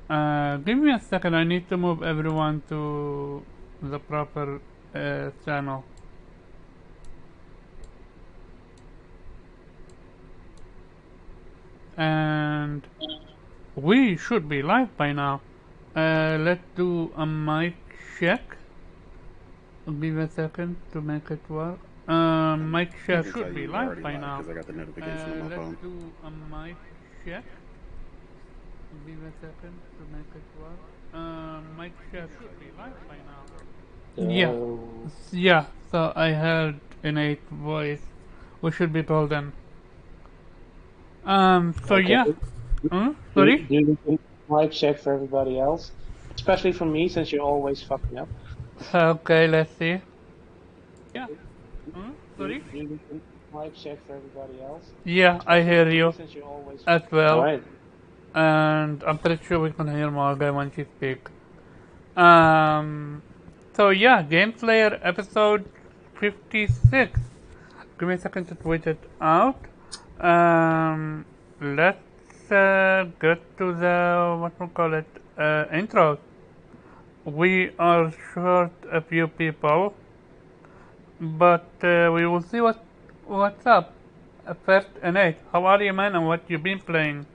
Give me a second. I need to move everyone to the proper channel. And we should be live by now. Let's do a mic check. Give me a second to make it work. Mic I check can tell should be you we're live already by live now. because I got the notification on my Let's phone. do a mic check. Give me a second to make it work. Mic check should be live by now. Yeah, So, yeah. So I heard innate voice. We should be told then. So okay. yeah. Do Sorry. you think mic check for everybody else? Especially for me, since you're always fucking up. Okay, let's see. Yeah. Sorry. Do you think mic check for everybody else? Yeah, I Especially hear for me, you since you're always as fucking up. well. Alright. And I'm pretty sure we can hear Morgan when she speaks. Um, so yeah, Game Slayer episode 56. Give me a second to tweet it out. Let's get to the what we call it intro. We are short a few people, but we will see what's up. First, Nate, how are you, man, and what you been playing?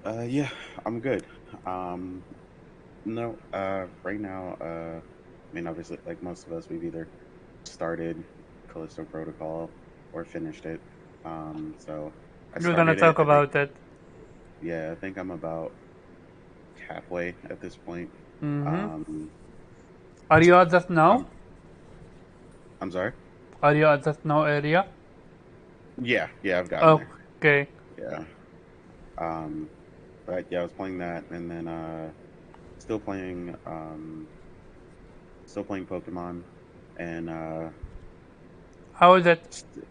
Yeah, I'm good. Um, no, right now, I mean, obviously, like most of us, we've either started Callisto Protocol or finished it. So I We're gonna started it. talk I think, about it. yeah, I think I'm about halfway at this point. Mm-hmm. Um, Are you at the snow? I'm, I'm sorry. Are you at the snow area? Yeah, I've gotten there. Okay. Yeah. Um, but yeah, I was playing that, and then still playing, still playing Pokemon, and How is it? st-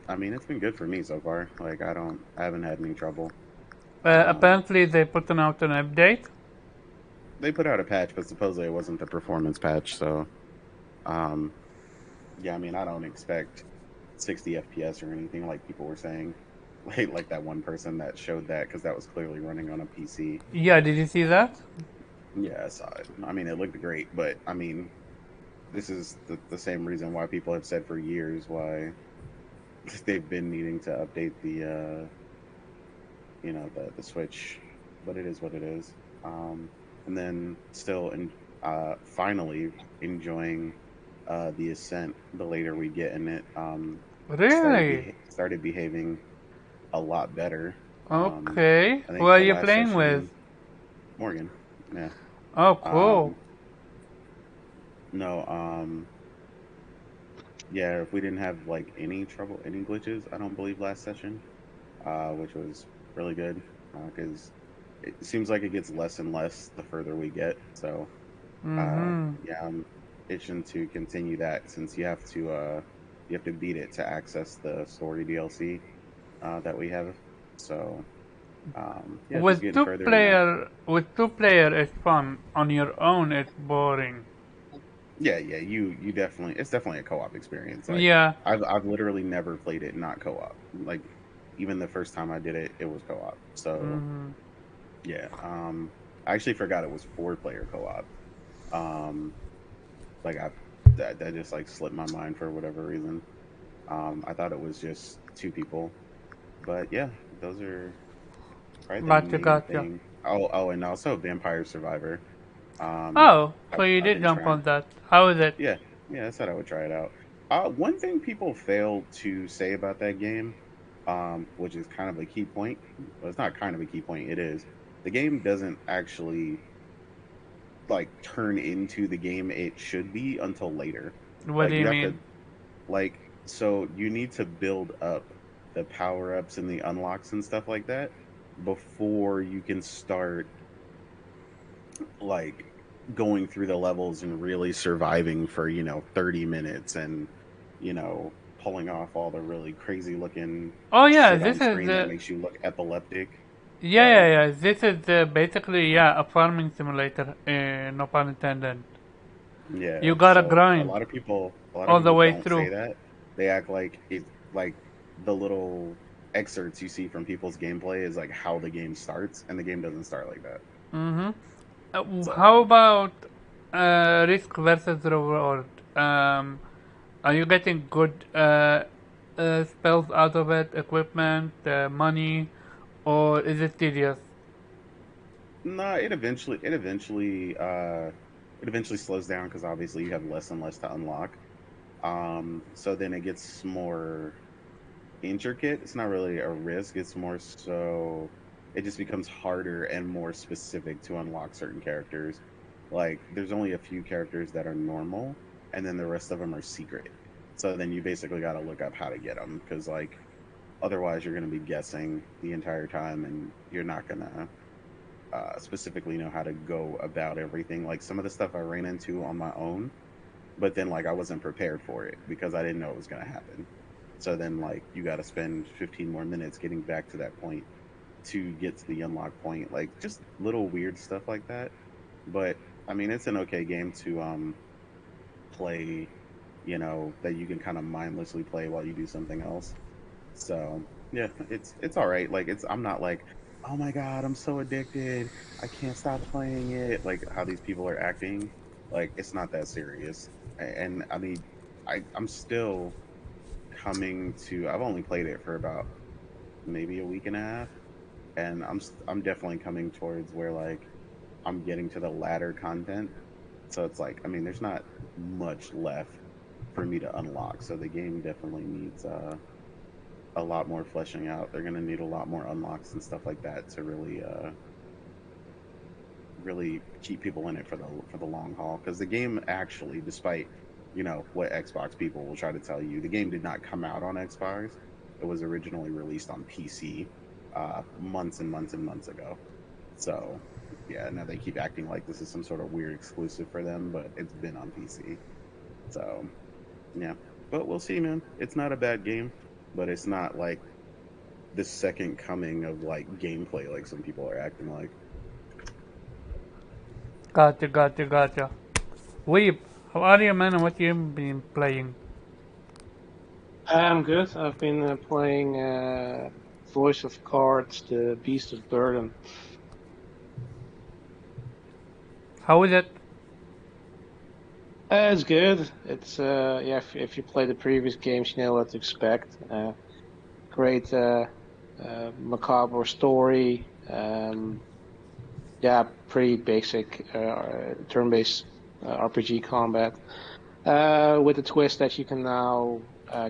I mean, it's been good for me so far. Like, I haven't had any trouble. Apparently they put out an update. They put out a patch, but supposedly it wasn't the performance patch. So, um, yeah, I mean, I don't expect 60 FPS or anything like people were saying. Like that one person that showed that because that was clearly running on a PC. Yeah, did you see that? Yeah, I saw it. I mean, it looked great, but I mean, this is the same reason why people have said for years why they've been needing to update the the Switch, but it is what it is. And then still finally enjoying the Ascent. The later we get in it, Really? started behaving a lot better. Okay. I Who think are the you last playing with? session, Morgan. Yeah. Oh, cool. Um, no. Yeah. If we didn't have like any trouble, any glitches, I don't believe last session, which was really good because it seems like it gets less and less the further we get. So Mm-hmm. yeah, I'm itching to continue that since you have to beat it to access the story DLC that we have. So yeah, just getting further in that. With two player it's fun. On your own it's boring. Yeah, you definitely it's definitely a co-op experience. Like Yeah. I've literally never played it not co-op. Like even the first time I did it, it was co-op. So Mm-hmm. yeah, I actually forgot it was 4-player co-op. Um, like that just like slipped my mind for whatever reason. I thought it was just 2 people, but yeah, those are probably the main Gotcha. thing. Oh, and also Vampire Survivor. Um, Oh, so you I've did been jump trying. on that. How is it? Yeah, yeah, I said I would try it out. One thing people fail to say about that game, which is kind of a key point. Well, it's not kind of a key point. It is. The game doesn't actually like turn into the game it should be until later. What do Like you you have mean? to like so you need to build up the power ups and the unlocks and stuff like that before you can start like going through the levels and really surviving for 30 minutes and you know pulling off all the really crazy looking Oh yeah, shit this on is screen that makes you look epileptic. Like yeah. This is basically a farming simulator. No pun intended. yeah, You gotta so grind a lot of all the people way don't say through. that. They act like it like the little excerpts you see from people's gameplay is like how the game starts, and the game doesn't start like that. So How about risk versus reward? Are you getting good spells out of it, equipment, money, or is it tedious? no, it eventually slows down because obviously you have less and less to unlock. So then it gets more intricate. It's not really a risk. It's more so it just becomes harder and more specific to unlock certain characters. Like there's only a few characters that are normal, and then the rest of them are secret. So then you basically got to look up how to get them because like otherwise you're going to be guessing the entire time, and you're not going to specifically know how to go about everything. Like some of the stuff I ran into on my own, but then like I wasn't prepared for it because I didn't know it was going to happen. So then like you got to spend 15 more minutes getting back to that point to get to the unlock point. Like just little weird stuff like that. But I mean, it's an okay game to play, you know, that you can kind of mindlessly play while you do something else. So yeah, it's all right. Like it's I'm not like, oh my god, I'm so addicted, I can't stop playing it. Like how these people are acting. Like it's not that serious. And I mean, I'm still coming to. I've only played it for about maybe a week and a half, and I'm definitely coming towards where like I'm getting to the latter content. So it's like I mean, there's not much left for me to unlock. So the game definitely needs a lot more fleshing out. They're gonna need a lot more unlocks and stuff like that to really keep people in it for the long haul. Because the game actually, despite you know what Xbox people will try to tell you, the game did not come out on Xbox. It was originally released on PC months and months and months ago. So yeah, now they keep acting like this is some sort of weird exclusive for them, but it's been on PC. So yeah, but we'll see, man. It's not a bad game, but it's not like the second coming of like gameplay like some people are acting like. Gotcha, gotcha, gotcha. Weep, how are you, man? And what you been playing? I'm good. I've been playing Voice of Cards, the Beast of Burden. How is it? It's good. It's yeah. If you play the previous games, you know what to expect. Great macabre story. Yeah, pretty basic turn-based RPG combat. With the twist that you can now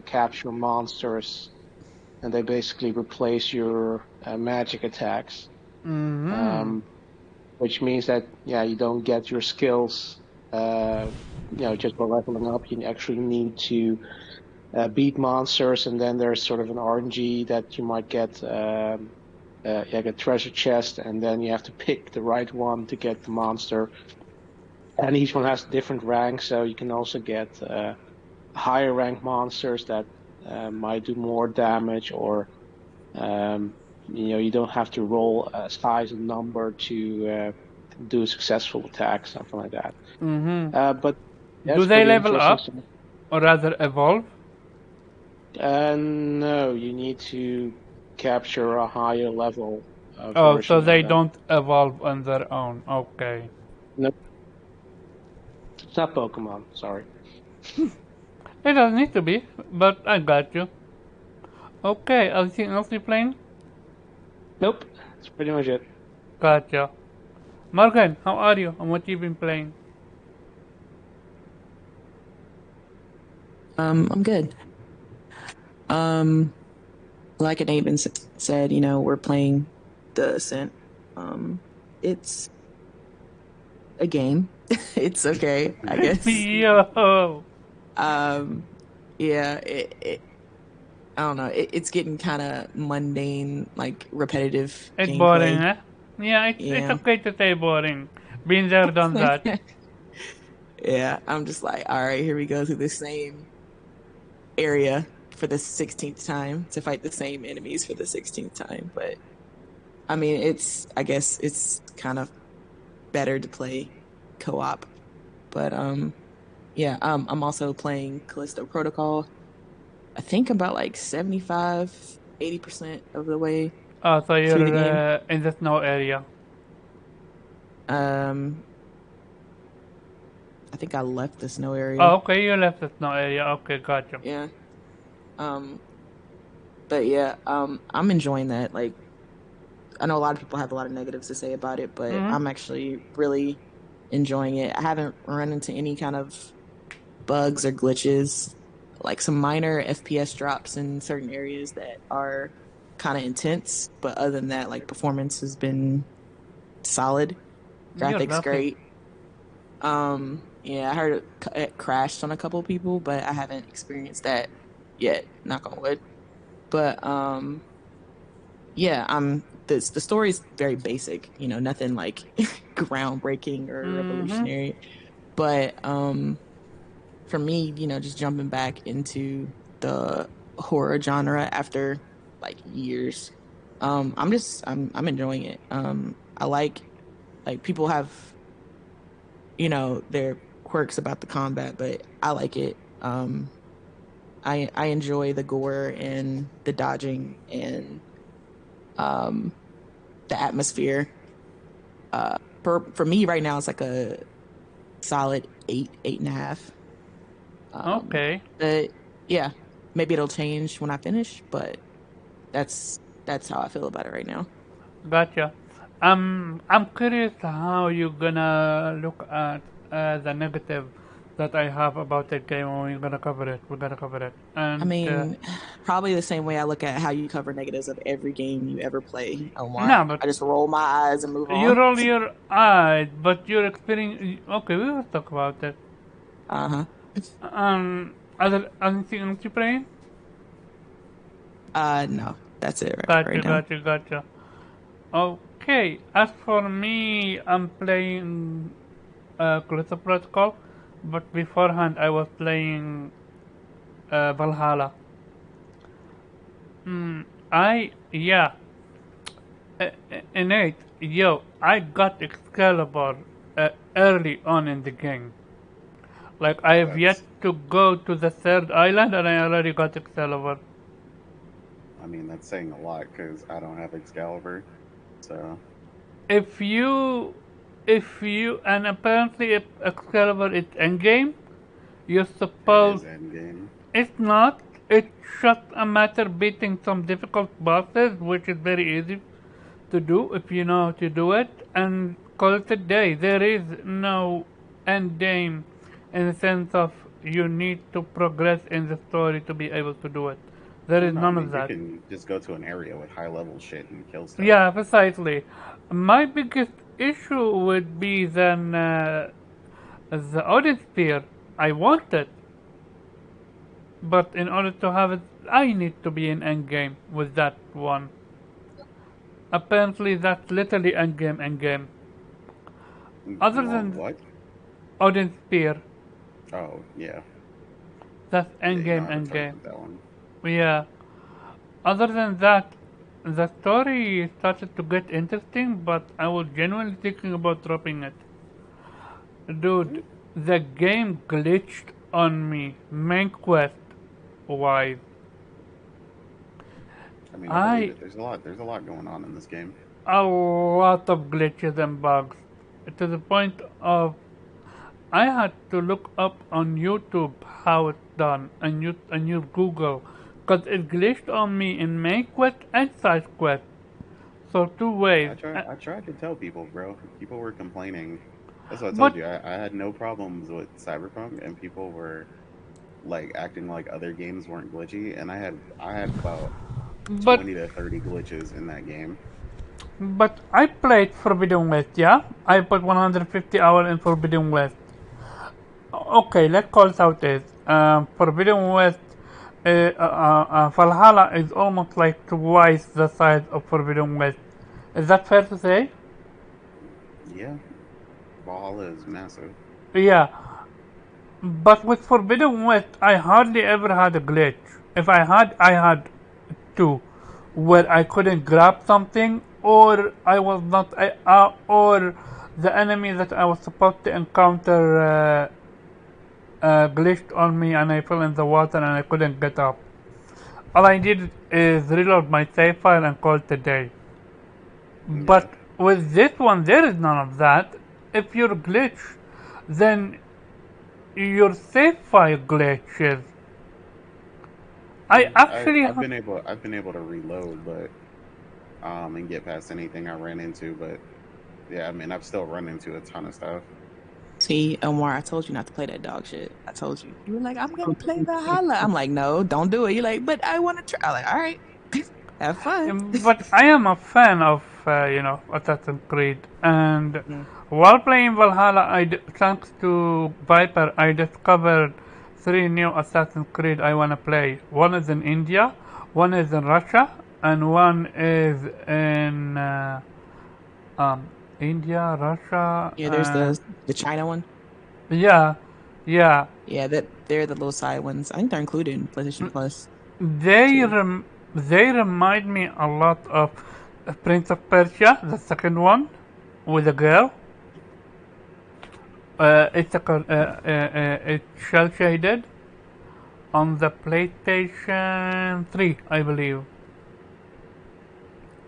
capture monsters, and they basically replace your magic attacks. Which means that yeah, you don't get your skills, you know, just by leveling up. You actually need to beat monsters, and then there's sort of an RNG that you might get. Yeah, get treasure chest, and then you have to pick the right one to get the monster. And each one has different ranks, so you can also get higher rank monsters that might do more damage, or you know, you don't have to roll a size and number to do a successful attack, something like that. But yeah, Do it's they pretty level interesting. up? Or rather evolve? No, you need to capture a higher level Oh, version so of they them. don't evolve on their own. Okay. No, it's not Pokemon. Sorry. It doesn't need to be, but I got you. Okay, anything else you playing? Nope, that's pretty much it. Gotcha. Morgan, how are you? And what you been playing? I'm good. Like Nathan said, you know, we're playing The Ascent. It's a game. It's okay, I guess. Yo! Yeah, I don't know. It's getting kind of mundane, like repetitive It's boring, gameplay. huh? Yeah, it's Yeah. okay to say boring. Been there, done that. Yeah, I'm just like, all right, here we go through the same area for the 16th time to fight the same enemies for the 16th time. But I mean, I guess it's kind of better to play co-op. But yeah, I'm also playing Callisto Protocol. I think about like 75 80% of the way. Oh, so Through the you're game. in the snow area. Um, I think I left the snow area. Oh, okay, you left the snow area. Okay, gotcha. Yeah. Um, but yeah, I'm enjoying that. Like, I know a lot of people have a lot of negatives to say about it, but Mm-hmm. I'm actually really enjoying it. I haven't run into any kind of bugs or glitches, like some minor FPS drops in certain areas that are kind of intense, but other than that, like performance has been solid. You're Graphics lucky. great. Yeah, I heard it crashed on a couple people, but I haven't experienced that yet, knock on wood. But yeah, the story's very basic, you know, nothing like groundbreaking or Mm-hmm. revolutionary. But for me, you know, just jumping back into the horror genre after like years, I'm enjoying it. I like people have, you know, their quirks about the combat, but I like it. I enjoy the gore and the dodging and um the atmosphere. For me right now, it's like a solid 8.5. Okay, But yeah, maybe it'll change when I finish, but that's that's how I feel about it right now. gotcha. I'm curious how you gonna look at the negative that I have about the game when we're gonna cover it. We're gonna cover it. I And mean, probably the same way I look at how you cover negatives of every game you ever play, Omar. no, but I just roll my eyes and move you on. roll your eyes, but you're experiencing. Okay, we will talk about it. Uh-huh. Anything else you playing? No, that's it Gotcha, right now. gotcha, gotcha. Okay, as for me, I'm playing Callisto Protocol, but beforehand I was playing Valhalla. Mm, yeah, innate, yo, I got Excalibur early on in the game. Like, I have yet That's, to go to the third island and I already got Excalibur. I mean, that's saying a lot because I don't have Excalibur. So If you, and apparently if Excalibur is endgame, you're it is supposed, endgame. it's not, it's just a matter beating some difficult bosses, which is very easy to do if you know how to do it, and call it a day. There is no end game in the sense of you need to progress in the story to be able to do it. There Well, is no, I none of mean, you that. can just go to an area with high level shit and kill stuff. Yeah, precisely. My biggest issue would be then the Odin Spear. I want it, but in order to have it, I need to be in endgame with that one. Apparently, that's literally endgame, endgame. Other You want than what? Odin Spear, Oh, yeah. that's Yeah, you don't endgame, have a choice endgame. with that one. Yeah. Other than that, the story started to get interesting, but I was genuinely thinking about dropping it. Dude, the game glitched on me, main quest wise. I mean, I believe I it. There's a lot going on in this game. a lot of glitches and bugs to the point of I had to look up on YouTube how it's done and use Google because it glitched on me in main quest and side quest. So two ways. I tried to tell people, bro. People were complaining. That's what I told But you. I had no problems with Cyberpunk, and people were like acting like other games weren't glitchy, and I had about but 20 to 30 glitches in that game. but I played Forbidden West, yeah? I put 150 hours in Forbidden West. Okay, let's call it how it is. Forbidden West, Valhalla is almost like twice the size of Forbidden West. Is that fair to say? Yeah, Valhalla is massive. Yeah, but with Forbidden West, I hardly ever had a glitch. If I had two, where I couldn't grab something, or I was not, or the enemy that I was supposed to encounter glitched on me and I fell in the water and I couldn't get up. all I did is reload my save file and call it a day. Yeah. But with this one, there is none of that. If you glitch, then your save file glitches. I've been able to reload, but and get past anything I ran into, but yeah, I mean I've still run into a ton of stuff. See, Omar, I told you not to play that dog shit. I told you. You were like, I'm gonna play Valhalla. I'm like, no, don't do it. You're like, but I want to try. I'm like, all right, have fun. But I am a fan of Assassin's Creed, and Mm. while playing Valhalla, thanks to Viper, I discovered 3 new Assassin's Creed I wanna play. One is in India, one is in Russia, and one is in India, Russia. Yeah, there's the China one. Yeah, yeah. Yeah, they're the little side ones. I think they're included in PlayStation Plus. They remind me a lot of Prince of Persia, the second one, with a girl. It's shell shaded on the PlayStation 3, I believe.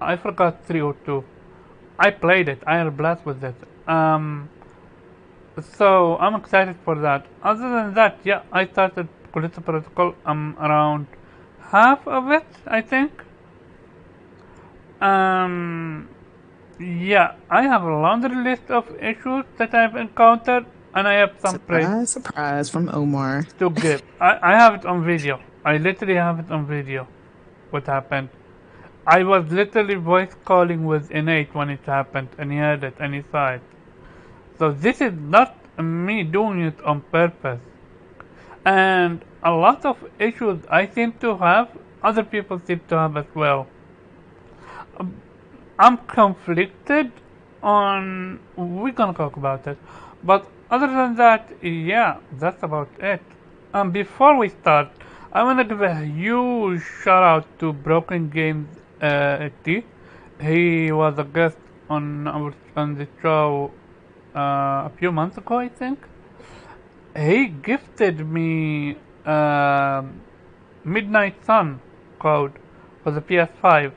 I forgot 3 or 2. I played it. I had a blast with it. So I'm excited for that. Other than that, yeah, I started Callisto Protocol. I'm around half of it, I think. Yeah, I have a laundry list of issues that I've encountered, and I have some praise Surprise from Omar. to give. I have it on video. I literally have it on video. What happened? I was literally voice calling with Innate when it happened, and he heard it and he saw it. So this is not me doing it on purpose. And a lot of issues I seem to have, other people seem to have as well. I'm conflicted on... We're gonna talk about it. But other than that, yeah, that's about it. Before we start, I want to give a huge shout out to Broken Games T. He was a guest on the show a few months ago, I think. He gifted me Midnight Sun code for the PS5,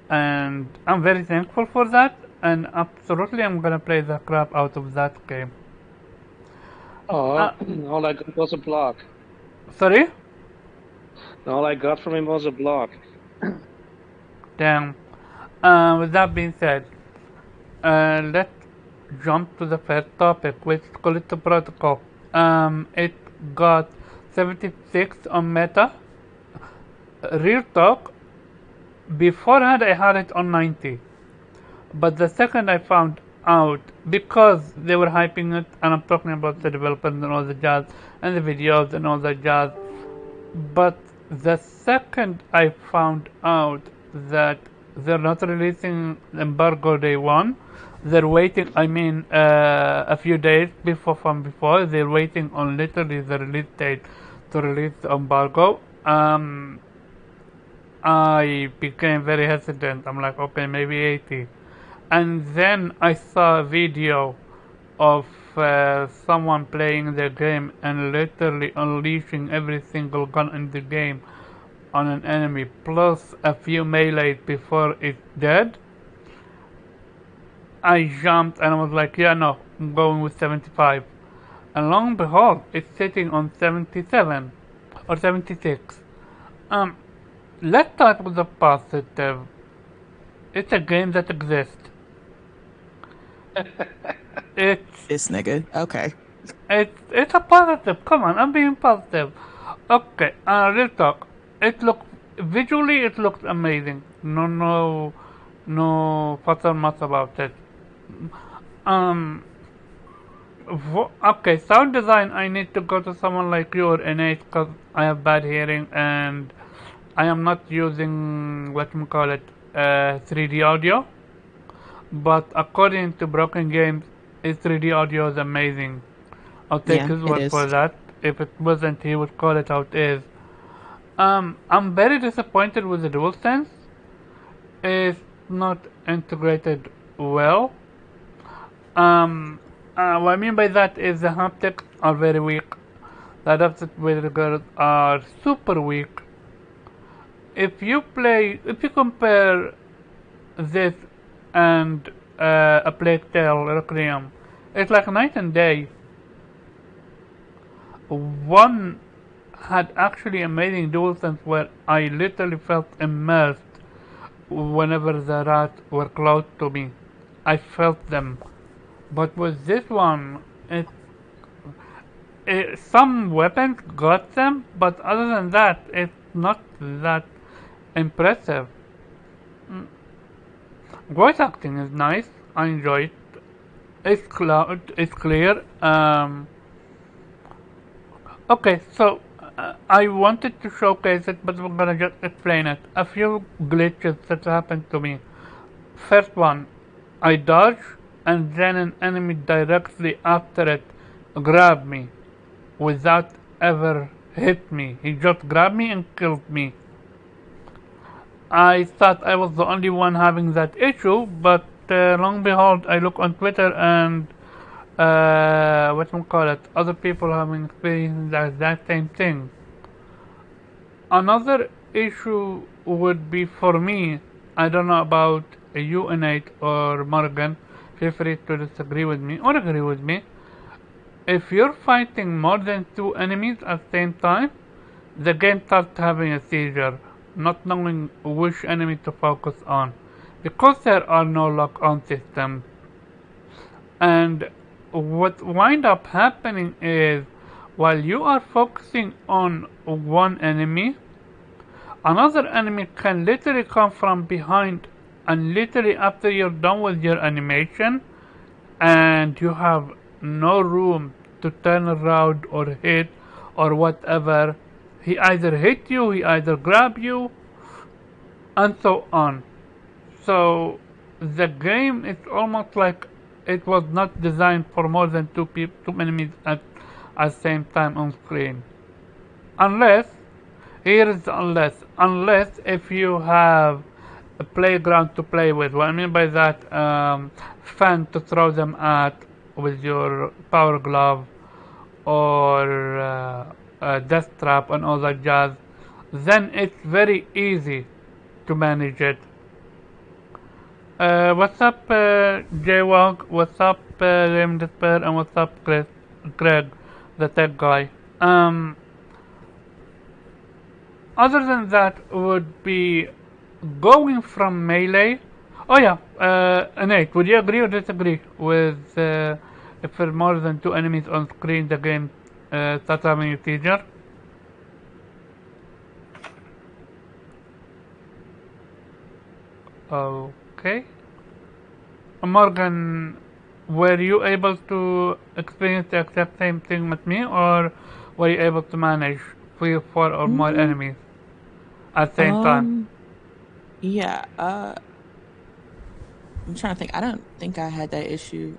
and I'm very thankful for that, and absolutely I'm gonna play the crap out of that game. Oh, all I got was a block. Sorry? All I got from him was a block. Damn. With that being said, let's jump to the first topic, which is Callisto Protocol. It got 76 on Meta. Real talk, beforehand I had it on 90. But the second I found out, because they were hyping it, and I'm talking about the developers and all the jazz, and the videos and all that jazz, but the second I found out that they're not releasing embargo day 1, they're waiting, a few days before, they're waiting on literally the release date to release the embargo. I became very hesitant. I'm like, okay, maybe 80. And then I saw a video of someone playing the game and literally unleashing every single gun in the game on an enemy, plus a few melees before it's dead. I jumped and I was like, yeah, no, I'm going with 75. And lo and behold, it's sitting on 77 or 76. Let's start with the positive. It's a game that exists. This nigga. Okay. It's a positive. Come on, I'm being positive. Okay, real talk. It looks amazing. No fuss or muss about it. Okay, sound design. I need to go to someone like you or Innate because I have bad hearing and I am not using 3D audio. But according to Broken Games, his 3D audio is amazing. I'll take his word for that. If it wasn't, he would call it how it is. I'm very disappointed with the DualSense. It's not integrated well. What I mean by that is the haptics are very weak. The adaptive triggers are super weak. if you compare this and a Plague Tale Requiem, it's like night and day. One had actually amazing dual sense where I literally felt immersed whenever the rats were close to me. I felt them. But with this one, some weapons got them, but other than that, it's not that impressive. Voice acting is nice. I enjoy it. It's clear. Okay, so I wanted to showcase it, but we're gonna just explain it. A few glitches that happened to me. First one, I dodge, and then an enemy directly after it grabbed me without ever hit me. He just grabbed me and killed me. I thought I was the only one having that issue, but long and behold, I look on Twitter and other people having experienced that same thing. Another issue would be for me, I don't know about you, Innate or Morgan, feel free to disagree with me or agree with me. If you're fighting more than 2 enemies at the same time, the game starts having a seizure, not knowing which enemy to focus on, because there are no lock-on systems. And what wind up happening is, while you are focusing on one enemy, another enemy can literally come from behind, and literally after you're done with your animation and you have no room to turn around or hit or whatever, he either hit you, he either grab you, and so on. So the game is almost like it was not designed for more than two enemies at the same time on screen. Unless, here is the unless if you have a playground to play with. What I mean by that, fan to throw them at with your power glove, or a death trap and all that jazz, then it's very easy to manage it. What's up, Jaywalk? What's up, Game Despair? And what's up, Greg, the tech guy? Other than that, would be going from melee. Oh yeah, Nate, would you agree or disagree with if there are more than 2 enemies on screen, the game starts having a seizure? Okay. Morgan, were you able to experience the exact same thing with me, or were you able to manage 3 or 4 or more enemies at the same time? Yeah, I'm trying to think. I don't think I had that issue.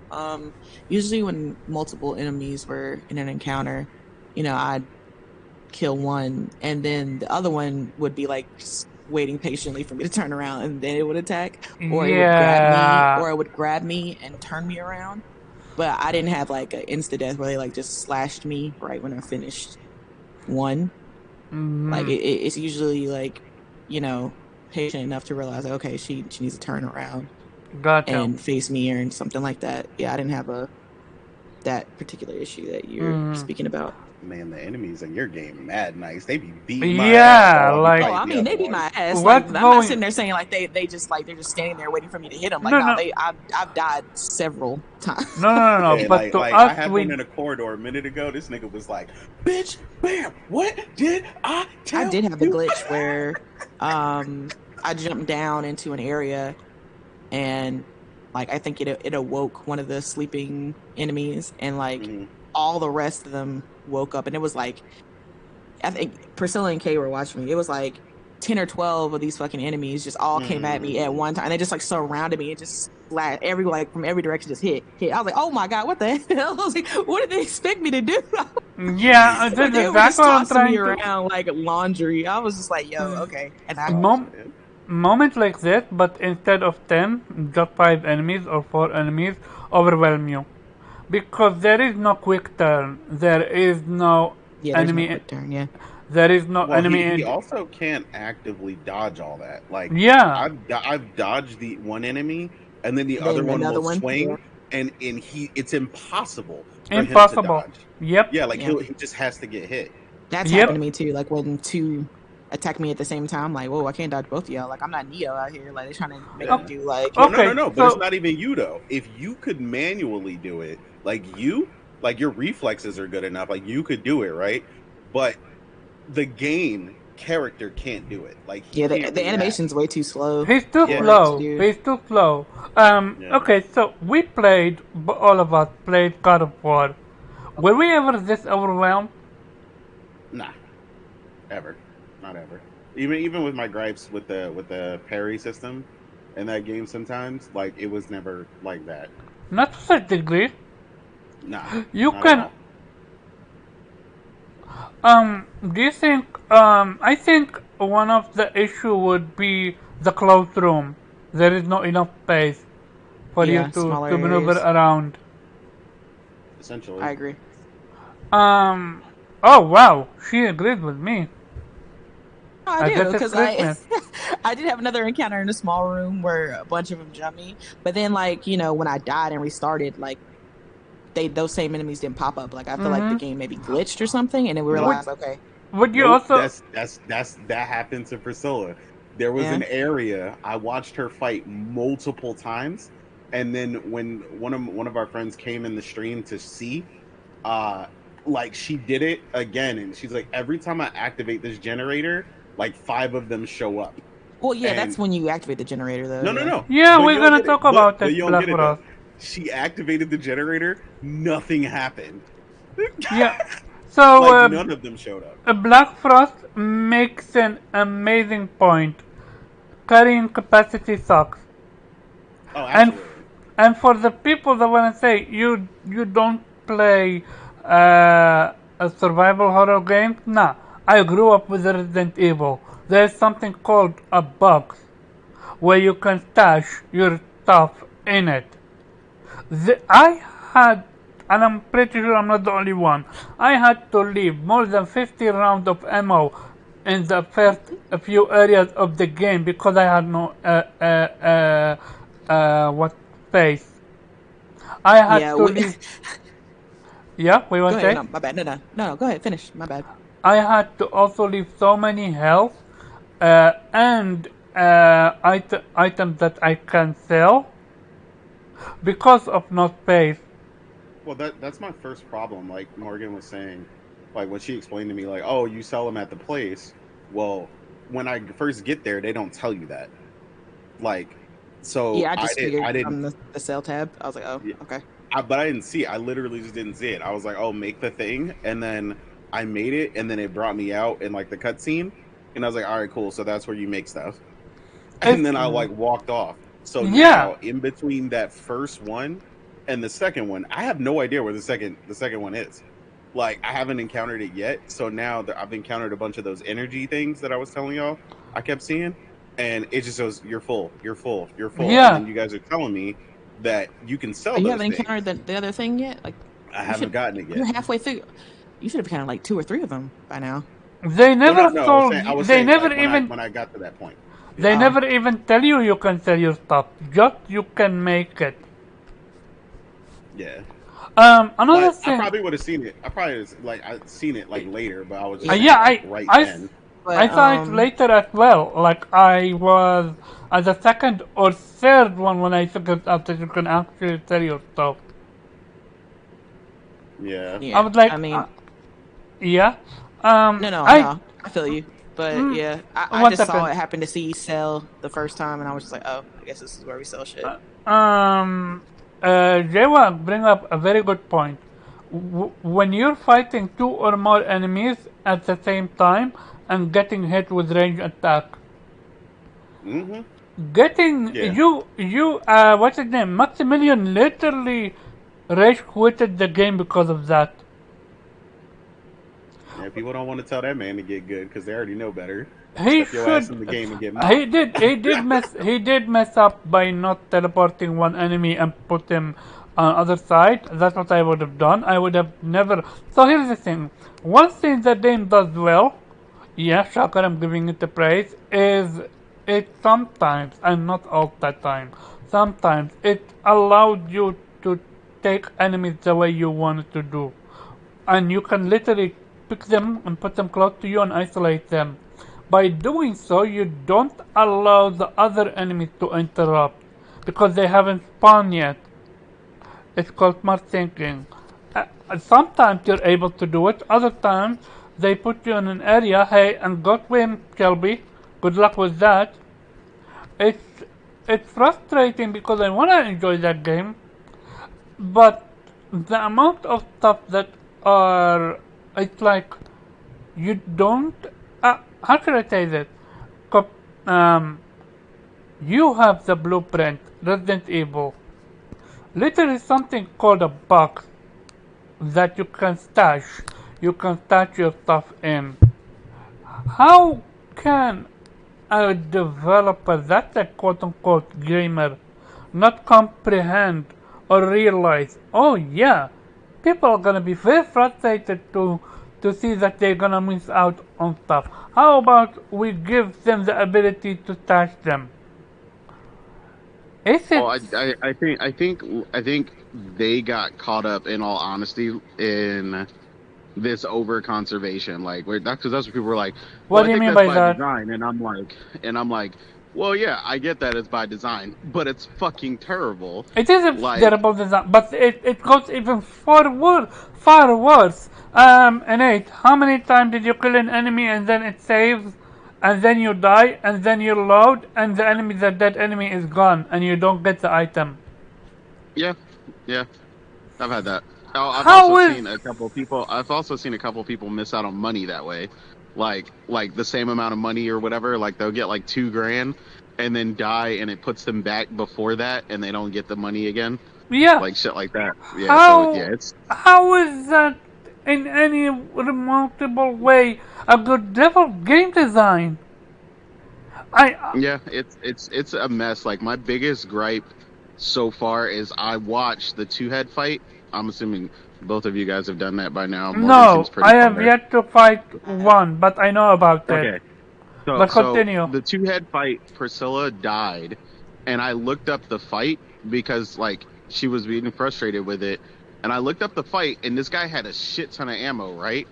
Usually when multiple enemies were in an encounter, I'd kill one, and then the other one would be like just waiting patiently for me to turn around, and then it would attack, or it would grab me and turn me around. But I didn't have like an insta death where they like just slashed me right when I finished one. Like it's usually like, patient enough to realize, okay, she needs to turn around. Gotcha. And face me or something like that. Yeah, I didn't have that particular issue that you're speaking about. Man, the enemies in your game mad nice. They be beating my ass. They beat my ass. Like, I'm not sitting there saying like they just like they're just standing there waiting for me to hit them. Like I've died several times. No. Hey, but I had one in a corridor a minute ago. This nigga was like, "Bitch, bam! What did I tell you?" I did have the glitch where I jumped down into an area, and like I think it awoke one of the sleeping enemies, and like all the rest of them woke up, and it was like, I think Priscilla and Kay were watching me. It was like 10 or 12 of these fucking enemies just all came at me at one time. They just like surrounded me and just like from every direction just hit. I was like, oh my god, what the hell? I was like, what did they expect me to do? Yeah, they were just tossing me around like laundry. I was just like, yo, okay. And moments like this, but instead of 10, just 5 enemies or 4 enemies overwhelm you. Because there is no quick turn. There is no enemy. There's no quick turn, yeah. There is no Well, enemy he in. also can't actively dodge all that. Like Yeah, I've dodged the one enemy, and then the other Then one another will one. swing, and it's impossible for him to impossible. dodge. Yep, Yeah, like Yeah. he just has to get hit. That's happened to yep. me too. Like when two attack me at the same time, like, whoa, I can't dodge both of y'all. Like I'm not Neo out here. Like they're trying to make me Yeah. do like Well, no, Okay, but it's so not even you though. If you could manually do it, like your reflexes are good enough, like you could do it, right? But the game character can't do it. Like he yeah, can't the react. animation's way too slow he's too Yeah. for it to slow. do. He's too slow. Yeah. Okay, so we played, all of us played God of War. Were we ever this overwhelmed? Nah, ever, not ever. Even with my gripes with the parry system in that game, sometimes like it was never like that. Not to such degree. Nah, You not at can. all. Do you think? I think one of the issue would be the closed room. There is not enough space for you Yeah, smaller to maneuver areas. around. Essentially, I agree. Oh wow, she agreed with me. I do guess it's because Christmas. I did have another encounter in a small room where a bunch of them jumped me. But then, like when I died and restarted, like those same enemies didn't pop up. Like I feel like the game maybe glitched or something, and then we Nope. realized, okay, Would you nope. also? That happened to Priscilla. There was Yeah. an area I watched her fight multiple times, and then when one of our friends came in the stream to see, like she did it again, and she's like, every time I activate this generator, like 5 of them show up. well, yeah, And- that's when you activate the generator, though. No. Yeah, But we're you don't gonna get it. talk about But it, you don't Black get it, though. Frost. She activated the generator. Nothing happened. Yeah. So Like none of them showed up. Black Frost makes an amazing point. Carrying capacity sucks. Oh, And absolutely. and for the people that wanna say you don't play a survival horror game, nah. I grew up with Resident Evil. There's something called a box where you can stash your stuff in it. I had, and I'm pretty sure I'm not the only one, I had to leave more than 50 rounds of ammo in the first few areas of the game because I had no what space. I had Yeah, to leave. Yeah, we Go want to ahead. say? No, my bad. No. Go ahead. Finish. My bad. I had to also leave so many health and items that I can sell because of no space. Well, that's my first problem. Like Morgan was saying, like when she explained to me, like, oh, you sell them at the place. Well, when I first get there, they don't tell you that. Like, so Yeah, I just figured I from didn't, the sell tab. I was like, oh, Yeah. okay. but I didn't see it. I literally just didn't see it. I was like, oh, make the thing, and then I made it, and then it brought me out in like the cutscene, and I was like, all right, cool. So that's where you make stuff, and then I like walked off. So Yeah. now in between that first one and the second one, I have no idea where the second one is. Like I haven't encountered it yet. So now that I've encountered a bunch of those energy things that I was telling y'all I kept seeing, and it just goes, you're full. Yeah. And then you guys are telling me that you can sell Oh, you those haven't things. encountered the other thing yet? Like I haven't gotten it you're yet. halfway through. You should have encountered like 2 or 3 of them by now. They never No, told. I was They saying, never like, even. when I got to that point. They Oh. never even tell you can sell your stuff. Just you can make it. Yeah. Another But I thing. probably would have seen it. I probably was, like I seen it like later, but I was just Yeah, saying, like, right then. But, I saw it later as well. Like I was at the second or third one when I figured out that you can actually sell your stuff. Yeah. Yeah, I was like, I mean, yeah. no, I feel you. But yeah, I What just saw happened? it happen to see sell the first time, and I was just like, oh, I guess this is where we sell shit. Jaywalk bring up a very good point. When you're fighting 2 or more enemies at the same time and getting hit with range attack, Mm-hmm. getting Yeah. you what's his name? Maximilian literally rage quitted the game because of that. Yeah, people don't want to tell that man to get good because they already know better. He Step your ass in should. the game and get He did mess up by not teleporting one enemy and put him on other side. That's what I would have done. I would have never. So here's the thing. One thing the game does well Yeah, Shocker, I'm giving it the praise, is it sometimes, and not all the time, sometimes it allowed you to take enemies the way you wanted to do. And you can literally pick them and put them close to you and isolate them. By doing so, you don't allow the other enemies to interrupt because they haven't spawned yet. It's called smart thinking. Sometimes you're able to do it, other times they put you in an area, hey, and go swim, Shelby. Good luck with that. It's it's frustrating because I want to enjoy that game, but the amount of stuff that are, it's like you don't. How should I say this? Um, you have the blueprint, Resident Evil. Literally something called a box that you can stash. You can stash your stuff in. How can a developer, that's a quote-unquote gamer, not comprehend or realize, oh yeah, people are gonna be very frustrated to see that they're gonna miss out on stuff. How about we give them the ability to stash them? Is it? Oh, I think they got caught up, in all honesty, in this over conservation. Like, where that's because that's what people were like. What Well, I do you think mean that's by by that? design, and I'm like, well, yeah, I get that it's by design, but it's fucking terrible. It is a Like, terrible design, but it goes even far worse. Innate, how many times did you kill an enemy and then it saves, and then you die, and then you load, and the dead enemy is gone, and you don't get the item? yeah, yeah, I've had that. Oh, I've How also is seen a couple of people. I've also seen a couple of people miss out on money that way, like the same amount of money or whatever. Like they'll get like 2 grand, and then die, and it puts them back before that, and they don't get the money again. yeah? Like shit like that. Yeah. So yeah, How it's how is that in any remarkable way a good level game design? I yeah, it's a mess. Like my biggest gripe so far is I watched the two-head fight. I'm assuming both of you guys have done that by now. Morgan seems no, pretty I have far. yet to fight I have. one, but I know about it. Okay. So But so continue. the two-head fight, Priscilla died, and I looked up the fight because like she was being frustrated with it, and I looked up the fight, and this guy had a shit ton of ammo, right?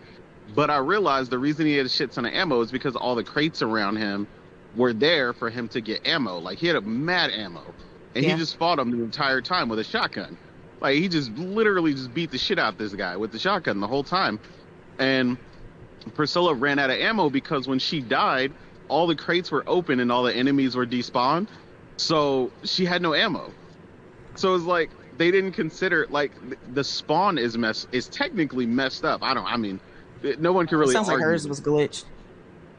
But I realized the reason he had a shit ton of ammo is because all the crates around him were there for him to get ammo. Like he had a mad ammo, and he Yeah. just fought him the entire time with a shotgun. Like he just literally just beat the shit out of this guy with the shotgun the whole time. And Priscilla ran out of ammo because when she died, all the crates were open and all the enemies were despawned. So she had no ammo. So it's like they didn't consider like the spawn is technically messed up. I mean, no one can It really sounds like argue. hers was glitched.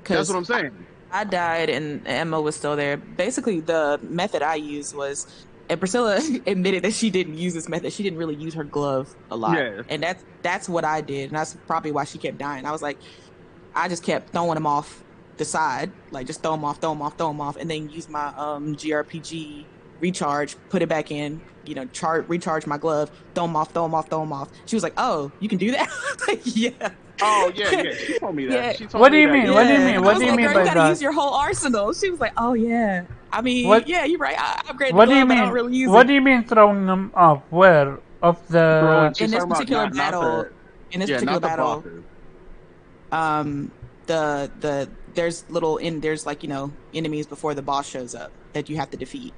That's what I'm saying. I died and the ammo was still there. Basically, the method I used was, and Priscilla admitted that she didn't use this method. She didn't really use her glove a lot, Yeah. and that's what I did, and that's probably why she kept dying. I was like, I just kept throwing them off the side, like just throw them off, and then use my GRPG recharge, put it back in, recharge my glove, throw them off. She was like, "Oh, you can do that?" Like, yeah. Oh yeah. She told me that. Yeah. She told What do me you that, mean? yeah. What do you mean? I What was do you like, mean girl, by you gotta that? use your whole arsenal. She was like, "Oh yeah." I mean, What- yeah, you're right. I upgraded What the do you glove, but I mean? don't really use What it. do you mean throwing them off? Where? Of Throwing- the? she's In this talking about particular not battle, in this yeah, particular not the battle, bosses. there's there's like enemies before the boss shows up that you have to defeat,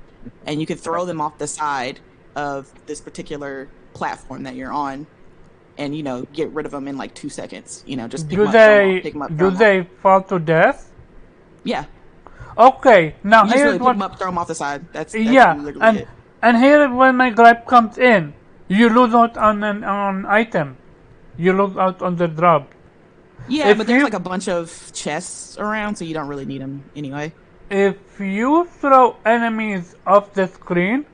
and you can throw them off the side of this particular platform that you're on, and get rid of them in like 2 seconds. Just pick Do them up, throw 'em they? off, pick them up, throw Do 'em off. they fall to death? Yeah, Okay. Now you just here's really pick what. them up, throw them off the side. That's Yeah, literally it. and here when my gripe comes in, you lose out on an item. You lose out on the drop. Yeah, If but there's you- like a bunch of chests around, so you don't really need them anyway. If you throw enemies off the screen,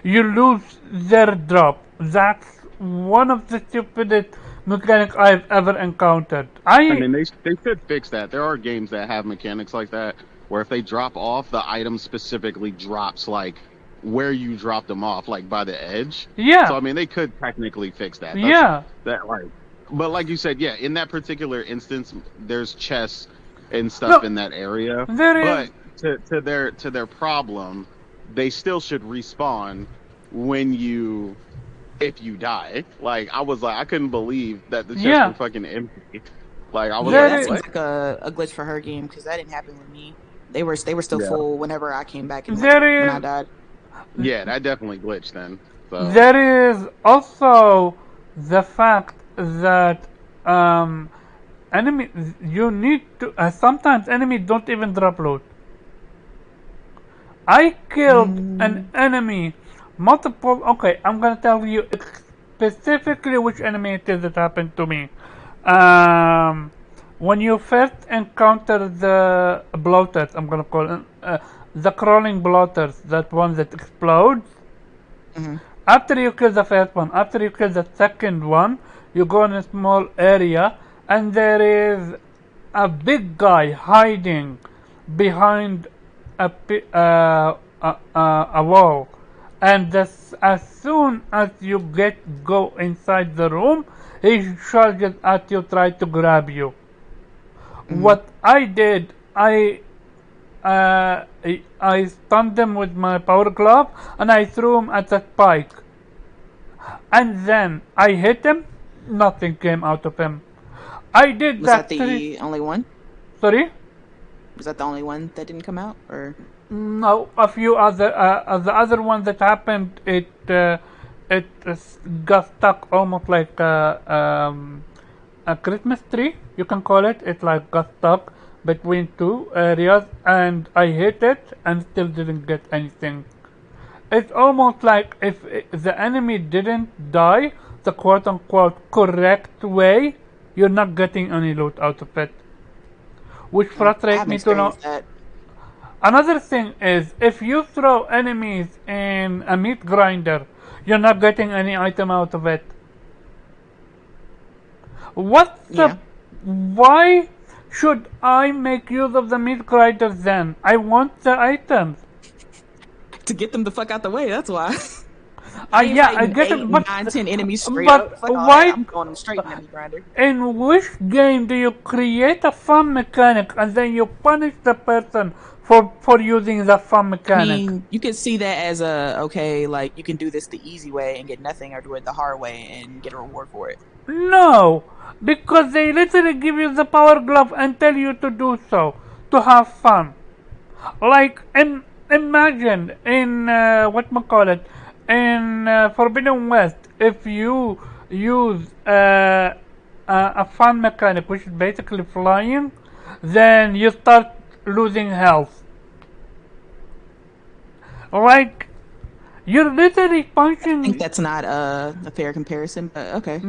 you lose their drop. That's one of the stupidest mechanics I've ever encountered. I mean, they should fix that. There are games that have mechanics like that, where if they drop off, the item specifically drops like where you dropped them off, like by the edge. Yeah. So I mean, they could technically fix that. Yeah. That like, but like you said, yeah, in that particular instance, there's chests and stuff No, in that area. there is. But to their problem, they still should respawn when you if you die. Like I was like I couldn't believe that the chests Yeah, were fucking empty. Like I was Yeah, like, that there is. seems what? like a glitch for her game because that didn't happen with me. They were still Yeah. full whenever I came back and like when There I is. died. Yeah, that definitely glitched then. So There is also the fact that um, enemy you need to sometimes enemies don't even drop loot. I killed an Mm, enemy multiple. Okay, I'm gonna tell you specifically which enemy it is that happened to me. Um, when you first encounter the bloaters, I'm gonna call it the crawling bloaters, that one that explodes. mhm. After you kill the first one, after you kill the second one, you go in a small area, and there is a big guy hiding behind a wall. And as soon as you go inside the room, he charges at you, try to grab you. Mhm. What I did, I stunned him with my power glove, and I threw him at the spike. And then I hit him, nothing came out of him. I did Was that that three. the only one? Sorry? Was that the only one that didn't come out, or? No, a few other. The other one that happened, it got stuck almost like a Christmas tree. You can call it. It like got stuck between two areas, and I hit it and still didn't get anything. It's almost like if the enemy didn't die the quote unquote correct way, you're not getting any loot out of it. Which I frustrates haven't me to know. experienced that. Another thing is if you throw enemies in a meat grinder, you're not getting any item out of it. What's the Yeah, why should I make use of the meat grinder then? I want the items. to get them the fuck out the way. That's why. I ain't Yeah, I fighting get it, eight, but nine, 10 enemies straight up. but Fuck all that. why? I'm going straight in the meat grinder. In which game do you create a fun mechanic and then you punish the person for using the fun I mechanic? mean, you could see that as a okay, like you can do this the easy way and get nothing, or do it the hard way and get a reward for it. No, because they literally give you the power glove and tell you to do so, to have fun. Like, imagine in whatchamacallit, in Forbidden West, if you use a fun mechanic, which is basically flying, then you start losing health. Like, you're literally I think punching. that's not a fair comparison, but okay.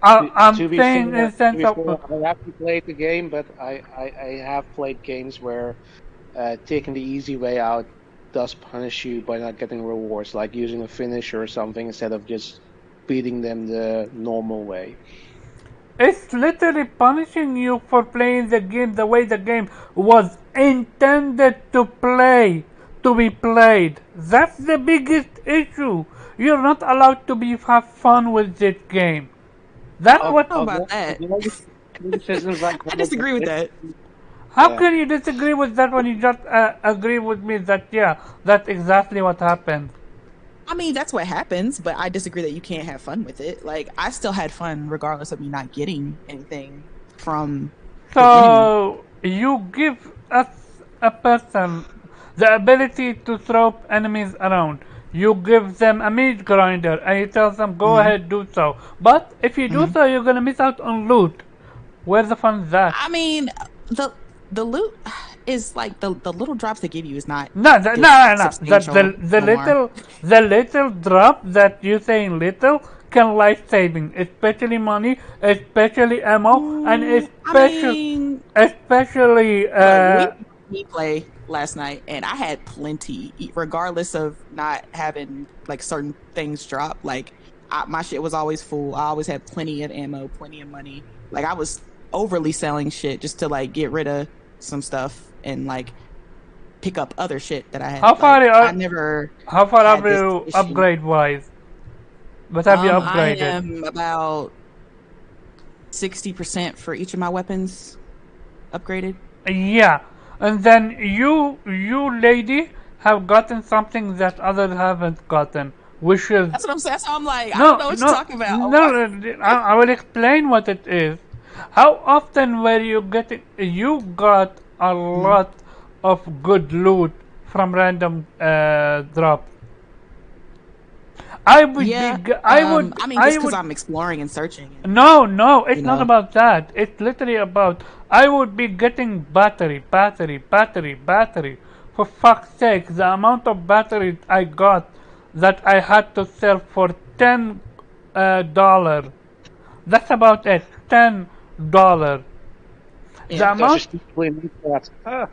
I'm To be saying fair, in sense of. I haven't played the game, but I have played games where taking the easy way out does punish you by not getting rewards, like using a finisher or something instead of just beating them the normal way. It's literally punishing you for playing the game the way the game was intended to be played. That's the biggest issue. You're not allowed to have fun with this game. That's Of, what. How of about all that? of all the criticisms I I disagree with that. How Yeah. can you disagree with that when you just agree with me that yeah, that's exactly what happened? I mean, that's what happens, but I disagree that you can't have fun with it. Like, I still had fun regardless of me not getting anything from the enemy. So you give us a person the ability to throw enemies around. You give them a meat grinder and you tell them go Mhm. ahead do so. But if you do Mhm. so you're gonna miss out on loot. Where's the fun in that? I mean, the loot is like the little drops they give you is not No, this no. substantial The no more. little drop that you saying little can life saving, especially money, especially ammo, and I mean, especially look, we play last night, and I had plenty, regardless of not having like certain things drop. Like my shit was always full. I always had plenty of ammo, plenty of money. Like I was overly selling shit just to like get rid of some stuff and like pick up other shit that I had. how far Like, I are never how far had are this you issue. upgrade wise? What have you I upgraded? am about 60% for each of my weapons upgraded. Yeah, and then you lady have gotten something that others haven't gotten, which is That's what I'm saying. So I'm like, I don't no, know what you're no, talking about. Oh, no. what? I will explain what it is. How often were you getting? You got a Mhm. lot of good loot from random drops. I would be. Yeah. I mean, just I because would. I'm exploring and searching, and No, no, you it's not know, about that. It's literally about I would be getting battery. For fuck's sake, the amount of battery I got that I had to sell for $10. That's about it. $10. The yeah. Because amount. it's usually like that.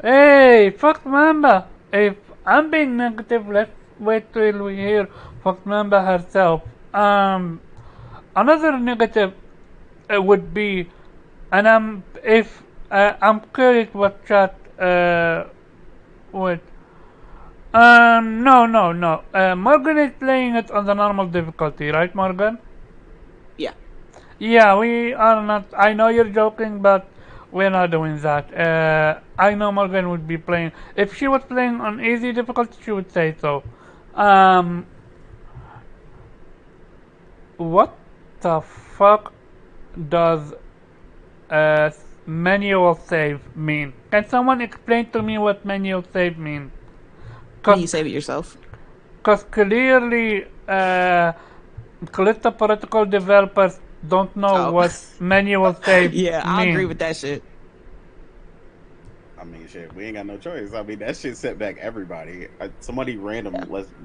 Hey, fuck member. If I'm being negative, let's wait till we hear fuck member herself. Another negative would be, and I'm curious what chat would. No. Morgan is playing it on the normal difficulty, right, Morgan? Yeah. Yeah, we are not. I know you're joking, but we're not doing that. I know Morgan would be playing. If she was playing on easy difficulty, she would say so. Um, what the fuck does uh, manual save mean? Can someone explain to me what manual save mean? Can Cause, you save it yourself? cause clearly, Callisto Protocol developers don't know Oh, what manual save yeah. I agree mean. with that shit. I mean, shit, we ain't got no choice. I mean, that shit set back everybody. Somebody random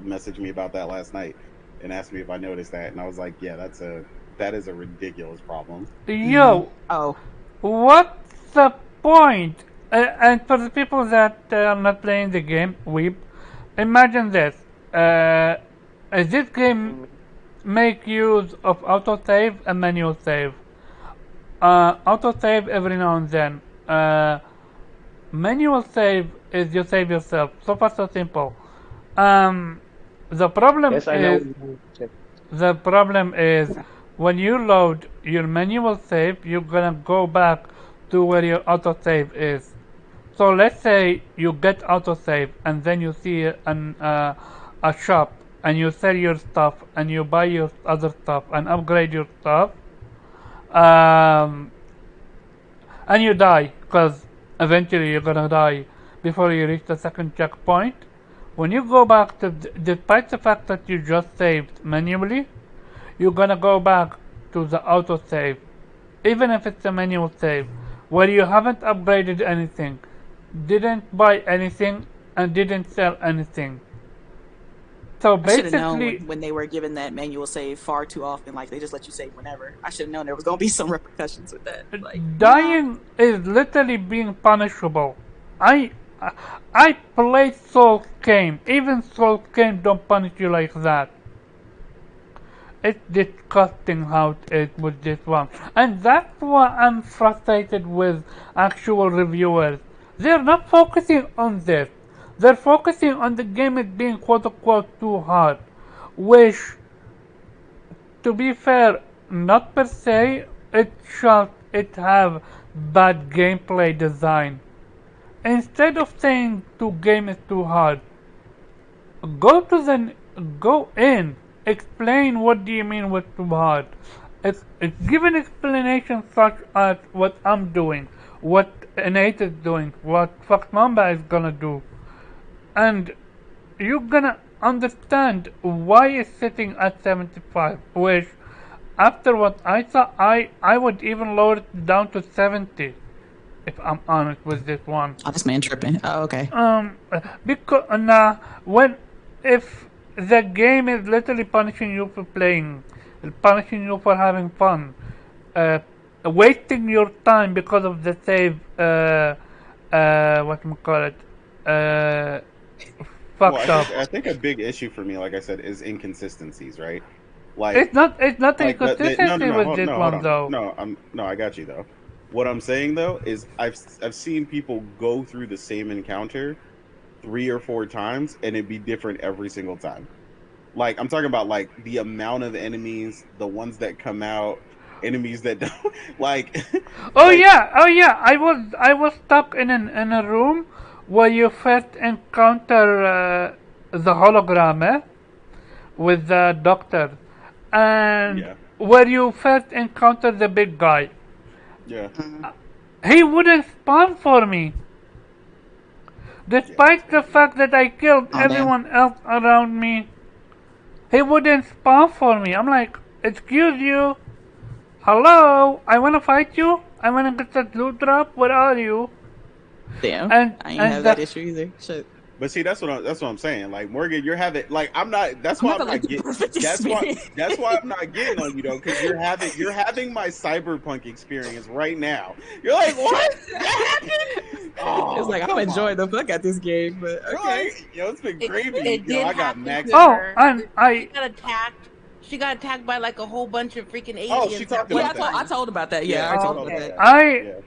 messaged me about that last night and asked me if I noticed that, and I was like, yeah, that is a ridiculous problem. Yo, Oh, what's the point? And for the people that are not playing the game, weep. Imagine this. Uh, this game make use of autosave and manual save. Autosave every now and then. Manual save is you save yourself. So far, so simple. Um, the problem Yes, I know. is the problem is when you load your manual save, you're gonna go back to where your autosave is. So let's say you get autosave and then you see a shop and you sell your stuff and you buy your other stuff and upgrade your stuff. Um, and you die because eventually you're gonna die before you reach the second checkpoint. When you go back to, despite the fact that you just saved manually, you're gonna go back to the auto save, even if it's a manual save, where you haven't upgraded anything, didn't buy anything, and didn't sell anything. So I should have known basically, when they were given that manual save far too often. Like they just let you save whenever. I should have known there was gonna be some repercussions with that. Like, nah. dying is literally being punishable. I I played Soul Game. Even Soul Game don't punish you like that. It's disgusting how it was this one. And that's why I'm frustrated with actual reviewers. They're not focusing on this. They're focusing on the game as being quote unquote too hard. Which, to be fair, not per se, it should it have bad gameplay design. Instead of saying the game is too hard, go to the go in, explain what do you mean with too hard. It's give an explanation such as what I'm doing, what Nate is doing, what Fuck Mamba is gonna do, and you're gonna understand why it's sitting at 75. Which, after what I saw, I would even lower it down to 70 if I'm honest with this one. Oh, this man tripping. Oh, okay. Because nah, when if the game is literally punishing you for playing, punishing you for having fun, uh, wasting your time because of the save, what you call it, Well, fucked up. I think a big issue for me, like I said, is inconsistencies, right? It's not Like no, inconsistency with this hold one on, though. no, I got you though. What I'm saying though is I've seen people go through the same encounter 3 or 4 times and it'd be different every single time. Like I'm talking about like the amount of enemies, the ones that come out, enemies that don't like. Oh like yeah, oh yeah. I was stuck in a room where you first encounter the hologram with the doctor, and yeah, where you first encounter the big guy. yeah, Mhm. He wouldn't spawn for me, yeah. That's despite the crazy. fact that I killed Oh damn. everyone else around me. He wouldn't spawn for me. I'm like, excuse you, hello, I wanna fight you. I wanna get that loot drop. Where are you? Damn. And I ain't and have that the issue either. Shit. But see, that's what I'm saying. Like Morgan, you're having like I'm not. That's I'm why I'm having like not the get. perfect That's why. experience. That's why I'm not getting on you though, because you're having my cyberpunk experience right now. You're like, what? That happened? It's Oh, like I'm come enjoying on. the fuck out this game, but You're okay. like, yo, it's been It gravy. it Yo, did I got happen max. to oh, her. and She I got attacked. She got attacked by like a whole bunch of freaking Oh, she aliens at talked Yeah, one about I told that. I time. told about that. Yeah, Yeah, I already she told Oh, about talked about okay. that. that. I, Yeah.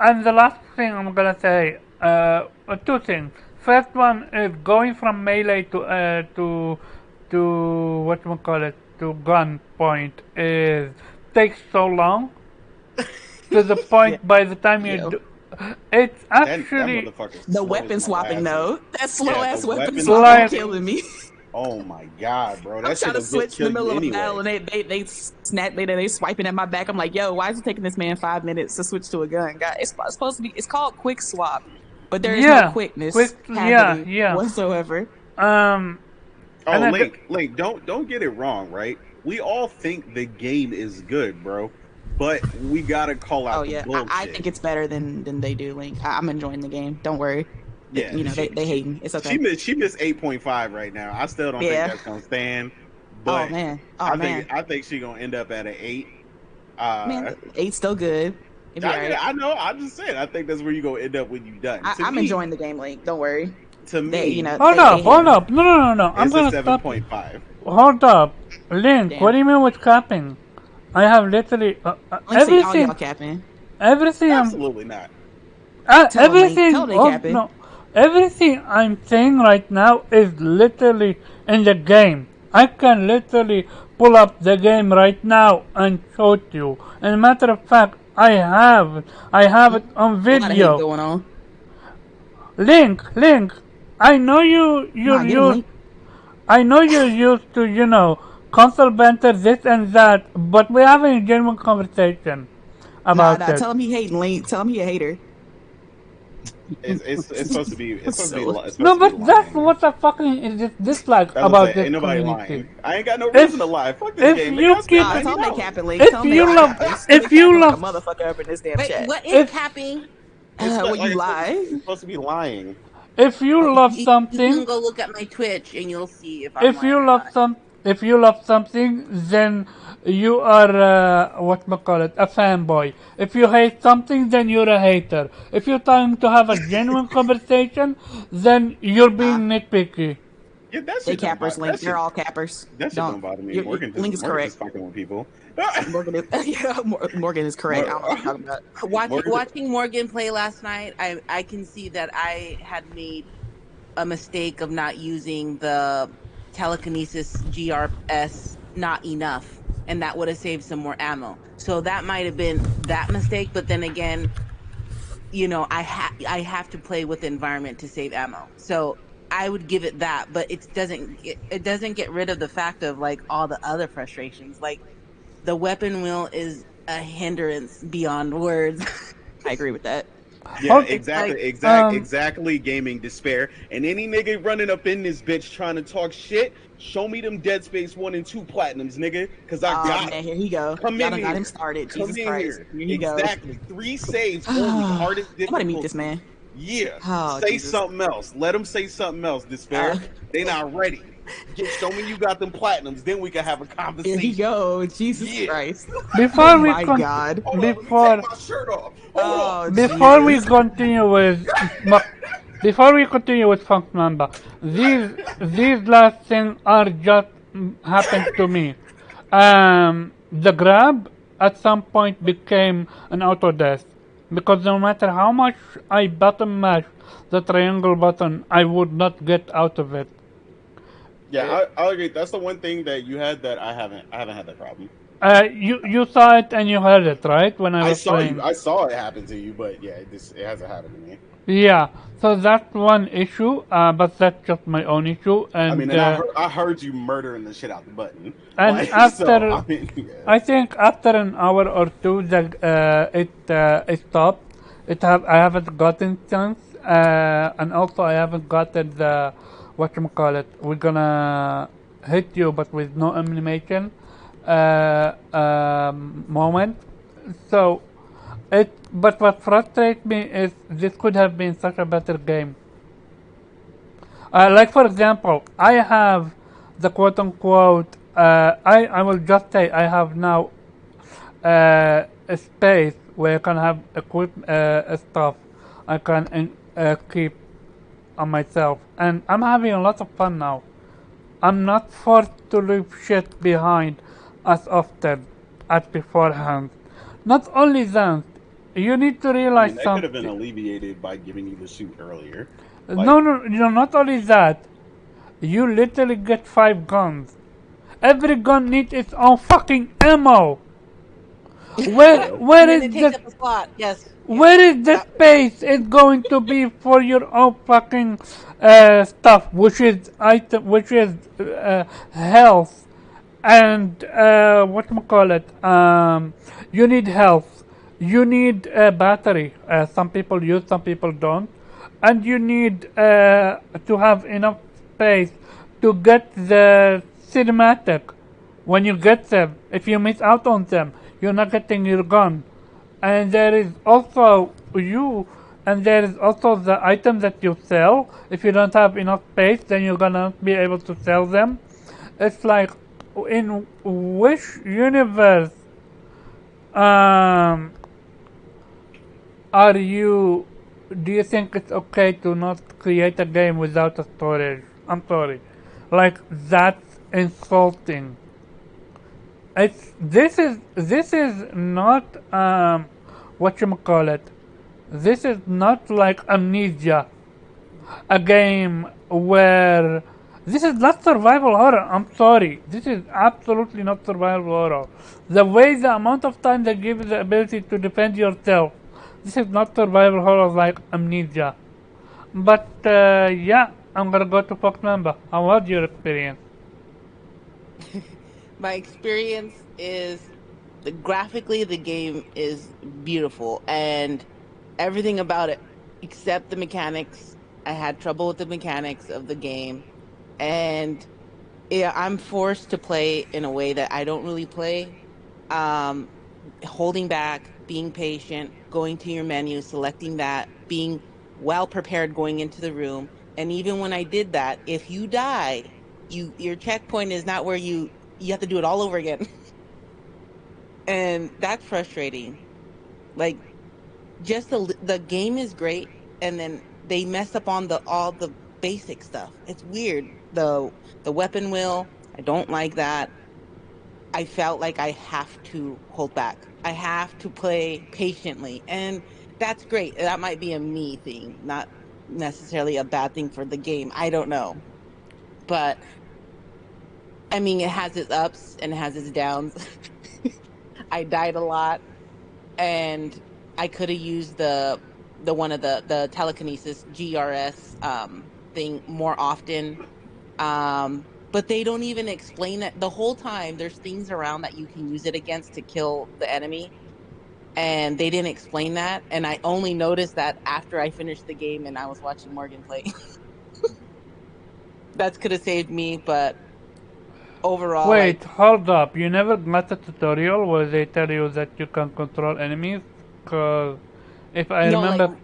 and the last thing I'm gonna say, two things. First one is going from melee to what we call it, to gun point is takes so long to the Yeah, point by the time you yo. do, it's That actually motherfucker The slows weapon my swapping ass off. though. That slow Yeah, the ass weapon weapon swapping like killing swapping. me. Oh my god, bro, I'm that trying to shit'll switch in kill the you middle of a battle anyway. and they snap they swiping at my back. I'm like, yo, why is it taking this man 5 minutes to switch to a gun? God, it's supposed to be. It's called quick swap, but there is no yeah, quickness quick, yeah, happening yeah. whatsoever. Um, and Oh, then the, Link, don't get it wrong, right? We all think the game is good, bro, but we gotta call Oh out the yeah, I think bullshit. it's better than they do. Link, I'm enjoying the game. Don't worry. Yeah, You know they hating. It's okay. she missed 8.5 right now. I still don't think Yeah. that's gonna stand, Oh but man. Oh man. I think she gonna end up at an 8. Man, Uh, 8's still good. It'd be alright. I know. I'm just saying. I think that's where you gonna end up when you done. I'm enjoying the game, Link. Don't worry. To They, you me, know, hold they up, hold hating. up. No, no, no, no. I'm it's a gonna stop you. 7.5. Hold up, Link. What Damn. do you mean with capping? I have literally Link say all y'all everything. capping. Everything I'm Absolutely not. Tell them, Link. Tell them everything. they Oh capping. no, everything I'm saying right now is literally in the game. I can literally pull up the game right now and show it to you. And matter of fact, I have it on A lot of hate video. going on. Link. I know Nah, get him, Link. I know you're used to, console banter, this and that, but we're having a genuine conversation Nah, about nah. it. Tell him he hating, Link. Tell him he a hater. It's supposed to be So it's No, supposed to be but that's lying. what I fucking dislike That's what I'm about saying. this Ain't nobody community. lying. I ain't got no If reason to lie. Fuck this if game, nigga. you I keep spent nah, it, tell him they $90. capping, Link. Tell if him they you all love, capping. They if you capping like a love, motherfucker up in this damn Wait, chat. what is if capping? When you lie. It's supposed to be lying. if you love You something, can go look at my Twitch and you'll see if I'm if lying you or love not. if you love something, then you are a fanboy. If you hate something, then you're a hater. If you're trying to have a genuine conversation, then you're Nah, being nitpicky. Yeah, that they shit don't cappers, bother. Link. They're all cappers. That shit Don't. don't bother me. Link is Morgan correct. just fucking with people. Morgan is, yeah, Morgan is correct. I don't know what you're talking about. Morgan, Watching Morgan play last night, I can see that I had made a mistake of not using the telekinesis GRS not enough, and that would have saved some more ammo. So that might have been that mistake. But then again, I have to play with the environment to save ammo. So I would give it that, but it doesn't get rid of the fact of like all the other frustrations. Like the weapon wheel is a hindrance beyond words. I agree with that. yeah, Okay, It's like um, exactly. Gaming despair, and any nigga running up in this bitch trying to talk shit. Show me them Dead Space 1 and 2 platinums, nigga, because I Oh got man, them. here he go. Come Y'all in done got here. him started. Come Jesus in Christ. here. Here he goes. Exactly. 3 saves only. Hardest Somebody meet this difficulty. man. Yeah. Oh Say Jesus. something else. Let them say something else, despair. Uh, They not ready. Show me you got them platinums, then we can have a here conversation. he go. Jesus Yeah. Christ. before Oh we my con- God. Hold on, let me before take my shirt off. Hold Oh on. before we Jesus. continue with before we continue with Funk Mamba, these last things are just happened to me. The grab at some point became an auto death because no matter how much I button mash the triangle button, I would not get out of it. Yeah, I'll agree. That's the one thing that you had that I haven't had that problem. You saw it and you heard it, right? When I I was saw playing. you. I saw it happen to you, but yeah, it hasn't happened to me. Yeah, so that's one issue, but that's just my own issue, I mean, and and I heard you murdering the shit out the button. and Like so, after, I mean, yeah. I think after an hour or two, it stopped. I haven't gotten chance, and also I haven't gotten the whatchamacallit. We're gonna hit you, but with no animation moment. So but what frustrates me is this could have been such a better game. Like for example, I have the quote unquote. I will just say I have now a space where I can have stuff I can keep on myself, and I'm having a lot of fun now. I'm not forced to leave shit behind as often as beforehand. Not only that, you need to I realize mean, that could have been something. alleviated by giving you the suit earlier. Like, No, not only that. You literally get 5 guns. Every gun needs its own fucking ammo. Where yeah, where And then is it takes the up a slot. Yes. Yeah. where is the That. space it's going to be for your own fucking stuff, which is health and you need health, you need a battery. Some people use, some people don't, and you need to have enough space to get the cinematic. When you get them, if you miss out on them, you're not getting your gun. And there is also the item that you sell. If you don't have enough space, then you're gonna not be able to sell them. It's like, in which universe um, are you? Do you think it's okay to not create a game without a storage? I'm sorry, like that's insulting. This is not what you call it. This is not like Amnesia, a game where this is not survival horror. I'm sorry. This is absolutely not survival horror. The way the amount of time they give you the ability to defend yourself. This is not survival horror like Amnesia. But yeah, I'm gonna go to Fox Member. How was your experience? My experience is graphically the game is beautiful and everything about it except the mechanics. I had trouble with the mechanics of the game, and yeah, I'm forced to play in a way that I don't really play. Um, Holding back, being patient, going to your menu, selecting that, being well prepared going into the room. And even when I did that, if you die, your checkpoint is not where you have to do it all over again. And that's frustrating. Like, just the game is great, and then they mess up on the all the basic stuff. It's weird. The weapon wheel, I don't like that. I felt like I have to hold back. I have to play patiently. And that's great. That might be a me thing, not necessarily a bad thing for the game. I don't know. But I mean, it has its ups and it has its downs. I died a lot, and I could have used the one of the telekinesis GRS thing more often. But they don't even explain it the whole time. There's things around that you can use it against to kill the enemy, and they didn't explain that. And I only noticed that after I finished the game and I was watching Morgan play. That could have saved me, but overall, Wait, hold up. You never got a tutorial where they tell you that you can control enemies? Cause if I no, like, remember,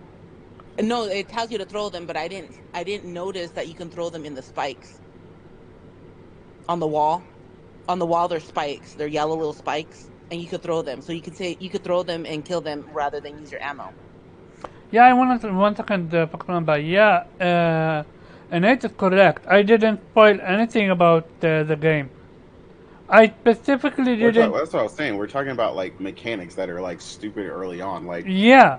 no, it tells you to throw them, but I didn't notice that you can throw them in the spikes on the wall. On the wall, there's spikes. They're yellow little spikes, and you could throw them. So you could throw them and kill them rather than use your ammo. yeah, I wanted to, 1 second, remember. Yeah, and it is correct. I didn't spoil anything about the game. I specifically didn't. that's what I was saying. We're talking about like mechanics that are like stupid early on. Like, Yeah,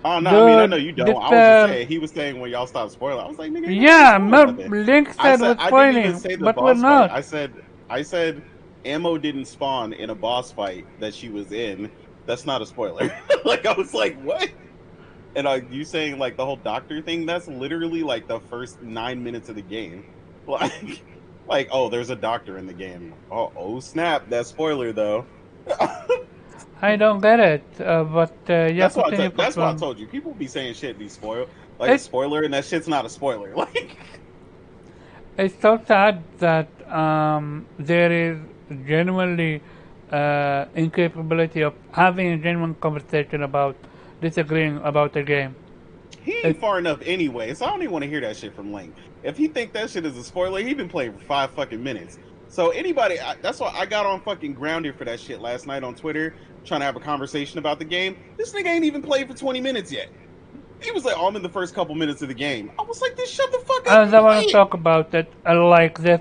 oh no, I mean I know dude, you don't. this I was just saying. He was saying when y'all stopped spoiling. I was like, nigga, ain't nobody yeah, spoiling nothing. Link said we're I didn't even spoiling, say the but we're boss fight. not. I said ammo didn't spawn in a boss fight that she was in, that's not a spoiler. Like I was like, what? And you saying like the whole doctor thing? That's literally like the first 9 minutes of the game. Like oh, there's a doctor in the game. Oh snap! That spoiler though. I don't get it, but yeah, continue, That's why I Patron. told you. People be saying shit be spoiled like a It, spoiler, and that shit's not a spoiler. Like it's so sad that there is genuinely incapability of having a genuine conversation about disagreeing about a game. he It, ain't far enough anyway, so I don't even want to hear that shit from Link. If he think that shit is a spoiler, he been playing for 5 fucking minutes. So anybody, that's why I got on fucking grounded for that shit last night on Twitter, trying to have a conversation about the game. This nigga ain't even played for 20 minutes yet. He was like, oh, I'm in the first couple minutes of the game. I was like, shut the fuck up as and I play want to it. talk about it, like this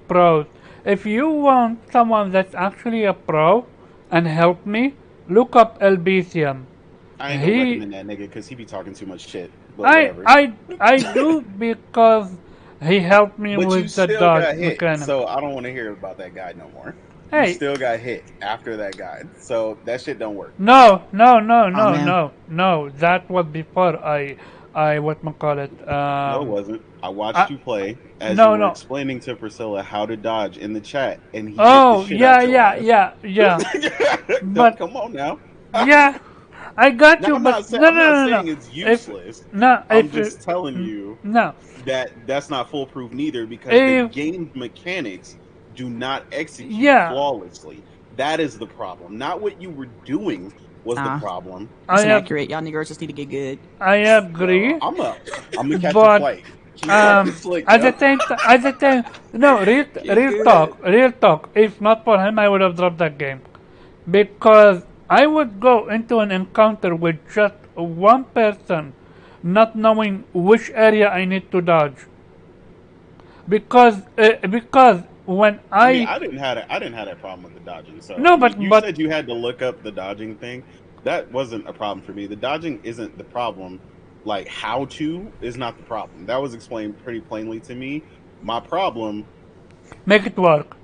pros. If you want someone that's actually a pro and help me, look up Elbisium. I ain't gonna He, recommend that nigga because he be talking too much shit. But I, whatever. I, I do because he helped me But you with the still dodge got hit, mechanic. so I don't want to hear about that guy no more. You Hey, still got hit after that guy, so that shit don't work. no, Oh man. no. That was before I whatchamacallit. No, it wasn't. I watched I, you play as you no, were no. explaining to Priscilla how to dodge in the chat, and he hit the Oh, shit out your ass. yeah. Don't But come on now. yeah, I got Now you. But no, I'm not no, no, no. saying it's If useless. no, I'm if just telling you no, that that's not foolproof neither because the if game's mechanics do not execute yeah, flawlessly. That is the problem. Not what you were doing was the Nah, problem. that's I inaccurate. Y'all niggas just need to get good. I Yo, agree. I'm gonna catch a But flight. Keep talking slick, at yo. the same at the time, no, Get good. real talk. If not for him, I would have dropped that game because I would go into an encounter with just one person, not knowing which area I need to dodge. Because when I mean, I I didn't have that problem with the dodging. So no, but you said you had to look up the dodging thing. That wasn't a problem for me. The dodging isn't the problem. Like how to is not the problem. That was explained pretty plainly to me. My problem, make it work.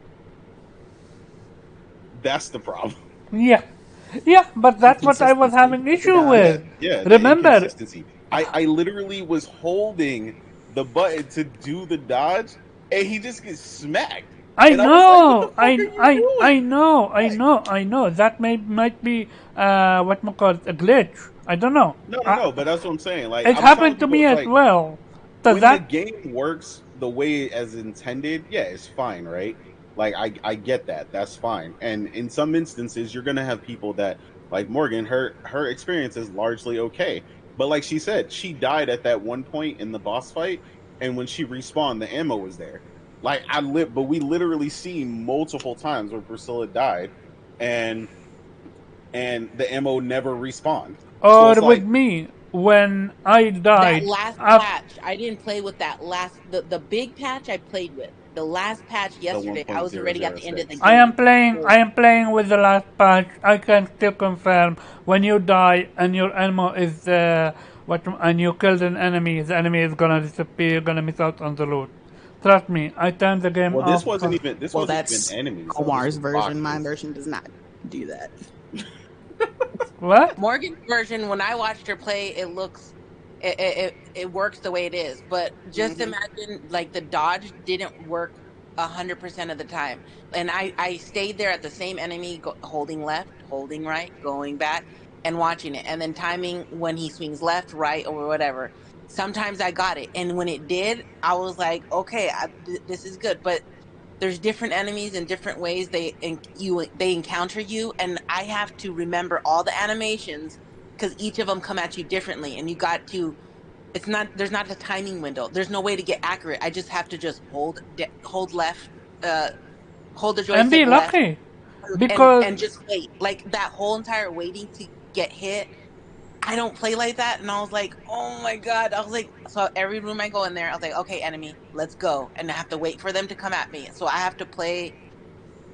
that's the problem. Yeah, yeah, but that's what I was Inconsistency having with the issue Yeah, with. dodging. yeah, the Remember, inconsistency. I literally was holding the button to do the dodge, and he just gets smacked. I And I was like, "What the know, fuck are you doing?" Like, I know. That might be what we call it, a glitch. I don't know. no. But that's what I'm saying. Like, It I was telling happened to people, me it's as like well. So when the that game works the way as intended, yeah, it's fine, right? Like, I get that. That's fine. And in some instances, you're gonna have people that, like Morgan, her experience is largely okay. But like she said, she died at that one point in the boss fight, and when she respawned, the ammo was there. Like but we literally see multiple times where Priscilla died, and the ammo never respawned. So or it's with like me when I That died. last After, patch, I didn't play with that last the big patch I played with. The last patch the yesterday, I was already at the end of the 1.006. game. I So am playing with the last patch. I can still confirm when you die and your ammo is and you killed an enemy, the enemy is gonna disappear. You're gonna miss out on the loot. Trust me, I turned the game Well, off. this Well, wasn't even that's enemies though. This Omar's was version. My boxes. version does not do that. What? Morgan's version, when I watched her play, it looks it works the way it is. But just Hmm. imagine like the dodge didn't work 100% of the time, and I stayed there at the same enemy, holding left, holding right, going back, and watching it, and then timing when he swings left, right, or whatever. Sometimes I got it, and when it did, I was like, okay, this is good. But there's different enemies and different ways they encounter you, and I have to remember all the animations because each of them come at you differently, and you got to. It's not there's not a timing window. There's no way to get accurate. I just have to just hold left, uh, hold the And joystick be left, lucky because and just wait. Like that whole entire waiting to get hit, I don't play like that. And I was like, oh my God. I was like, so every room I go in there, I was like, okay, enemy, let's go. And I have to wait for them to come at me. So I have to play.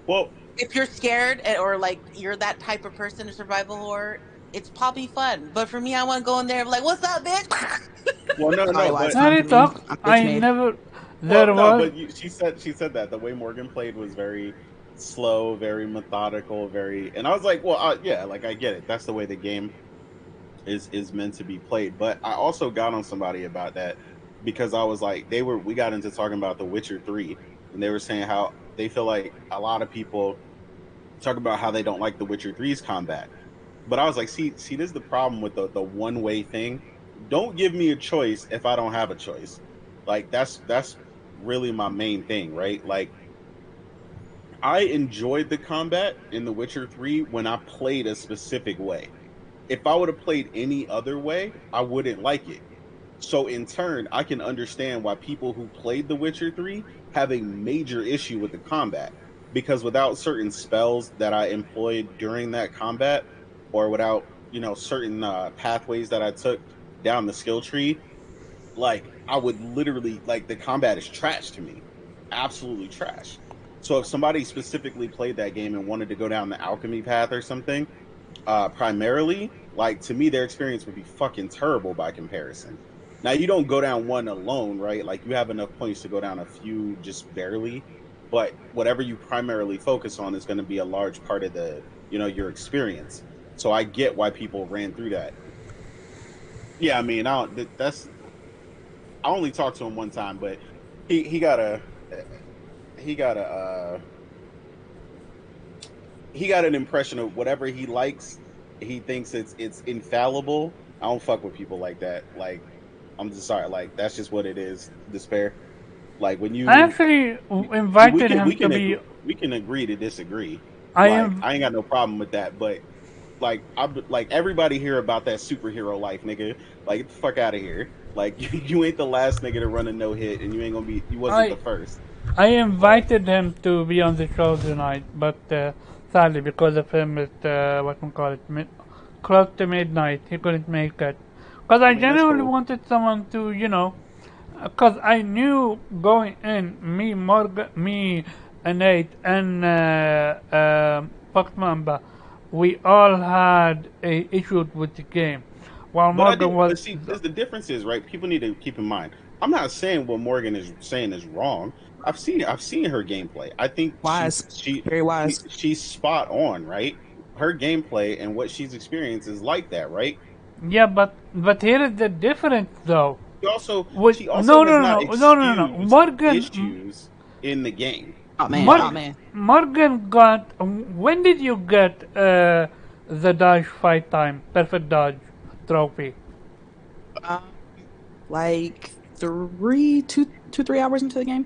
Well, If you're scared or like you're that type of person in survival horror, it's probably fun. But for me, I want to go in there and be like, what's up, bitch? Probably no, why it's but fun Harry for me. talk. I'm bitch I made. never. well, There no, was but she said that the way Morgan played was very slow, very methodical, and I was like, well, yeah, like I get it. That's the way the game is meant to be played. But I also got on somebody about that because I was like, we got into talking about The Witcher 3, and they were saying how they feel like a lot of people talk about how they don't like The Witcher 3's combat. But I was like, see, this is the problem with the one way thing. Don't give me a choice if I don't have a choice. Like that's really my main thing, right? Like I enjoyed the combat in The Witcher 3 when I played a specific way. If I would have played any other way, I wouldn't like it. So in turn, I can understand why people who played The Witcher 3 have a major issue with the combat. Because without certain spells that I employed during that combat, or without, certain pathways that I took down the skill tree, like I would literally, like, the combat is trash to me. Absolutely trash. So if somebody specifically played that game and wanted to go down the alchemy path or something, primarily, like, to me, their experience would be fucking terrible by comparison. Now, you don't go down one alone, right? Like, you have enough points to go down a few just barely, but whatever you primarily focus on is going to be a large part of your experience. So I get why people ran through that. Yeah, I mean, I only talked to him one time, but he got an impression of whatever he likes. He thinks it's infallible. I don't fuck with people like that. Like, I'm just sorry. Like, that's just what it is. Despair. Like, when you I actually invited him to be. We can agree to disagree. I Like, am. I ain't got no problem with that. But like, like everybody hear about that superhero life, nigga. Like, get the fuck out of here. Like, you ain't the last nigga to run a no hit, and you wasn't the first. I invited him to be on the show tonight, but sadly, because of him, close to midnight, he couldn't make it. Because I genuinely wanted someone to, because I knew going in, me, Morgan, me, and Nate, and Fox Mamba, we all had issues with the game. While Morgan was. But see, the difference is, right? People need to keep in mind. I'm not saying what Morgan is saying is wrong. I've seen her gameplay. I think very wise. She's spot on, right? Her gameplay and what she's experienced is like that, right? Yeah, but here is the difference, though. She also no. Morgan issues in the game. Oh man, Morgan got. When did you get the dodge fight time perfect dodge trophy? Like 3 hours into the game.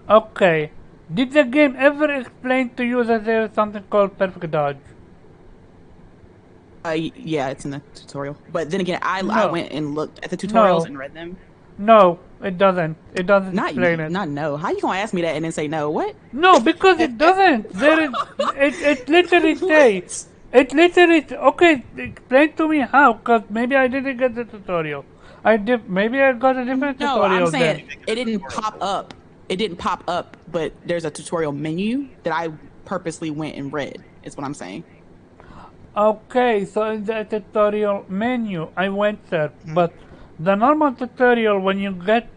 Okay. Did the game ever explain to you that there is something called perfect dodge? Yeah, it's in the tutorial. But then again, I went and looked at the tutorials and read them. No, it doesn't. It doesn't explain it. Not no. How you gonna ask me that and then say no? What? No, because it doesn't. There is. It literally says. It literally. Okay, explain to me how. Cause maybe I didn't get the tutorial. Maybe I got a different tutorial. No, I'm saying it didn't pop up. It didn't pop up, but there's a tutorial menu that I purposely went and read. Is what I'm saying. Okay, so in the tutorial menu, I went there, but the normal tutorial, when you get,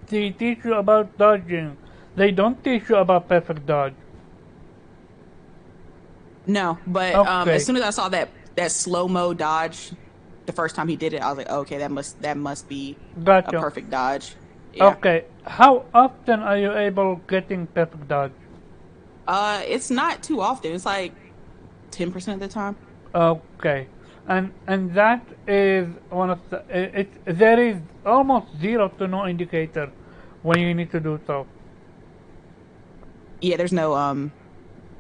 they teach you about dodging. They don't teach you about perfect dodge. No, but okay. As soon as I saw that slow-mo dodge, the first time he did it, I was like, oh, okay, that must be a perfect dodge. Yeah. Okay, how often are you able getting perfect dodge? It's not too often. It's like 10% of the time. Okay, and that is one of the. There is almost 0 to no indicator when you need to do so. Yeah, there's no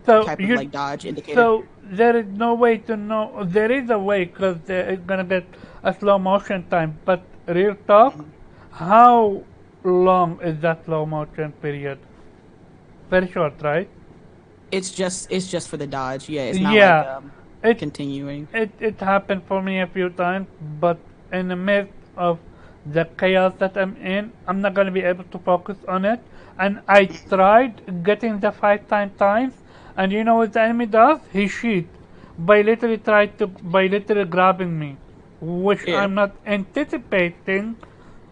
type of like dodge indicator. So there is no way to know. There is a way because it's gonna get a slow motion time. But real talk, how long is that slow motion period? Very short, right? It's just for the dodge. Yeah, it's not like continuing. It happened for me a few times, but in the midst of the chaos that I'm in, I'm not gonna be able to focus on it. And I tried getting the 5 times, and you know what the enemy does? He cheats by literally grabbing me, which I'm not anticipating,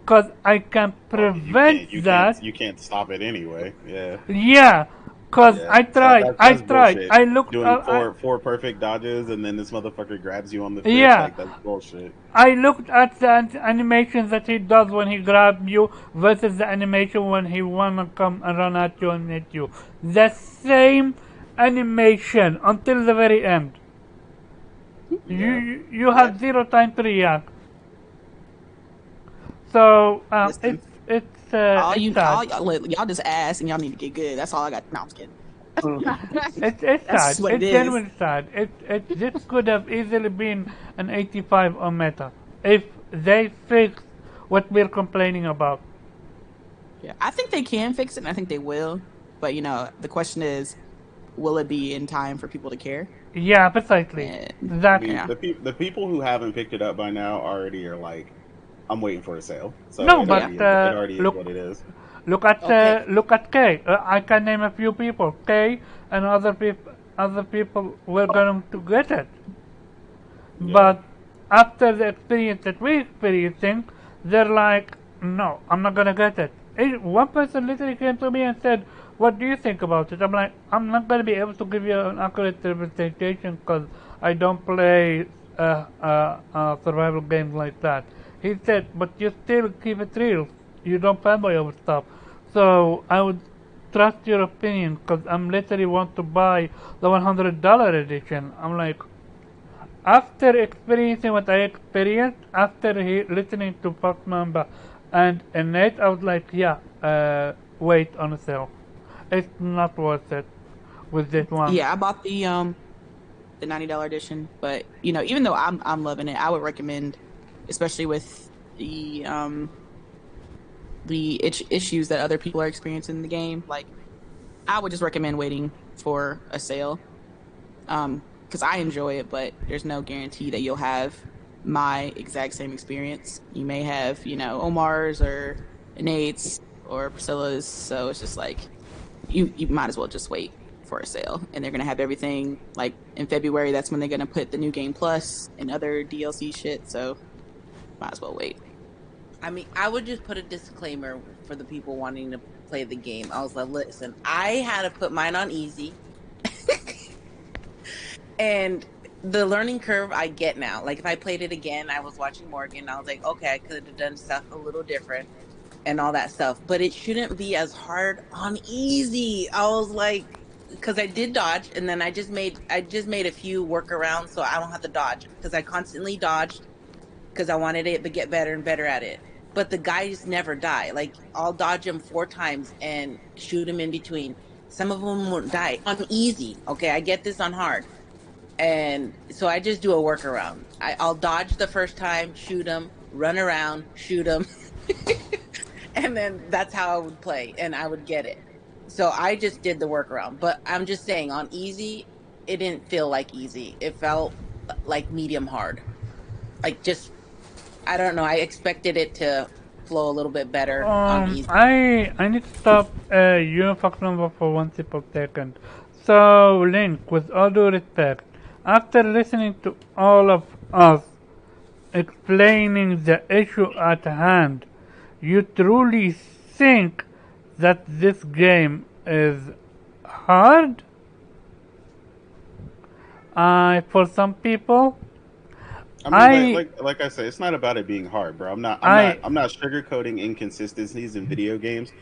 because I can prevent that. You can't stop it anyway. Yeah. Yeah, Cause Yeah, I tried, I that's tried. bullshit. I looked, Doing four perfect dodges and then this motherfucker grabs you on the fifth. yeah, Like that's bullshit. I looked at the animations that he does when he grabs you versus the animation when he wanna come and run at you and hit you. The same animation until the very end. Yeah. You have zero time to react. So Listen, it's sad. y'all just ask and y'all need to get good. That's all I got. No, I'm just kidding. It's That's sad. what it It's is. genuinely sad. This could have easily been an 85 on meta if they fixed what we're complaining about. Yeah, I think they can fix it, and I think they will. But the question is, will it be in time for people to care? Yeah, precisely. And I Exactly. mean, yeah, the people who haven't picked it up by now already are like, I'm waiting for a sale. So No, it but yeah. already is what look it is. Okay. look at K. I can name a few people. K and other people were going to get it. Yeah. But after the experience that we're experiencing, they're like, no, I'm not gonna get it. One person literally came to me and said, what do you think about it? I'm like, I'm not gonna be able to give you an accurate representation because I don't play survival games like that. He said, but you still keep it real. You don't fanboy over stuff. So I would trust your opinion because I'm literally want to buy the $100 edition. I'm like, after experiencing what I experienced, after listening to Fox Mamba and Nate, I was like, yeah, wait on a sale. It's not worth it with this one. Yeah, I bought the $90 edition, but even though I'm loving it, I would recommend, especially with the issues that other people are experiencing in the game, like I would just recommend waiting for a sale. Because I enjoy it, but there's no guarantee that you'll have my exact same experience. You may have, Omar's or Nate's or Priscilla's, so it's just like you might as well just wait for a sale. And they're gonna have everything like in February. That's when they're gonna put the new game plus and other DLC shit. So might as well wait. I mean, I would just put a disclaimer for the people wanting to play the game. I was like, listen, I had to put mine on easy. And the learning curve I get now. Like if I played it again, I was watching Morgan. I was like, okay, I could have done stuff a little different and all that stuff. But it shouldn't be as hard on easy. I was like, because I did dodge, and then I just made a few workarounds so I don't have to dodge because I constantly dodged because I wanted it to get better and better at it. But the guys never die. Like I'll dodge them 4 times and shoot them in between. Some of them won't die on easy. Okay, I get this on hard. And so I just do a workaround. I'll dodge the first time, shoot them, run around, shoot them. And then that's how I would play and I would get it. So I just did the workaround. But I'm just saying on easy, it didn't feel like easy. It felt like medium hard. Like just, I don't know. I expected it to flow a little bit better on easy. I need to stop you and Fox Number for one simple second. So, Link, with all due respect, after listening to all of us explaining the issue at hand, you truly think that this game is hard? For some people, I mean, like I said, it's not about it being hard, bro. I'm not sugarcoating inconsistencies in video games.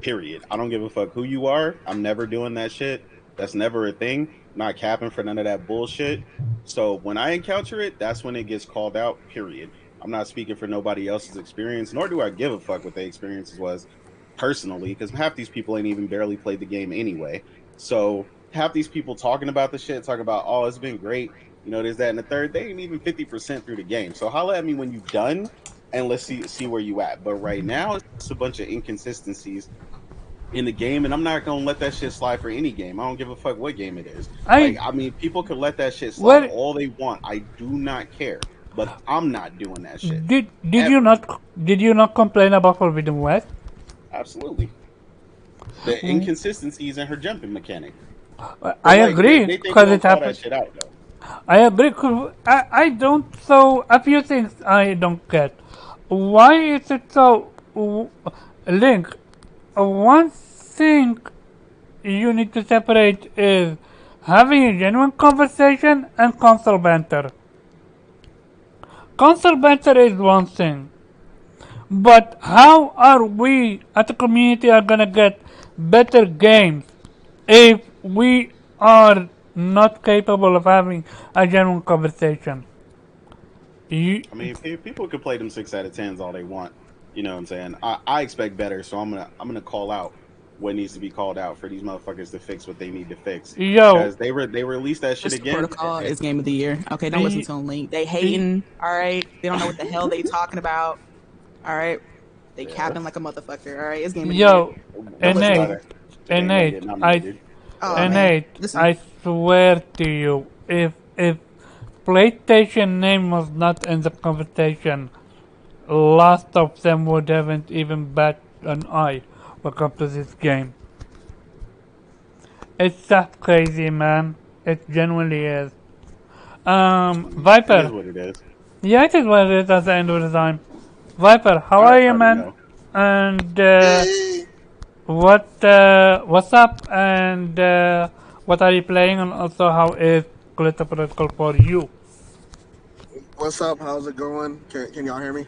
Period. I don't give a fuck who you are. I'm never doing that shit. That's never a thing. I'm not capping for none of that bullshit. So when I encounter it, that's when it gets called out. Period. I'm not speaking for nobody else's experience, nor do I give a fuck what their experiences was personally, because half these people ain't even barely played the game anyway. So half these people talking about the shit, talking about, oh, it's been great. There's that and the third. They ain't even 50% through the game. So holla at me when you've done, and let's see where you at. But right now, it's just a bunch of inconsistencies in the game, and I'm not gonna let that shit slide for any game. I don't give a fuck what game it is. I mean, people can let that shit slide all they want. I do not care, but I'm not doing that shit. Did you not complain about Forbidden West? Absolutely. The inconsistencies in her jumping mechanic. I agree because it happened. That shit out, though. I agree. I don't. So a few things I don't get. Why is it so? Link. One thing you need to separate is having a genuine conversation and console banter. Console banter is one thing, but how are we at the community are gonna get better games if we are not capable of having a genuine conversation? You, I mean, people can play them 6 out of 10s all they want. You know what I'm saying? I expect better, so I'm gonna call out what needs to be called out for these motherfuckers to fix what they need to fix. yo, Because they released that shit Crystal again. Protocol is game of the year. Okay, don't listen to them, Link. They hating. All right, they don't know what the hell they talking about. All right, they Yeah. capping like a motherfucker. All right, it's game of the year. yo, Don't listen to innate, them. It ain't gonna get innate, nominated. Oh man, innate, listen. I swear to you, if PlayStation name was not in the conversation, last of them would haven't even bat an eye when it comes to this game. It's that crazy, man. It genuinely is. It is Viper. what it is. Yeah, it is what it is at the end of the time. Viper, how I are you, already man? know. And Hey, what's up? And what are you playing? And also, how is Callisto Protocol for you? what's up? How's it going? Can y'all hear me?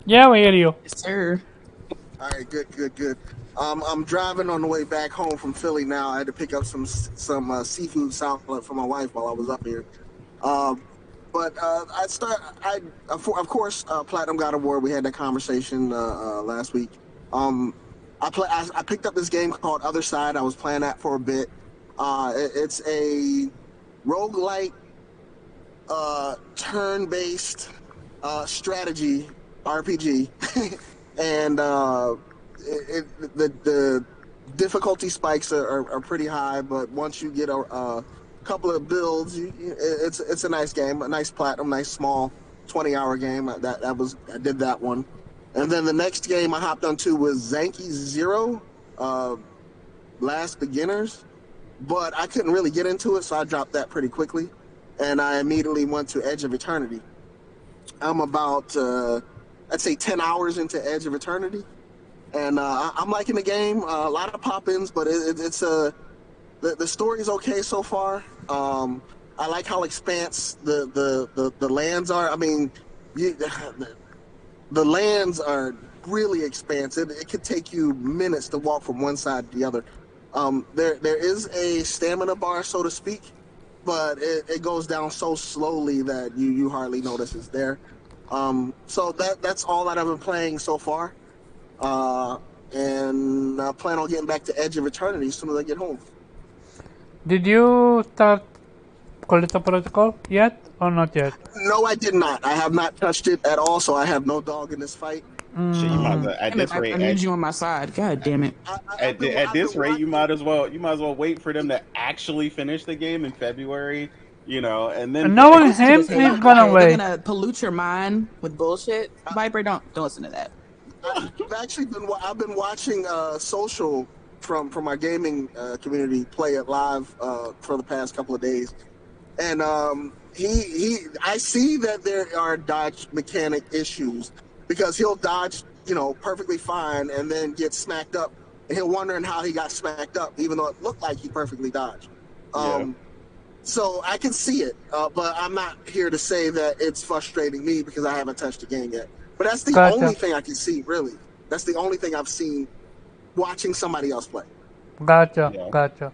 Yeah, we hear you. Yes, sir. All right, good. I'm driving on the way back home from Philly now. I had to pick up some seafood salad for my wife while I was up here. Um, of course, Platinum God of War. We had that conversation last week. Um, I picked up this game called Other Side. I was playing that for a bit. It's a roguelike turn-based strategy RPG, and the difficulty spikes are pretty high. But once you get a couple of builds, it's a nice game, a nice platinum, nice small 20-hour game. I did that one, and then the next game I hopped onto was Zanky Zero, Last Beginners, but I couldn't really get into it, so I dropped that pretty quickly, and I immediately went to Edge of Eternity. I'm about, I'd say, 10 hours into Edge of Eternity, and I'm liking the game. A lot of pop-ins, but the story's okay so far. I like how expanse the lands are. I mean, you, the lands are really expansive. It could take you minutes to walk from one side to the other. There is a stamina bar, so to speak, but it goes down so slowly that you hardly notice it's there. So that's all that I've been playing so far, and I plan on getting back to Edge of Eternity as soon as I get home. Did you start Callisto Protocol yet or not yet? No, I did not. I have not touched it at all, so I have no dog in this fight. Shit, you might as well, at Damn this it, I rate, need you on my side. God damn it. at this rate, you might as well wait for them to actually finish the game in February. You know, and then Knowing him, he's gonna They're wait. gonna pollute your mind with bullshit. Viper, don't listen to that. I've been watching Social from our gaming community play it live for the past couple of days, and I see that there are dodge mechanic issues because he'll dodge perfectly fine and then get smacked up, and he'll wondering how he got smacked up even though it looked like he perfectly dodged. So I can see it, but I'm not here to say that it's frustrating me because I haven't touched the game yet. But that's the Gotcha. only thing I can see, really. That's the only thing I've seen watching somebody else play. Gotcha, Yeah. gotcha.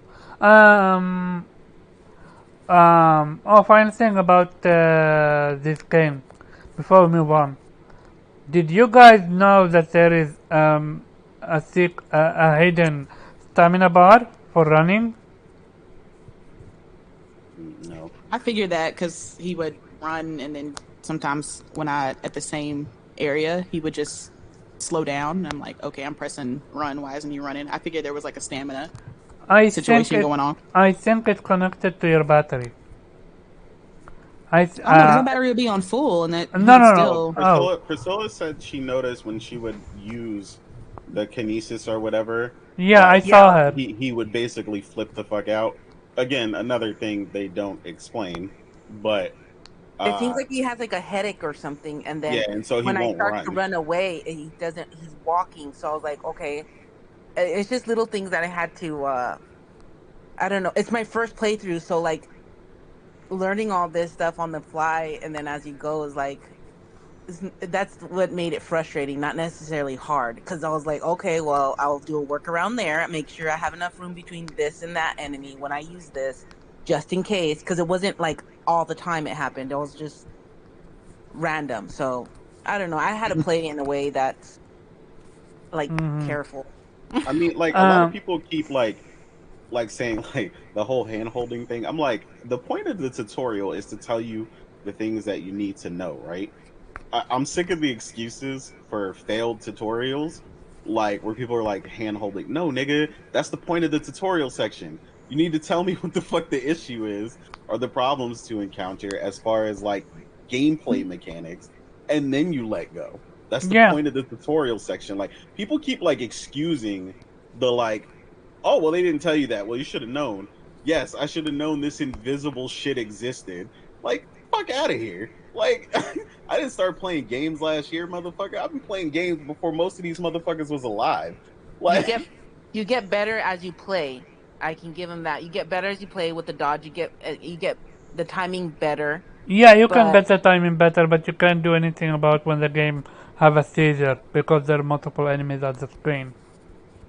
Final thing about this game before we move on. Did you guys know that there is a hidden stamina bar for running? no. I figured that because he would run, and then sometimes when at the same area, he would just slow down. And I'm like, okay, I'm pressing run. Why isn't he running? I figured there was like a stamina situation going on. I think it's connected to your battery. Oh, no, 'cause the battery would be on full, and that No, he'd no, no. still. Oh. Priscilla said she noticed when she would use the kinesis or whatever. Yeah, I saw her. He would basically flip the fuck out. Again, another thing they don't explain, but It seems like he has like a headache or something, and then and so he when I won't start run. to run away, he's walking. So I was like, okay, it's just little things that I had to I don't know. It's my first playthrough, so like learning all this stuff on the fly and then as you go is like that's what made it frustrating, not necessarily hard. Because I was like, okay, well, I'll do a workaround there, make sure I have enough room between this and that enemy when I use this, just in case. Because it wasn't like all the time it happened; it was just random. So I don't know. I had to play in a way that's like careful. I mean, like a lot of people keep like saying like the whole hand holding thing. I'm like, the point of the tutorial is to tell you the things that you need to know, right? I'm sick of the excuses for failed tutorials, like where people are like hand holding. No, nigga, that's the point of the tutorial section. You need to tell me what the fuck the issue is or the problems to encounter as far as like gameplay mechanics, and then you let go. That's the point of the tutorial section. Like people keep like excusing the like, oh well, they didn't tell you that. Well, you should have known. Yes, I should have known this invisible shit existed. Like, fuck out of here. Like, I didn't start playing games last year, motherfucker. I've been playing games before most of these motherfuckers was alive. Like, you get better as you play. I can give them that. You get better as you play with the dodge. You get the timing better. Yeah, you can get the timing better, but you can't do anything about when the game have a seizure because there are multiple enemies at the screen.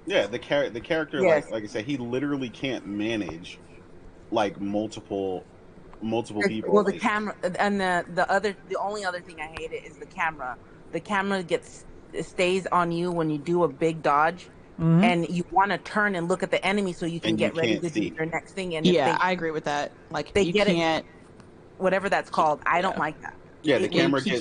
Yeah, the character, Yes. like I said, he literally can't manage like multiple people. Well, the camera and the only other thing I hate it is the camera. The camera stays on you when you do a big dodge, and you want to turn and look at the enemy so you can get ready to do your next thing. And yeah, I agree with that. Like they you get can't, whatever that's called. I don't like that. Yeah, the camera gets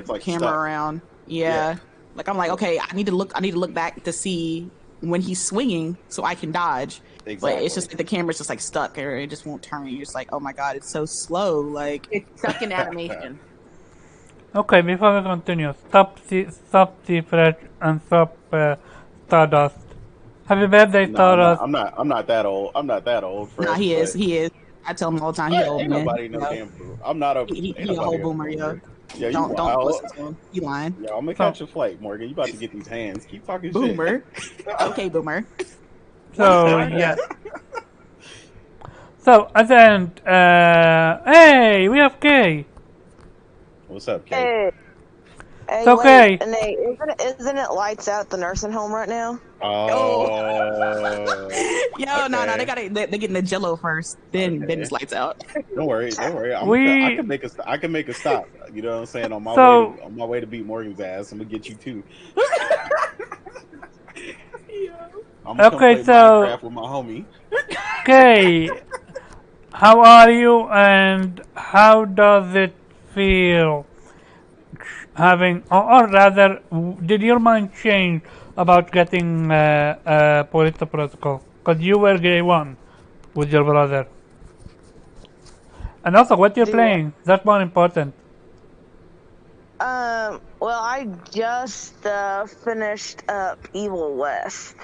like camera stuck. around. Yeah. Like I'm like, okay, I need to look back to see when he's swinging so I can dodge. Exactly. But it's just like the camera's just like stuck or it just won't turn. You're just like, oh my god, it's so slow. Like it's stuck in animation. Okay, before we continue, stop Secret and stop Stardust. Happy birthday, Stardust. I'm not that old. I'm not that old. Fresh, nah, he is. I tell him all the time. He old ain't man. nobody no damn fool. I'm not a. He a whole boomer, yo. Yeah, don't listen to him. You lying? Yeah, I'm gonna catch a flight, Morgan. You about to get these hands. Keep talking boomer. shit. Okay, boomer. So yeah. So at the end, hey, we have Kay. What's up, Kay? Hey, so Kay. Nate, isn't it lights out at the nursing home right now? Oh. Yo, no, they getting the Jello first, then it's lights out. Don't worry. I can make a stop. You know what I'm saying? On my way to beat Morgan's ass, I'm gonna get you too. I'm gonna come play Minecraft with my homie. Okay, how are you and how does it feel having, or rather, did your mind change about getting Callisto Protocol? Because you were day one with your brother. And also, what you're playing, that's more important. Well, I just finished up Evil West.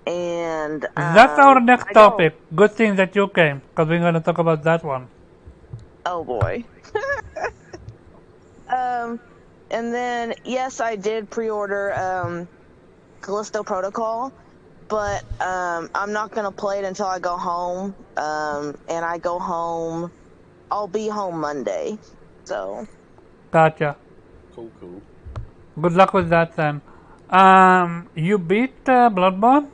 And that's our next topic. Good thing that you came, because we're going to talk about that one. Oh boy. And then yes, I did pre-order Callisto Protocol, but I'm not gonna play it until I go home. And I go home. I'll be home Monday. So. Gotcha. Cool. Good luck with that then. You beat Bloodborne?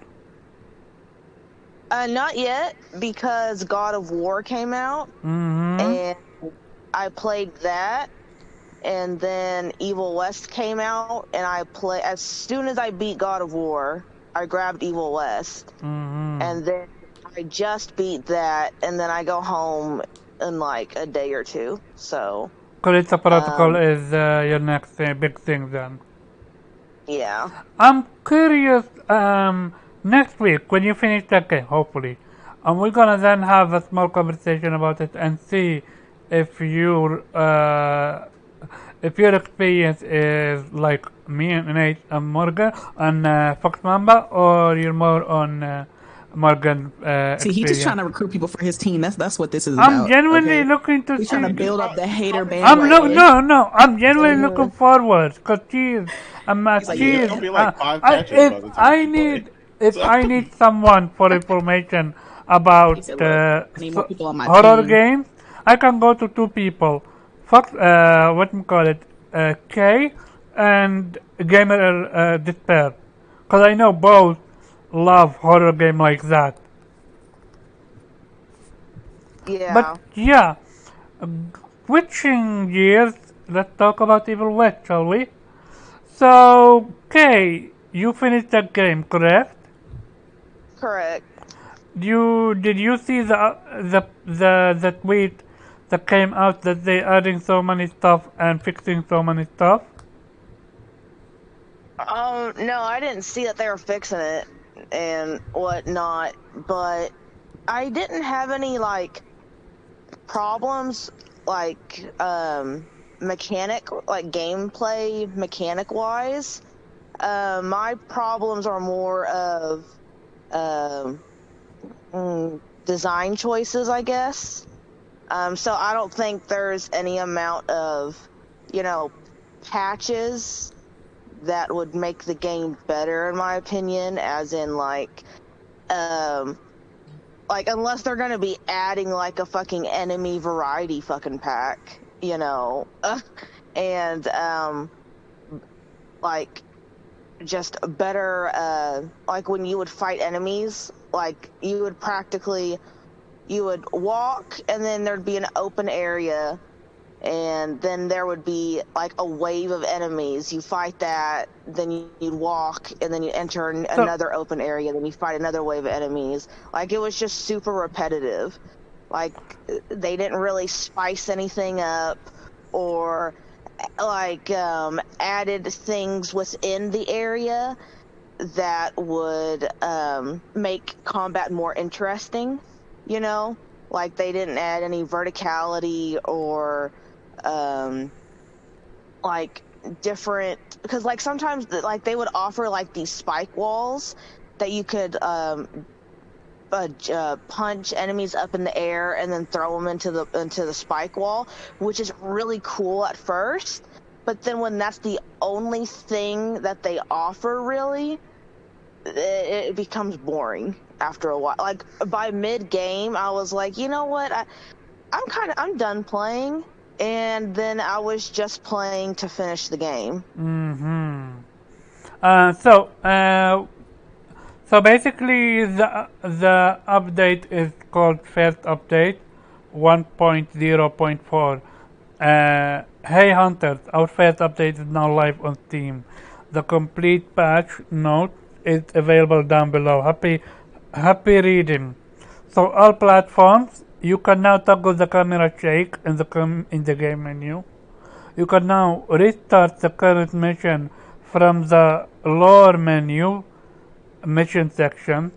Not yet, because God of War came out, and I played that, and then Evil West came out, and as soon as I beat God of War, I grabbed Evil West, and then I just beat that, and then I go home in like a day or two, so. Callisto Protocol is your next big thing then. Yeah. I'm curious, next week when you finish that game, hopefully, and we're gonna then have a small conversation about it and see if your experience is like me and Nate and Morgan and Fox Mamba, or you're more on Morgan. See, he's just trying to recruit people for his team. That's what this is I'm about. genuinely looking to He's see. trying to build up the hater band. No. I'm genuinely looking forward because geez, if I need someone for information about He said, "Look, I need more people on my horror team." games, I can go to two people. Fox, what you call it, K and Gamer Despair, because I know both love horror game like that. Yeah. But yeah, switching gears, let's talk about Evil West, shall we? So, Kay, you finished that game, correct? Correct. Did you see the tweet that came out that they adding so many stuff and fixing so many stuff? No, I didn't see that they were fixing it and whatnot, but I didn't have any like problems like gameplay mechanic wise. My problems are more of um design choices, I guess. So I don't think there's any amount of, you know, patches that would make the game better, in my opinion, as in like unless they're gonna be adding like a fucking enemy variety fucking pack, you know, and like just better like when you would fight enemies, like you would walk and then there'd be an open area and then there would be like a wave of enemies. You fight that, then you'd walk, and then you enter another open area, then you fight another wave of enemies. Like, it was just super repetitive. Like, they didn't really spice anything up or like added things within the area that would make combat more interesting, you know? Like, they didn't add any verticality or like different, because like sometimes like they would offer like these spike walls that you could punch enemies up in the air and then throw them into the spike wall, which is really cool at first, but then when that's the only thing that they offer, really, it becomes boring after a while. Like by mid game, I was like, you know what, I'm done playing, and then I was just playing to finish the game. So basically, the update is called first update 1.0.4. Hey hunters, our first update is now live on Steam. The complete patch note is available down below. Happy reading. So all platforms, you can now toggle the camera shake in the game menu. You can now restart the current mission from the lore menu mission section.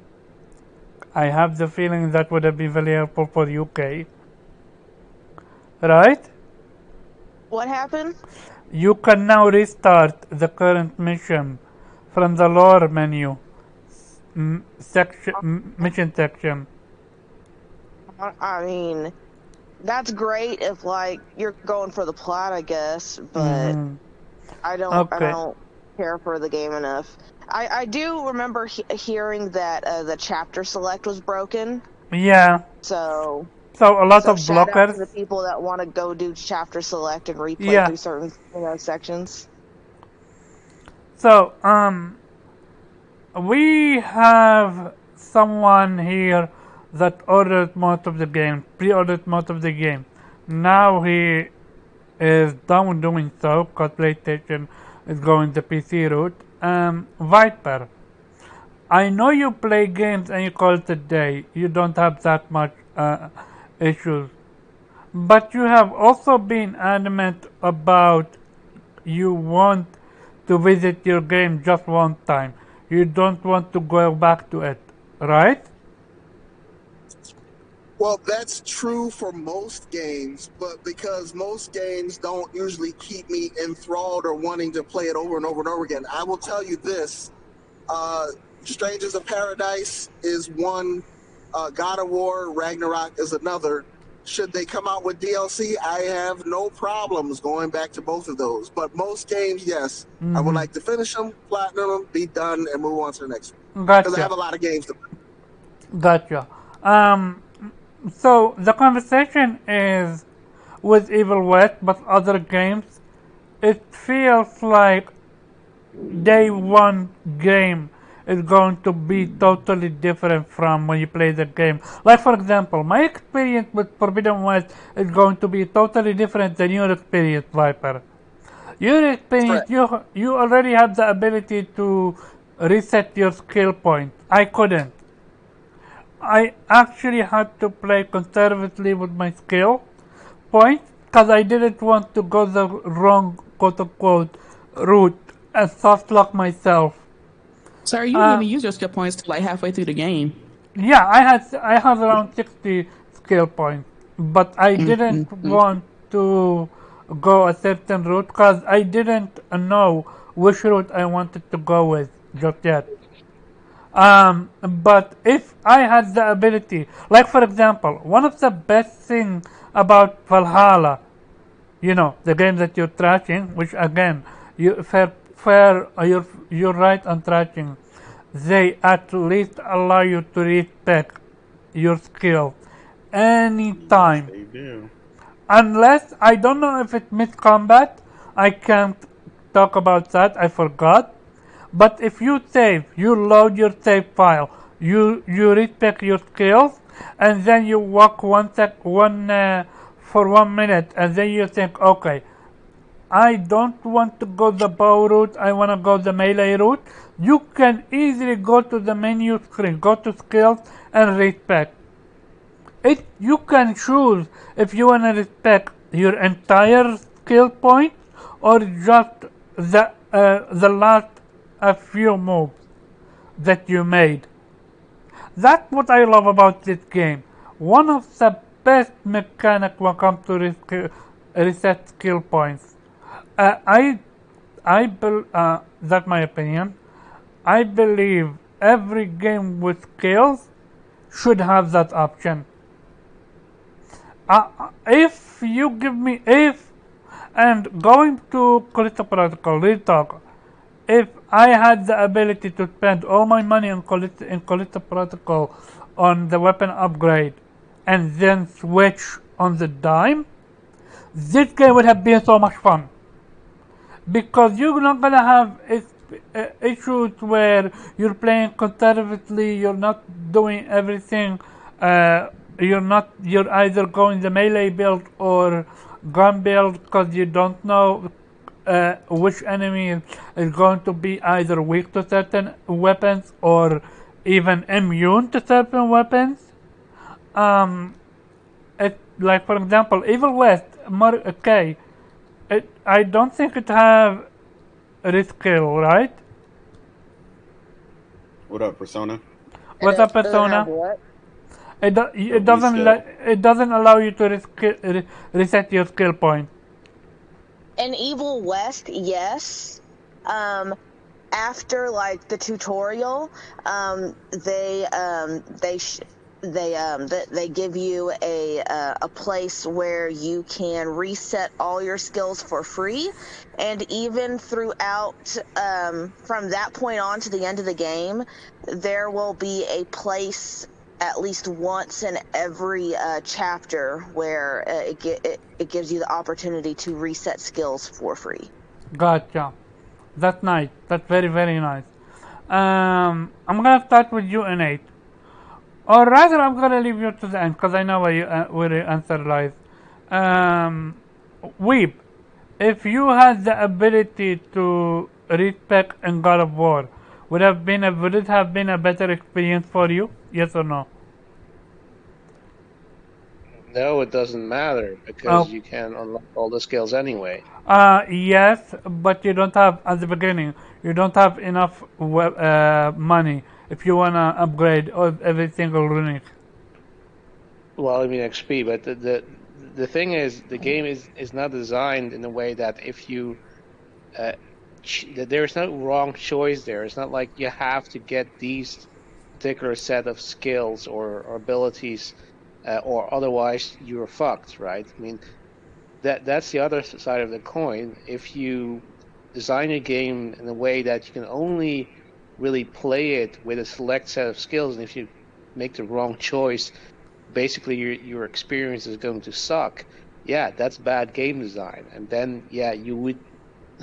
I have the feeling that would have been very helpful for UK. Right? What happened? You can now restart the current mission from the lore menu mission section. I mean, that's great if like you're going for the plot, I guess, but I don't care for the game enough. I do remember hearing that the chapter select was broken. Yeah. So a lot of shout blockers. out to the people that want to go do chapter select and replay through certain sections. So we have someone here that ordered most of the game, pre-ordered most of the game. Now he is done doing so because PlayStation is going the PC route. Viper, I know you play games and you call it a day. You don't have that much issues. But you have also been adamant about you want to visit your game just one time. You don't want to go back to it, right? Well, that's true for most games, but because most games don't usually keep me enthralled or wanting to play it over and over and over again, I will tell you this. Strangers of Paradise is one, God of War, Ragnarok is another. Should they come out with DLC, I have no problems going back to both of those. But most games, yes, I would like to finish them, platinum them, be done, and move on to the next one. Because I have a lot of games to play. Gotcha. Um, so the conversation is with Evil West, but other games, it feels like day one game is going to be totally different from when you play the game. Like for example, my experience with Forbidden West is going to be totally different than your experience, Viper. Your experience, Correct. you already have the ability to reset your skill point. I couldn't. I actually had to play conservatively with my skill point because I didn't want to go the wrong quote unquote route and soft lock myself. Sir, you didn't Uh, even use your skill points till like halfway through the game. yeah, I had around 60 skill points, but I didn't Mm. want to go a certain route because I didn't know which route I wanted to go with just yet. But if I had the ability, like for example, one of the best things about Valhalla, you know, the game that you're trashing, which again, you're right on trashing. They at least allow you to respec your skill Yes, anytime. they do. Unless I don't know if it missed combat, I can't talk about that. I forgot. But if you save, you load your save file, you respec your skills, and then you walk for 1 minute, and then you think, okay, I don't want to go the bow route, I want to go the melee route. You can easily go to the menu screen, go to skills, and respec. You can choose if you want to respect your entire skill point or just the last few moves that you made. That's what I love about this game. One of the best mechanics when it comes to reset skill points. Uh, I that's my opinion. I believe every game with skills should have that option. If you give me if and going to Callisto Protocol, real talk, if I had the ability to spend all my money in Callisto Protocol on the weapon upgrade and then switch on the dime, this game would have been so much fun. Because you're not gonna have issues where you're playing conservatively, you're not doing everything, you're either going the melee build or gun build because you don't know which enemy is going to be either weak to certain weapons or even immune to certain weapons. Um, like for example, Evil West, okay, I don't think it have reskill, right? What up, Persona? What's up, Does it have Persona? what? The reskill. It doesn't allow you to reset your skill point. In Evil West, yes. After like the tutorial, they give you a place where you can reset all your skills for free, and even throughout from that point on to the end of the game, there will be a place at least once in every chapter where it gives you the opportunity to reset skills for free. Gotcha. That's nice. That's very, very nice. I'm gonna start with you, Innate. Or rather, I'm gonna leave you to the end because I know where your answer lies. Um, Weep, if you had the ability to respec in God of War, would it have been a better experience for you? Yes or no? No, it doesn't matter because Oh, you can unlock all the skills anyway. yes, but you don't have at the beginning. You don't have enough money if you wanna upgrade every single runic. Well, I mean XP, but the thing is, the game is not designed in a way that if you uh, there's no wrong choice there. It's not like you have to get these particular set of skills or abilities, or otherwise you're fucked, right? I mean, that's the other side of the coin. If you design a game in a way that you can only really play it with a select set of skills, and if you make the wrong choice, basically your experience is going to suck. Yeah, that's bad game design. And then, yeah, you would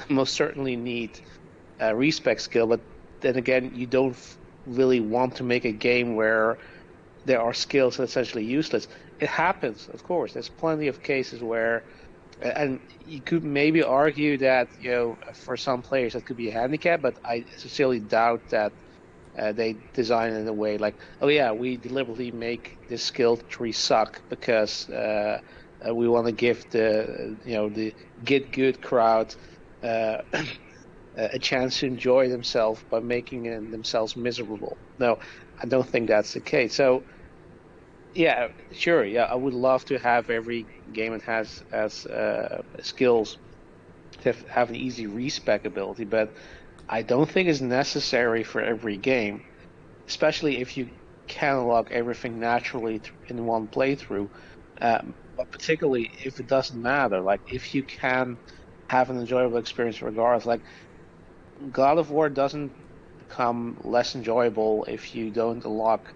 most certainly need a respec skill, but then again, you don't really want to make a game where there are skills essentially useless. It happens, of course. There's plenty of cases where, and you could maybe argue that, for some players that could be a handicap, but I sincerely doubt that they design it in a way like, oh yeah, we deliberately make this skill tree suck because we want to give the get good crowd a chance to enjoy themselves by making themselves miserable. No, I don't think that's the case. So yeah, sure, yeah, I would love to have every game that has skills to have an easy respec ability, but I don't think it's necessary for every game, especially if you can unlock everything naturally in one playthrough. But particularly if it doesn't matter, like if you can have an enjoyable experience regardless. Like God of War doesn't become less enjoyable if you don't unlock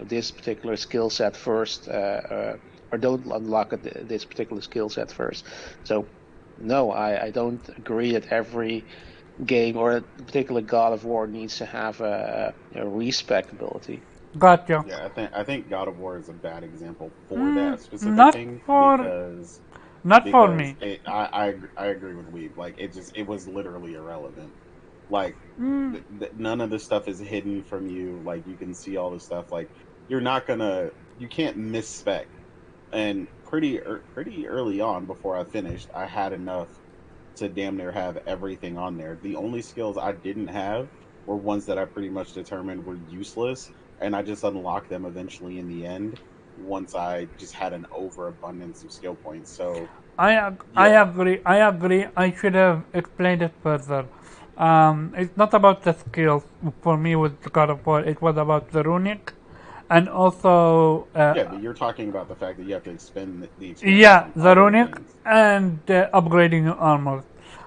this particular skill set first, or don't unlock this particular skill set first. So no, I don't agree that every game, or particularly God of War, needs to have a respec ability. Gotcha. Yeah, I think God of War is a bad example for that specific Not thing for because me. I agree with Weeb. Like it was literally irrelevant. Like none of the stuff is hidden from you. Like you can see all the stuff. Like you can't miss spec. And pretty early on, before I finished, I had enough to damn near have everything on there. The only skills I didn't have were ones that I pretty much determined were useless, and I just unlocked them eventually in the end once I just had an overabundance of skill points. So I yeah, agree. I should have explained it further. It's not about the skills for me with God of War. It was about the runic, and also yeah, but you're talking about the fact that you have to expend the experience on the other runic things. and upgrading your armor.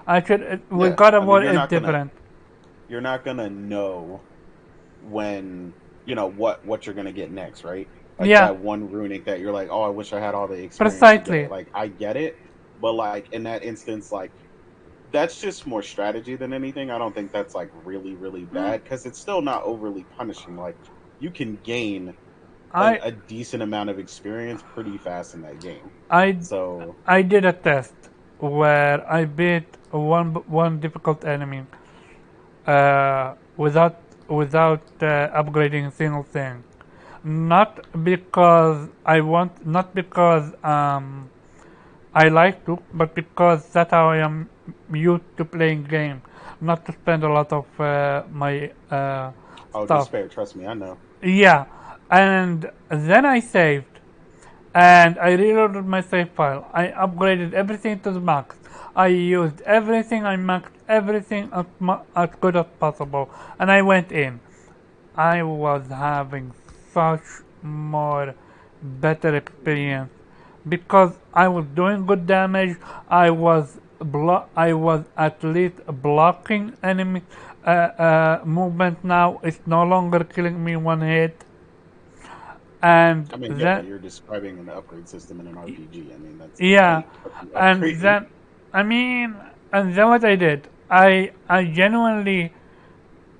I should with Yeah, God of I mean War it's different. you're not gonna know when what you're gonna get next, right? Like Yeah, that one runic that you're like, oh, I wish I had all the experience to get precisely. it. Like I get it, but like in that instance, like that's just more strategy than anything. I don't think that's like really bad because it's still not overly punishing. Like you can gain I a decent amount of experience pretty fast in that game. I So I did a test where I beat one difficult enemy without upgrading a single thing. Not because I like to, but because that's how I am used to playing game. Not to spend a lot of my oh, stuff. despair. Trust me, I know. Yeah, and then I saved, and I reloaded my save file. I upgraded everything to the max. I used everything. I maxed everything as good as possible, and I went in. I was having such more better experience because I was doing good damage. I was at least blocking enemy movement. Now it's no longer killing me one hit, and I mean, yeah, but then you're describing an upgrade system in an RPG. I mean, that's yeah, light of you and upgrading. then I mean, and then what I did, I genuinely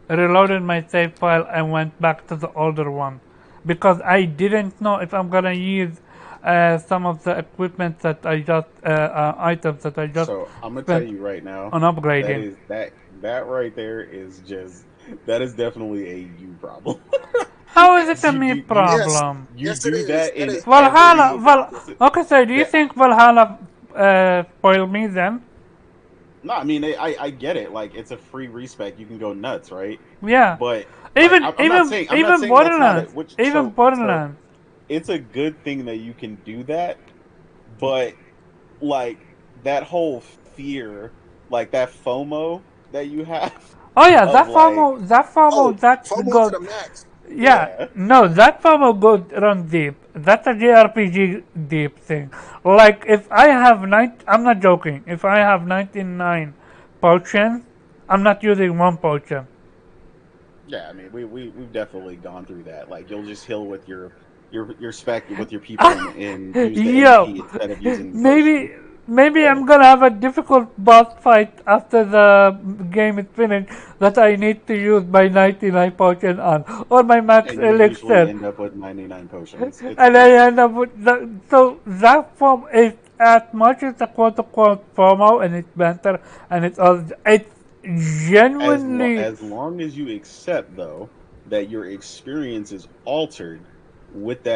reloaded my save file and went back to the older one because I didn't know if I'm gonna use some of the equipment that I just items that I just So I'm gonna tell spent you right now, on that upgrading. is that right there is just that is definitely a you problem. How is it a you me do you Yes, problem? you yes, it do is. that That in is. Valhalla, every okay, so do you that think Valhalla spoiled me then? no, I mean I get it. Like it's a free respec, you can go nuts, right? Yeah, But like even I'm not saying that's not it. Which Even so Borderlands. it's a good thing that you can do that, but like that whole fear, like that FOMO that you have Oh yeah, of like that Oh, FOMO, that FOMO to goes. the max. Yeah, yeah. no, that FOMO goes run deep. That's a JRPG deep thing. Like if I have I'm not joking. If I have 99 potions, I'm not using one potion. Yeah, I mean, we've definitely gone through that. Like, you'll just heal with your spec with your people and use the Yo, MP instead of using the potion. maybe Yeah, I'm gonna have a difficult boss fight after the game is finished that I need to use my 99 potion on or my max and you usually elixir, end up with 99 potions. It's and I end up with so that form is as much as the quote unquote promo and it's better and it's genuinely. as long as you accept though that your experience is altered with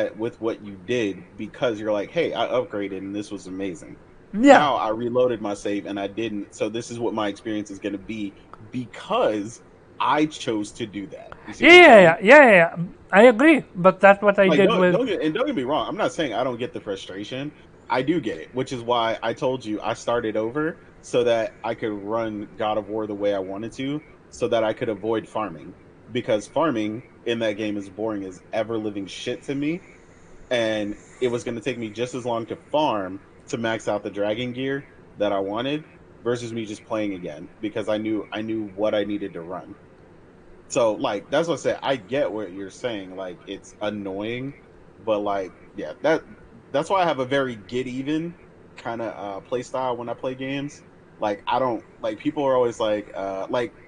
what you did because you're like, hey, I upgraded and this was amazing. Yeah. Now I reloaded my save and I didn't, so this is what my experience is going to be because I chose to do that. You see what I'm saying? Yeah. I agree, but that's what I Like, did with. don't get me wrong. I'm not saying I don't get the frustration. I do get it, which is why I told you I started over so that I could run God of War the way I wanted to, so that I could avoid farming. Because farming in that game is boring as ever living shit to me, and it was going to take me just as long to farm to max out the dragon gear that I wanted versus me just playing again because I knew what I needed to run. So like that's what I said. I get what you're saying. Like it's annoying, but like yeah, that's why I have a very get even kind of play style when I play games. Like I don't like people are always like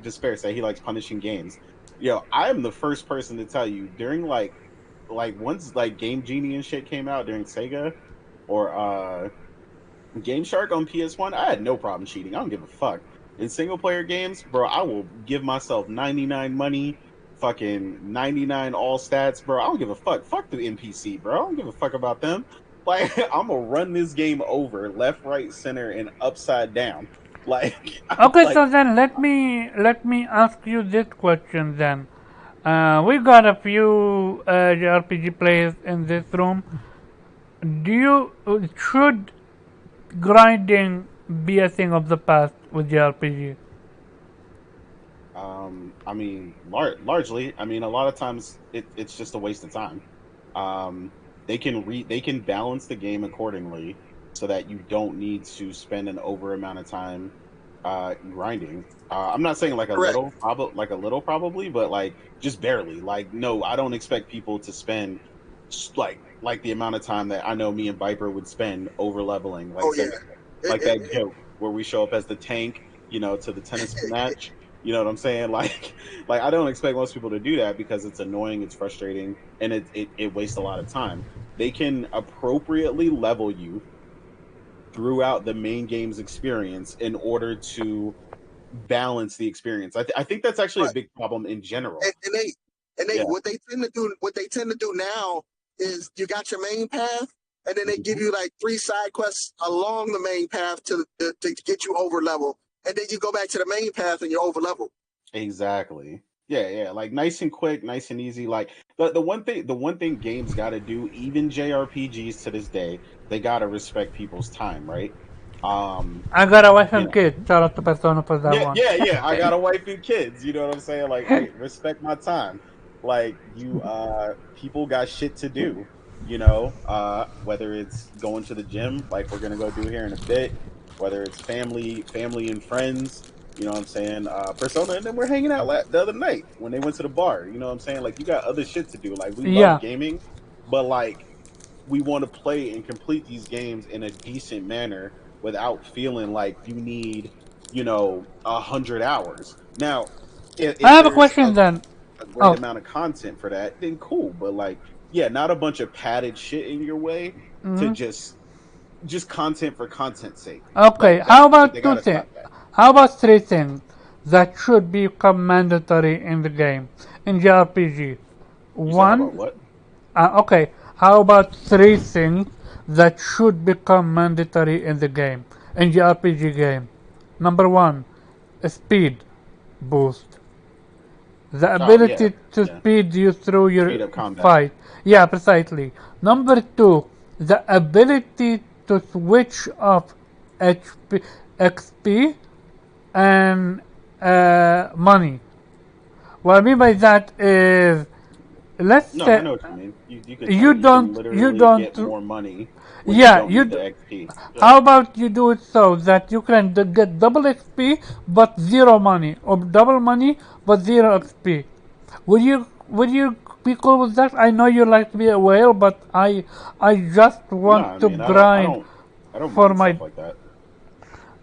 Despair say he likes punishing games. Yo, I am the first person to tell you during like once like Game Genie and shit came out during Sega or Game Shark on PS1, I had no problem cheating. I don't give a fuck. In single player games, bro, I will give myself 99 money, fucking 99 all stats, bro. I don't give a fuck. Fuck the NPC, bro. I don't give a fuck about them. Like, I'm gonna run this game over left, right, center, and upside down. Like, Okay, like so then let me ask you this question then. We got a few JRPG players in this room. Do you should grinding be a thing of the past with JRPG? I mean, largely, I mean, a lot of times it's just a waste of time. Um, they can balance the game accordingly so that you don't need to spend an over amount of time grinding. I'm not saying Correct. like a little probably, but like just barely. Like no, I don't expect people to spend like the amount of time that I know me and Viper would spend over leveling, Oh yeah. It, like it, that joke where we show up as the tank, you know, to the tennis match. You know what I'm saying? Like I don't expect most people to do that because it's annoying, it's frustrating, and it wastes a lot of time. They can appropriately level you throughout the main game's experience in order to balance the experience. I think that's actually a but big problem in general. and they Yeah. what they tend to do now is you got your main path, and then they give Mhm. you like 3 side quests along the main path to get you over level, and then you go back to the main path and you're over level. Exactly. Yeah. Like nice and quick, nice and easy. Like the one thing games got to do, even JRPGs to this day, they got to respect people's time, right? Um, I got a wife you and know, kid. Shout out to Persona for that one. yeah. I got a wife and kids. You know what I'm saying? Like I respect my time. Like you, people got shit to do. You know, whether it's going to the gym, like we're gonna go do here in a bit, whether it's family and friends. You know what I'm saying? Persona, and then we're hanging out the other night when they went to the bar. You know what I'm saying? Like you got other shit to do. Like we love Yeah, gaming, but like we want to play and complete these games in a decent manner without feeling like you need, you know, 100 hours. Now, I if have a there's question then. a great Oh, amount of content for that, then cool. But like, yeah, not a bunch of padded shit in your way to hmm just content for content's sake. okay. Like that, How they about two gotta things? stop that. How about three things that should become mandatory in the game in JRPG? You said how about One, what? okay. How about three things that should become mandatory in the game in JRPG game? Number one, speed boost. The Oh yeah, ability to yeah. speed you through Speed your up combat. fight. Yeah, precisely. Number two, the ability to switch off HP, XP and money. What I mean by that is, let's No, I say know what you mean. you You can don't, you literally don't, get more money when you yeah, don't need the XP. Yeah. how about you do it so that you can get double XP but zero money, or double money but zero XP? Would you be cool with that? I know you like to be a whale, but I just No, want I to mean, I don't, I grind don't, I don't for mind my. stuff like that.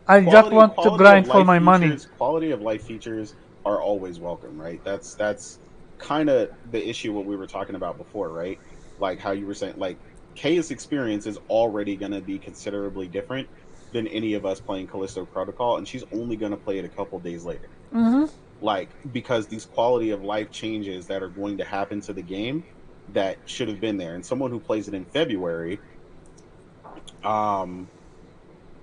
I just want to Quality of grind for life my money. features, quality of life features are always welcome, right? That's kind of the issue what we were talking about before, right? Like how you were saying, like Kay's experience is already going to be considerably different than any of us playing Callisto Protocol, and she's only going to play it a couple days later. Mm-hmm. Like because these quality of life changes that are going to happen to the game that should have been there, and um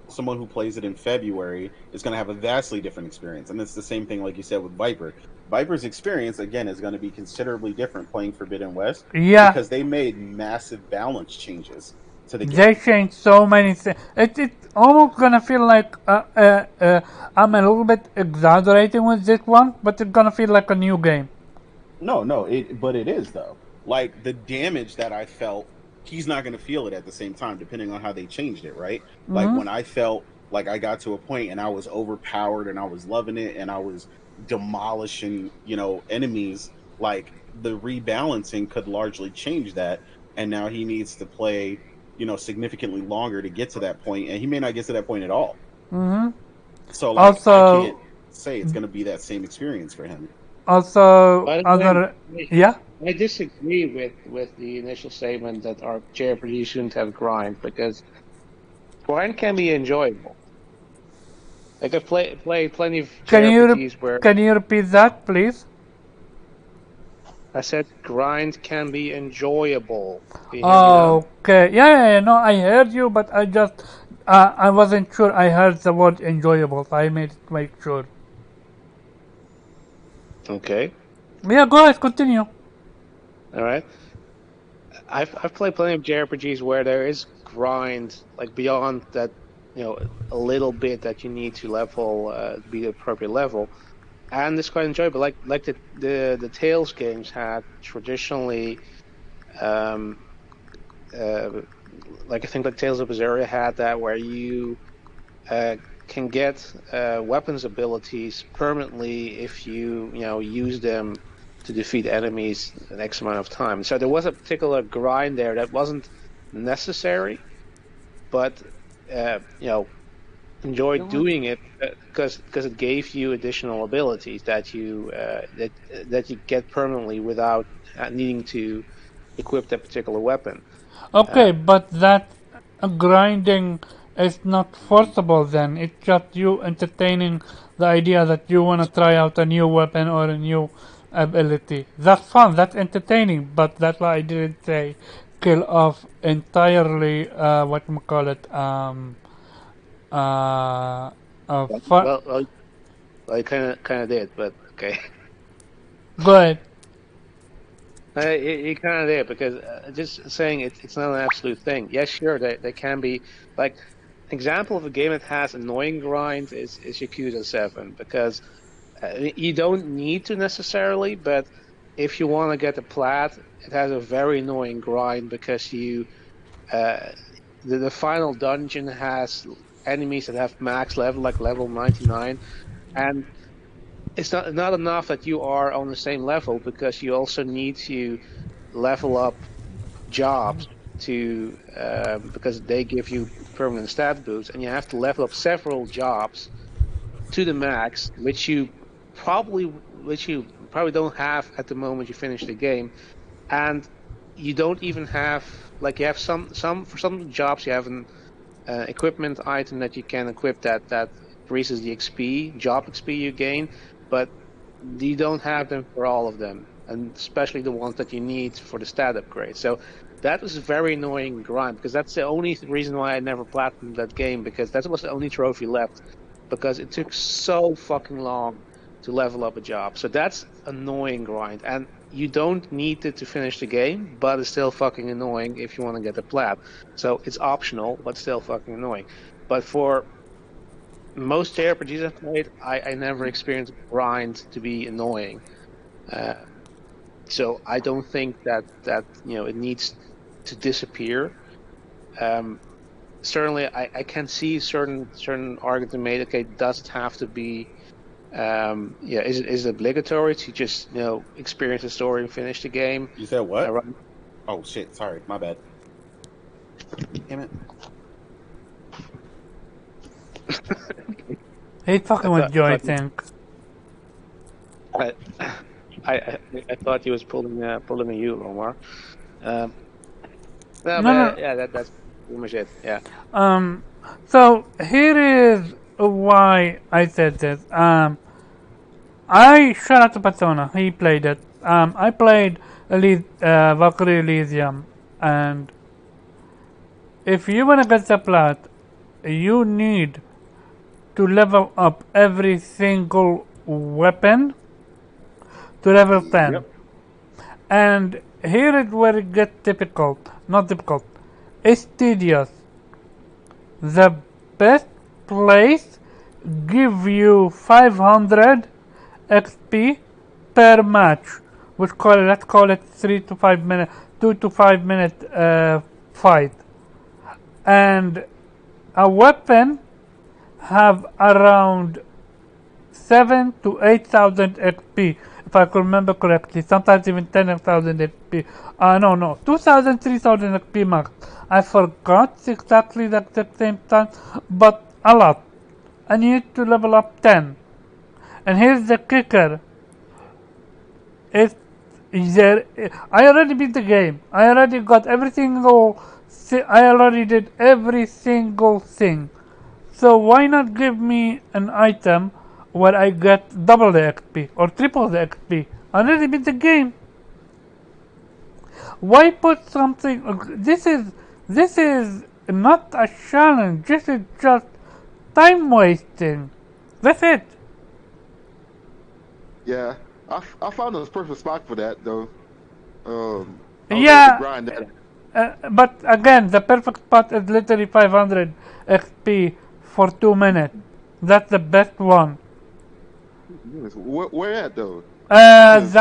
someone who plays it in February is going to have a vastly different experience. And it's the same thing, like you said, with Viper. Viper's experience, again, is going to be considerably different playing Forbidden West Yeah, because they made massive balance changes to the they game. changed so many things. It almost gonna feel like I'm a little bit exaggerating with this one, but it's gonna feel like a new game. But it is, though. Like the damage that I felt, he's not going to feel it at the same time, depending on how they changed it, right? Like Mm-hmm. when I felt like I got to a point and I was overpowered and I was loving it and I was demolishing, enemies, like the rebalancing could largely change that. And now he needs to play, significantly longer to get to that point, and he may not get to that point at all. Mm-hmm. So, like, I can't Also, say it's going to be that same experience for him. also By the other. way, Yeah. I disagree with the initial statement that our JRPG shouldn't have grind, because grind can be enjoyable. Like I've played plenty of Can you JRPGs where can you repeat that, please? I said grind can be enjoyable. Can you hear me now? Okay. Yeah. No, I heard you, but I wasn't sure. I heard the word enjoyable, so I made it make sure. Okay, Yeah. Go ahead. Continue. all right. I've played plenty of JRPGs where there is grind, like beyond that, a little bit that you need to level, to be the appropriate level, and it's quite enjoyable. Like the Tales games had traditionally, um, uh, like I think like Tales of Berseria had that, where you uh, can get weapons abilities permanently if you use them to defeat enemies an X amount of time. So there was a particular grind there that wasn't necessary, but enjoyed doing it because it gave you additional abilities that you get permanently without needing to equip that particular weapon. Okay, Uh, but that grinding is not forcible then. It's just you entertaining the idea that you want to try out a new weapon or a new ability. That's fun, that's entertaining, but that's why I didn't say kill off entirely, uh, fun. well, well, well, I kind of did, but okay. Go ahead. You kind of did, because just saying it's not an absolute thing. Yes, sure, they can be, like, an example of a game that has annoying grind is Yakuza 7, because you don't need to necessarily, but if you want to get the plat, it has a very annoying grind because uh, the final dungeon has enemies that have max level, like level 99, and it's not enough that you are on the same level, because you also need to level up jobs to because they give you permanent stat boosts, and you have to level up several jobs to the max, which you probably don't have at the moment you finish the game, and you don't even have, like, you have some for some jobs you have an equipment item that you can equip that increases the job XP you gain, but you don't have them for all of them, and especially the ones that you need for the stat upgrade. So that was a very annoying grind, because that's the only reason why I never platinumed that game, because that was the only trophy left, because it took so fucking long to level up a job. So that's annoying grind, and you don't need it to finish the game, but it's still fucking annoying if you want to get the plat. So it's optional, but still fucking annoying. But for most JRPGs I've played, I never experienced grind to be annoying. So I don't think that it needs to disappear. Certainly, I can see certain arguments made. Okay, does it have to be Is it obligatory to just experience the story and finish the game? You said what? Run- Oh shit! Sorry, my bad. Damn it. He's fucking with Joy, I think. I thought he was pulling a you, Omar. No, No. that's pretty much it. Yeah. So here is why I said this. I shot out to Persona. He played it. I played Valkyrie Elysium, and if you wanna get the plot, you need to level up every single weapon to level 10. Yep. And here is where it gets difficult. Not difficult. It's tedious. The best place give you 500 XP per match. Let's call it 2 to 5 minute fight. And a weapon have around 7 to 8,000 XP, if I can remember correctly. Sometimes even 10,000 XP. No, 2,000, 3,000 XP max. I forgot exactly the same time, but a lot. I need to level up 10. And here's the kicker. I already beat the game. I already got every single. I already did every single thing. So why not give me an item where I get double the XP or triple the XP? I already beat the game. Why put something? This is not a challenge. This is just time wasting. That's it. Yeah, I found a perfect spot for that though. I was able to Yeah, grind that. but again, the perfect spot is literally 500 XP for 2 minutes. That's the best one. Yes, where at though? Because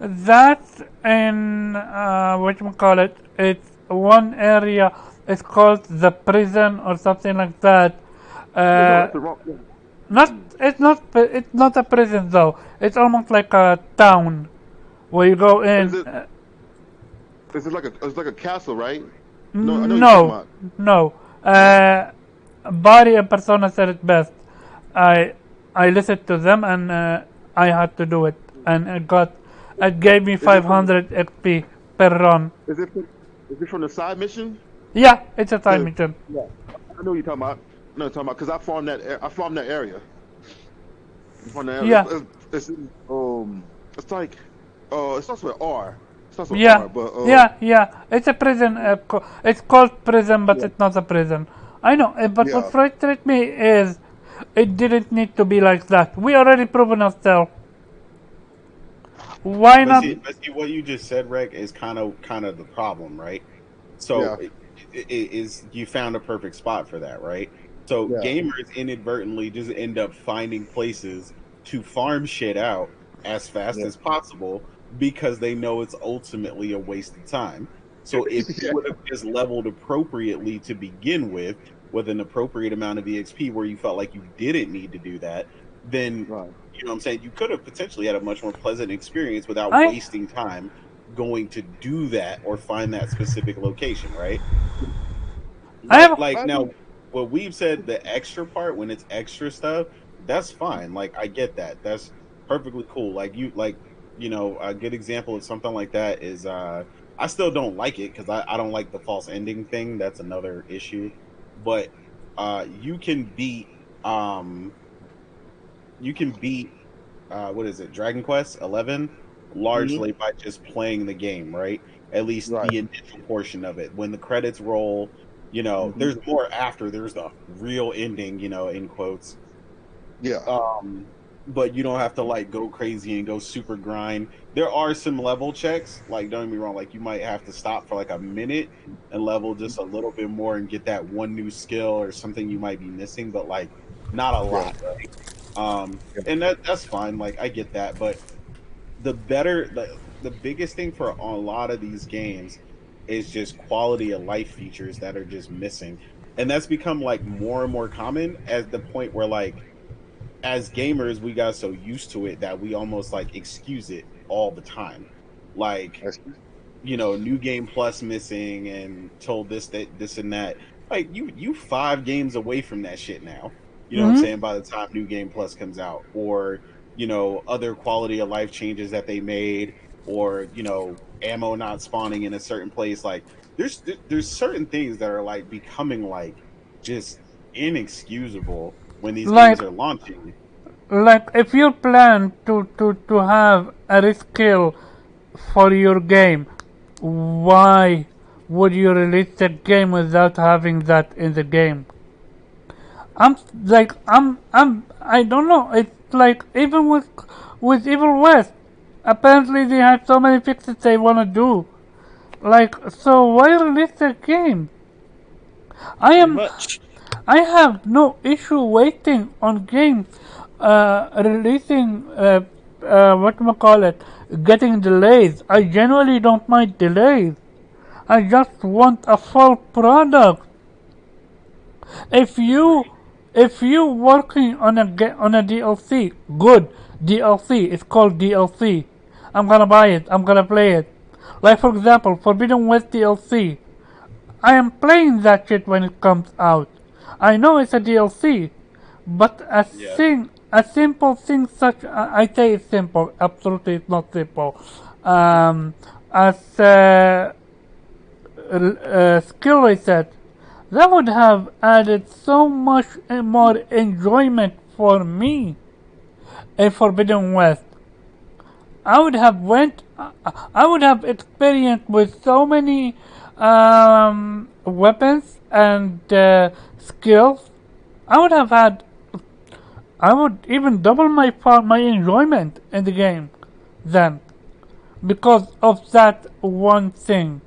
That's in whatchamacallit. It's one area. It's called the prison or something like that. no, Uh, it's the wrong. not it's not a prison though. It's almost like a town where you go Is in. it? Is it like a castle, right? No, I know you're talking No, about. no. No. Body and Persona said it best. I I listened to them and I had to do it, and it gave me Is it from? 500 XP per run. Is it? Is it from the side mission? Yeah, it's a time 'Cause- mission. yeah, I know what you're talking about. I know what you're talking about because I farmed that. I farmed that area. I farmed that area. Yeah, It's like, it starts with R. It starts with yeah, R, but yeah. It's a prison. It's called prison, but yeah, it's not a prison. I know, but what yeah. frustrates me is it didn't need to be like that. We already proven ourselves. Why But not? see, what you just said, Reg, is kind of the problem, right? So Yeah, is you found a perfect spot for that, right? So yeah, gamers inadvertently just end up finding places to farm shit out as fast yeah, as possible because they know it's ultimately a waste of time. So if you yeah. would have just leveled appropriately to begin with an appropriate amount of EXP where you felt like you didn't need to do that, then Right. you know what I'm saying, you could have potentially had a much more pleasant experience without I wasting time going to do that or find that specific location, right? I Like have like I now agree. what we've said, the extra part when it's extra stuff, that's fine. Like I get that. That's perfectly cool. A good example of something like that is I still don't like it because I don't like the false ending thing. That's another issue. But you can beat um what is it, Dragon Quest 11 Hmm. largely by just playing the game, right? At least Right. the initial portion of it. When the credits roll, Hmm. there's more after. There's the real ending, in quotes. Yeah. Um, but you don't have to like go crazy and go super grind. There are some level checks, like don't get me wrong, like you might have to stop for like a minute and level just a little bit more and get that one new skill or something you might be missing, but like not a Yeah. lot. Yeah. And that's fine. Like I get that, but the biggest thing for a lot of these games is just quality of life features that are just missing, and that's become like more and more common at the point where like as gamers, we got so used to it that we almost like excuse it all the time. Like, new game plus missing and told this and that. Like you 5 games away from that shit now. You know what I'm Mm-hmm. saying? By the time new game plus comes out, or other quality of life changes that they made, or ammo not spawning in a certain place. Like there's certain things that are like becoming like just inexcusable when these Like, games are launching. if you plan to have a reskill for your game, why would you release the game without having that in the game? I don't know. It's like even with Evil West, apparently they have so many fixes they wanna do. Like, so why release the game? I Pretty am much. I have no issue waiting on games releasing getting delays. I genuinely don't mind delays. I just want a full product. If you working on a DLC, good DLC. It's called DLC. I'm gonna buy it. I'm gonna play it. Like for example, Forbidden West DLC. I am playing that shit when it comes out. I know it's a DLC, but Yeah. a simple thing such I say it's simple. Absolutely, it's not simple. As skill reset, that would have added so much more enjoyment for me in Forbidden West. I would have experienced with so many weapons and skills. I would even double my enjoyment in the game then, because of that one thing.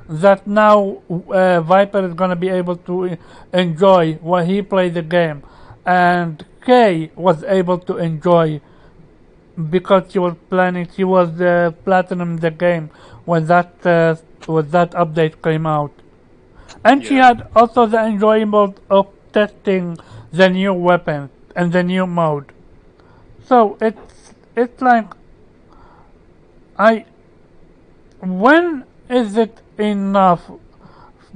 That now Viper is gonna be able to enjoy while he played the game, and Kay was able to enjoy because she was platinum the game when that update came out, and she Yeah. had also the enjoyment of testing the new weapon and the new mode. So it's like I when is it enough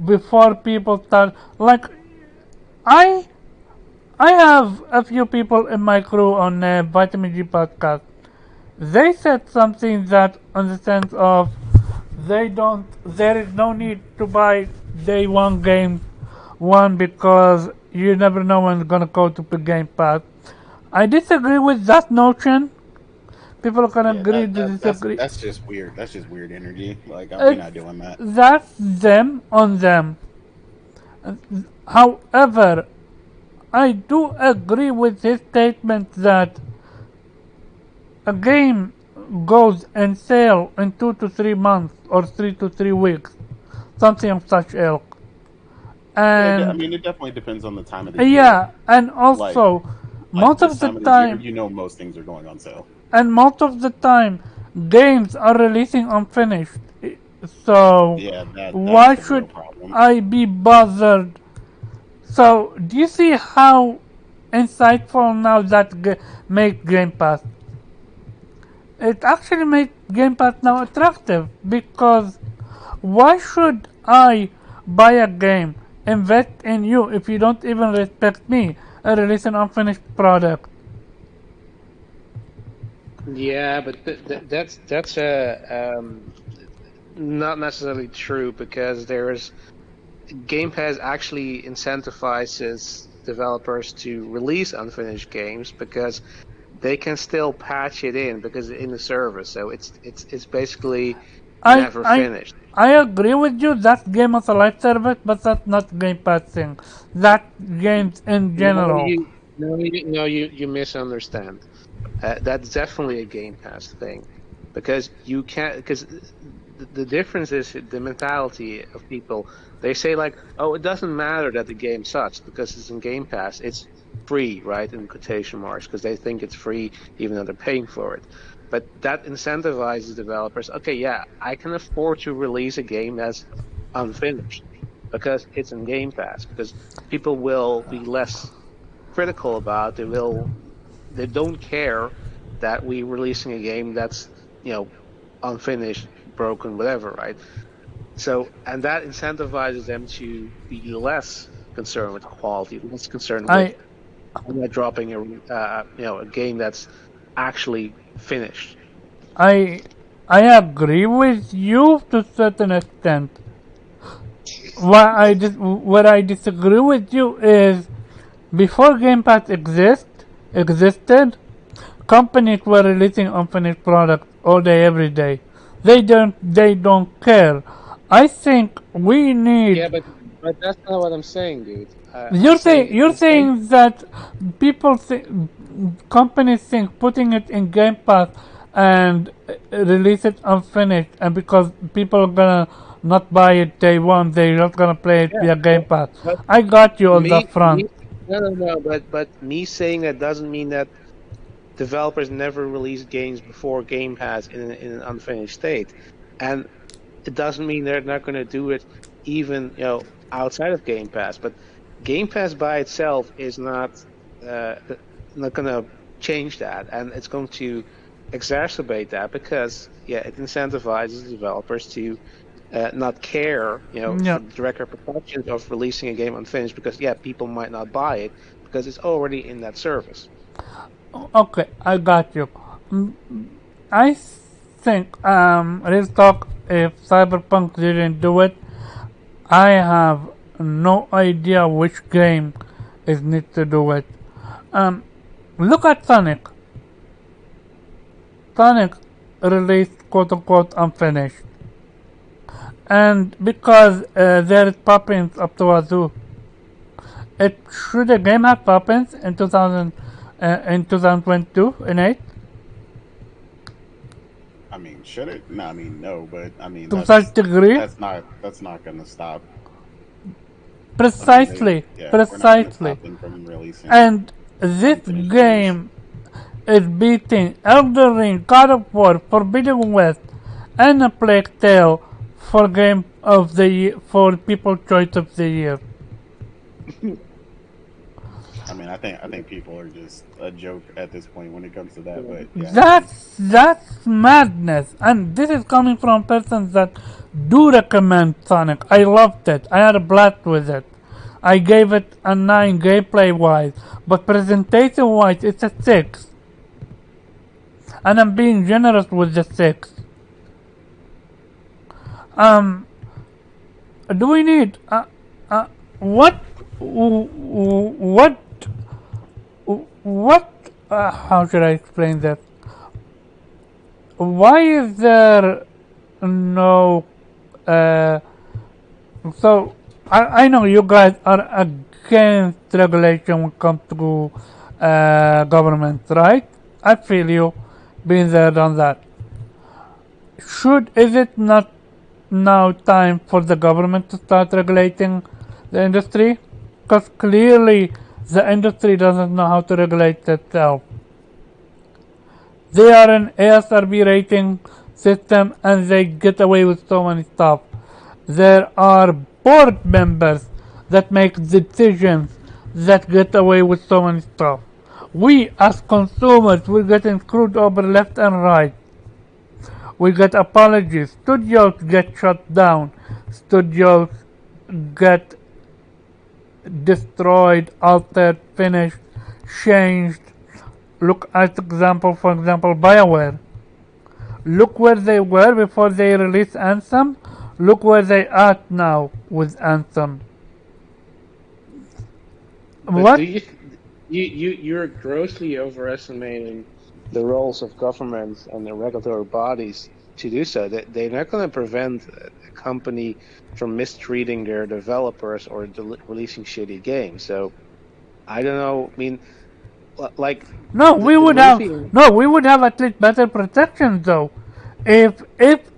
before people start like I I have a few people in my crew on Vitamin G podcast. They said something that, on the sense of, there is no need to buy day one game one because you never know when it's gonna go to the Game Pass. I disagree with that notion. People can Yeah, agree to disagree. that's just weird. That's just weird energy. Like we're It's, not doing that. that's them on them. However, I do agree with his statement that a game goes on sale in 2 to 3 months or 3 to 3 weeks, something of such ilk. Yeah, I And mean, it definitely depends on the time of the year. yeah, and Like, also like most this of the time of the year, time, most things are going on sale. and most of the time, games are releasing unfinished. So Yeah, that's why the real should problem. I be bothered? So do you see how insightful now that make Game Pass? It actually makes Game Pass now attractive because why should I buy a game, invest in you if you don't even respect me and release an unfinished product? Yeah, but that's not necessarily true because Game Pass actually incentivizes developers to release unfinished games because they can still patch it in because in the service, so it's basically I never I finished. I agree with you. That game as a live service, but that's not Game Pass thing. That games in No, general. you misunderstand. That's definitely a Game Pass thing, because you can't. Because the difference is the mentality of people. They say like, "Oh, it doesn't matter that the game sucks because it's in Game Pass. It's free, right?" In quotation marks, because they think it's free even though they're paying for it. But that incentivizes developers. Okay, yeah, I can afford to release a game that's unfinished because it's in Game Pass. Because people will be less critical about. They will they don't care that we're releasing a game that's unfinished, broken, whatever, right? So, and that incentivizes them to be less concerned with quality, less concerned with dropping a game that's actually finished. I agree with you to a certain extent. What I disagree with you is before Game Pass existed, companies were releasing unfinished products all day, every day. They don't care. I think we need. Yeah, but that's not what I'm saying, dude. You're saying that people think, companies think putting it in Game Pass and release it unfinished, and because people are gonna not buy it day one, they're just gonna play it via Game Pass. I got you on that front. No. But me saying that doesn't mean that developers never release games before Game Pass in an unfinished state, and it doesn't mean they're not going to do it even outside of Game Pass. But Game Pass by itself is not going to change that, and it's going to exacerbate that because it incentivizes developers to not care for the direct repercussions of releasing a game unfinished because people might not buy it because it's already in that service. Okay, I got you. I think real talk, if Cyberpunk didn't do it, I have no idea which game is need to do it. Look at Sonic. Sonic released quote unquote unfinished, and because there is poppins up to wazoo, should a game have poppins in 2022 in 8? I mean, should it? No, I mean no, but I mean to such degree, that's not going to stop. Precisely, precisely. And this game is beating Elden Ring, God of War, Forbidden West, and A Plague Tale for Game of the Year, for People's Choice of the Year. I mean, I think people are just a joke at this point when it comes to that. But that's madness, and this is coming from persons that do recommend Sonic. I loved it. I had a blast with it. I gave it a 9 gameplay wise, but presentation wise, it's a 6. And I'm being generous with the 6. Do we need what how should I explain that? Why is there no so I know you guys are against regulation when it comes to government, right? I feel you, been there, done that. Is it not now time for the government to start regulating the industry? Because clearly the industry doesn't know how to regulate itself. They are an ASRB rating system and they get away with so many stuff. There are board members that make decisions that get away with so many stuff. We as consumers, we're getting screwed over left and right. We get apologies. Studios get shut down. Studios get destroyed, altered, finished, changed. Look at for example, BioWare. Look where they were before they released Anthem. Look where they are now with Anthem. But what? You're grossly overestimating the roles of governments and the regulatory bodies to do so. They're not going to prevent a company from mistreating their developers or releasing shitty games. So I don't know. I mean, like we would have at least better protection though. If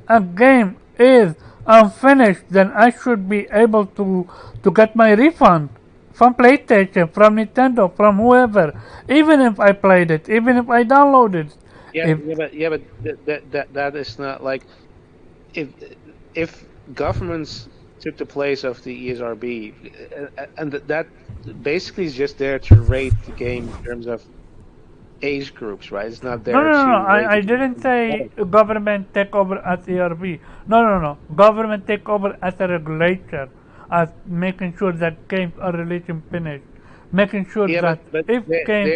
a game is unfinished, then I should be able to get my refund from PlayStation, from Nintendo, from whoever, even if I played it, even if I downloaded it. That is not like if governments took the place of the ESRB, and that basically is just there to rate the game in terms of age groups, right? It's not No, there no, no, no. to I raise. didn't say government take over as ERB. No, no, no. Government take over as a regulator, as making sure that games are released and finished, making sure Yeah, that but if game.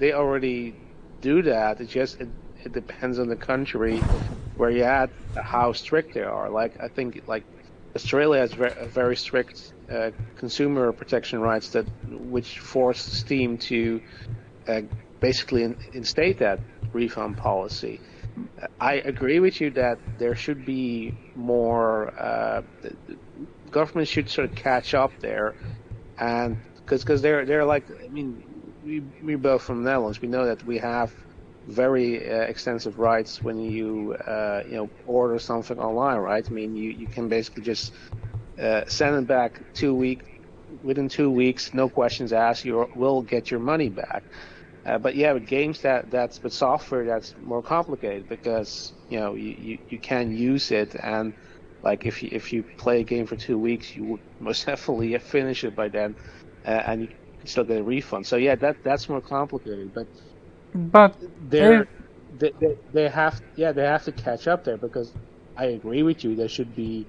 they already do that. It's just it depends on the country where you're at, how strict they are. Like I think like Australia has very strict consumer protection rights that which force Steam to uh, basically instate that refund policy. I agree with you that there should be more. The government should sort of catch up there, and because they're like, I mean, we both from the Netherlands, we know that we have very extensive rights when order something online, right? I mean, you can basically just send it back within 2 weeks, no questions asked, you will get your money back. But yeah, with games that's with software that's more complicated because you can use it, and like if you play a game for 2 weeks, you would most definitely finish it by then, and you can still get a refund. So yeah, that's more complicated. But But if they have to catch up there because I agree with you. There should be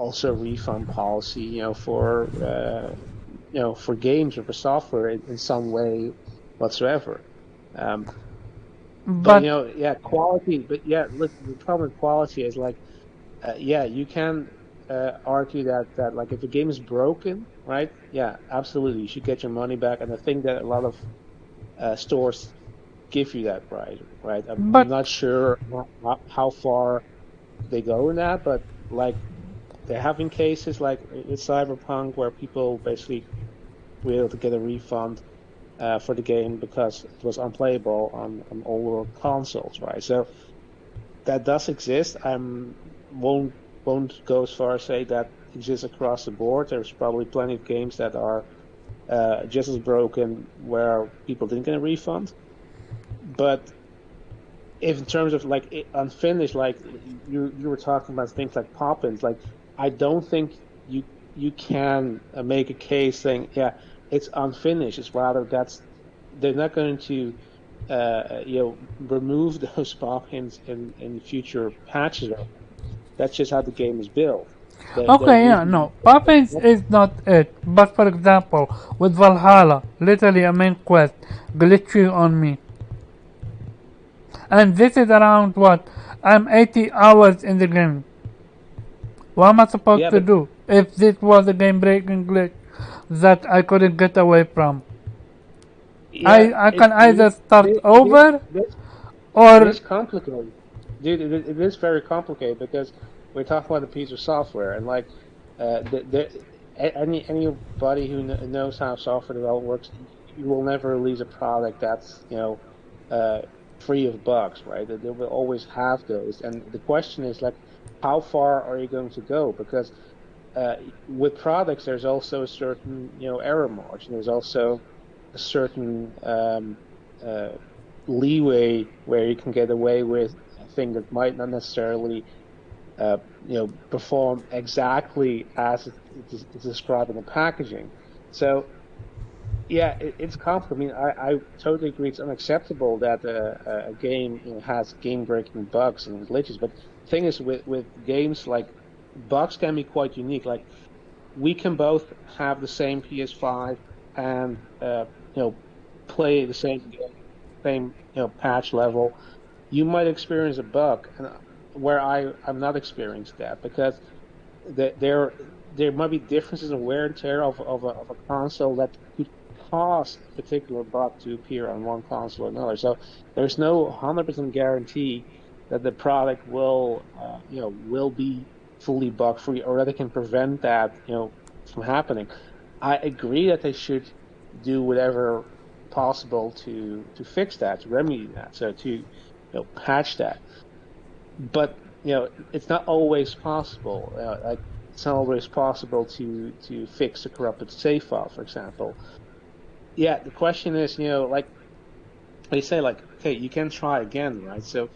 also a refund policy, for games or for software in some way whatsoever. But but quality. But yeah, look, the problem with quality is like, you can argue that like if the game is broken, right? Yeah, absolutely, you should get your money back. And I think that a lot of stores give you that right? I'm but not sure how far they go in that, but like they're having cases like with Cyberpunk where people basically were able to get a refund for the game because it was unplayable on older consoles, right? So that does exist. I won't go as far as say that exists across the board. There's probably plenty of games that are just as broken where people didn't get a refund. But if in terms of like unfinished, like you were talking about things like pop-ins, like I don't think you can make a case saying, yeah, it's unfinished. It's rather they're not going to remove those pop-ins in future patches. That's just how the game is built. They're okay, yeah, usually no, Poppins is not it. But for example, with Valhalla, literally a main quest glitchy on me, and this is around what? I'm 80 hours in the game. What am I supposed yeah, to but do if this was a game breaking glitch that I couldn't get away from? yeah, I can either start over it or is complicated, dude. It is very complicated because we're talking about a piece of software, and like, anybody who knows how software development works, you will never release a product that's uh, free of bugs, right? They will always have those, and the question is like, how far are you going to go? Because with products, there's also a certain error margin. There's also a certain leeway where you can get away with a thing that might not necessarily perform exactly as it's described in the packaging. So yeah, it's complicated. I mean, I totally agree. It's unacceptable that a game has game-breaking bugs and glitches. But the thing is, with games, like bugs can be quite unique. Like we can both have the same PS5 and play the same game, same patch level. You might experience a bug, and where I'm not experienced that because there might be differences in wear and tear of a console that could cause a particular bug to appear on one console or another. So there's no 100% guarantee that the product will be fully bug free or that it can prevent that from happening. I agree that they should do whatever possible to fix that, to remedy that, so to patch that. But it's not always possible. Like it's not always possible to fix a corrupted save file, for example. Yeah, the question is, like they say, like, okay, you can try again, right? So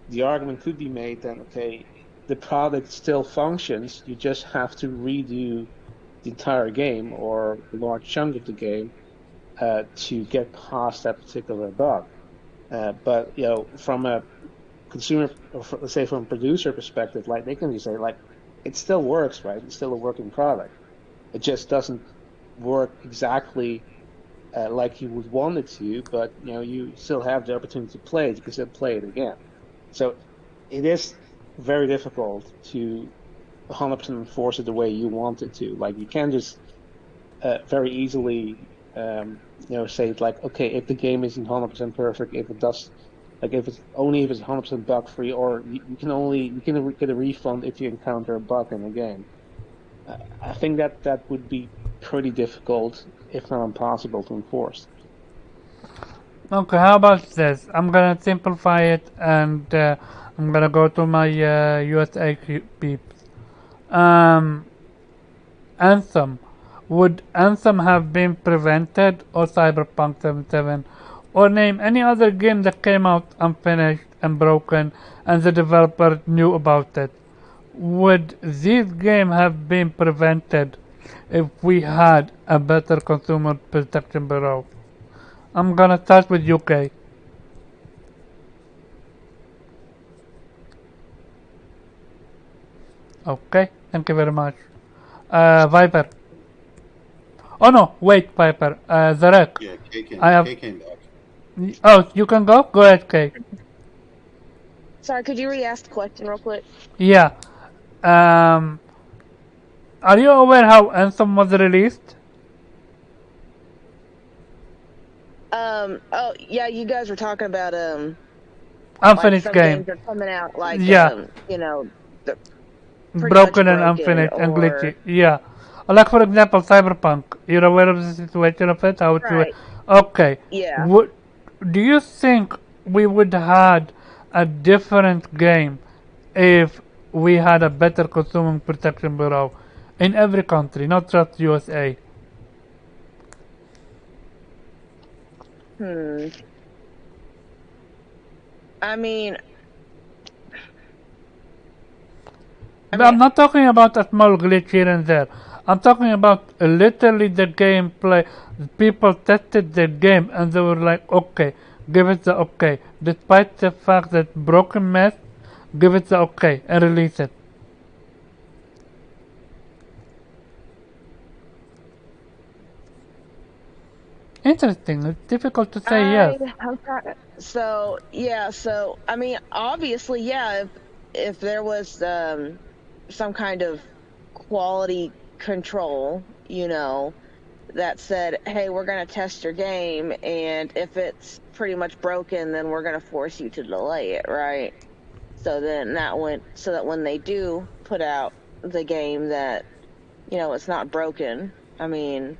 the argument could be made that, okay, the product still functions, you just have to redo the entire game or a large chunk of the game to get past that particular bug. But from a consumer, or let's say from a producer perspective, like they can just say like, it still works, right? It's still a working product. It just doesn't work exactly like you would want it to, but you still have the opportunity to play it. You can still play it again. So it is very difficult to 100% enforce it the way you want it to. Like you can just very easily, say like, okay, if the game isn't 100% perfect, if it does, like if it's 100% bug free, or you can get a refund if you encounter a bug in the game. I think that would be pretty difficult, if not impossible, to enforce. Okay, how about this? I'm gonna simplify it, and I'm gonna go to my USA peeps. Anthem. Would Anthem have been prevented, or Cyberpunk 77, or name any other game that came out unfinished and broken and the developer knew about it? Would this game have been prevented if we had a better consumer protection bureau? I'm gonna start with UK. Okay, thank you very much. Viper. Oh no, wait, Viper. Zarek. Yeah, I K came back. Oh, you can go? Go ahead, Kay. Sorry, could you re-ask the question real quick? Yeah. Um, are you aware how Anthem was released? Oh yeah, you guys were talking about like Unfinished some game. games are coming out like Yeah. they're pretty much Broken and broken unfinished and glitchy. or Yeah. Like for example, Cyberpunk. You're aware of the situation of it? How it right. Okay. Yeah. Do you think we would had a different game if we had a better consumer protection bureau in every country, not just USA? I mean, I'm not talking about a small glitch here and there. I'm talking about literally the gameplay. People tested the game and they were like, okay, give it the okay. Despite the fact that broken mess, give it the okay and release it. Interesting. It's difficult to say yes. So yeah, so I mean, obviously, yeah. If there was some kind of quality control, that said, hey, we're gonna test your game, and if it's pretty much broken, then we're gonna force you to delay it, right? So then so that when they do put out the game, that it's not broken. I mean,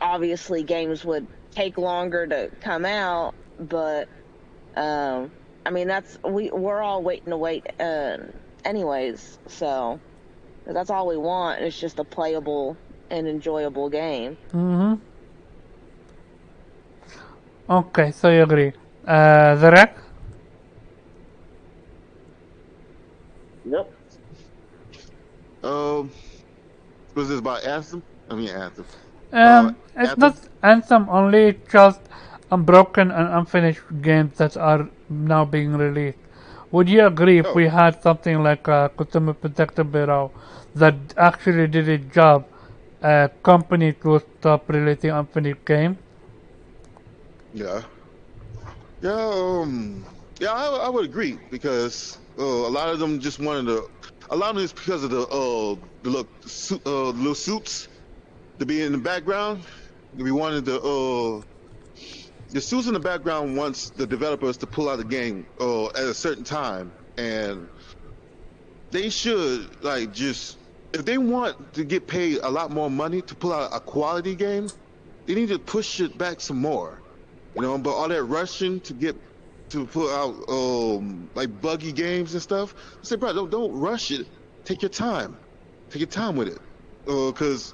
obviously games would take longer to come out, but I mean we're all waiting to wait anyways, so that's all we want. It's just a playable and enjoyable game. Okay, so you agree. Zarek? Yep. Was this about Anthem? I mean Anthem. It's Anthem? not Anthem only, just unbroken and unfinished games that are now being released. Would you agree if we had something like a Consumer Protection Bureau that actually did its job, companies would stop releasing unfinished games? Yeah. Yeah, I would agree because a lot of them just wanted to. A lot of it is because of the little suits to be in the background. We wanted the suits in the background wants the developers to pull out the game at a certain time, and they should just if they want to get paid a lot more money to pull out a quality game, they need to push it back some more. But all that rushing to put out like buggy games and stuff. I say, bro, don't rush it. Take your time. Take your time with it, because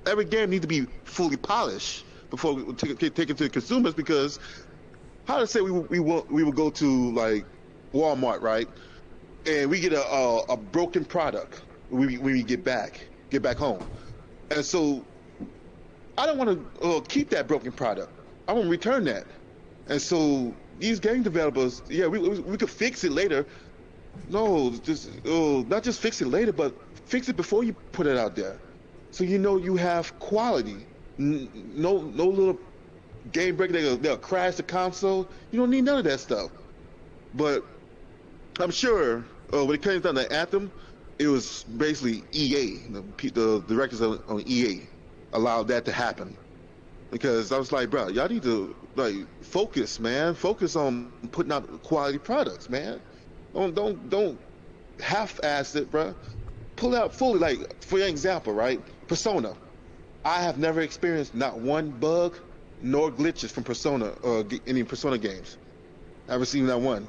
every game needs to be fully polished before we take it to the consumers. Because how to say we will go to like Walmart, right? And we get a broken product when we get back home, and so I don't want to keep that broken product. I want to return that. And so these game developers, yeah, we could fix it later. No, just not just fix it later, but fix it before you put it out there, so you know you have quality. No little game break. They'll crash the console. You don't need none of that stuff. But I'm sure when it comes down to Anthem, it was basically EA. The directors on EA allowed that to happen because I was like, bro, y'all need to like focus, man. Focus on putting out quality products, man. Don't half-ass it, bro. Pull out fully. Like for example, right? Persona. I have never experienced not one bug nor glitches from Persona or any Persona games. I haven't seen not one,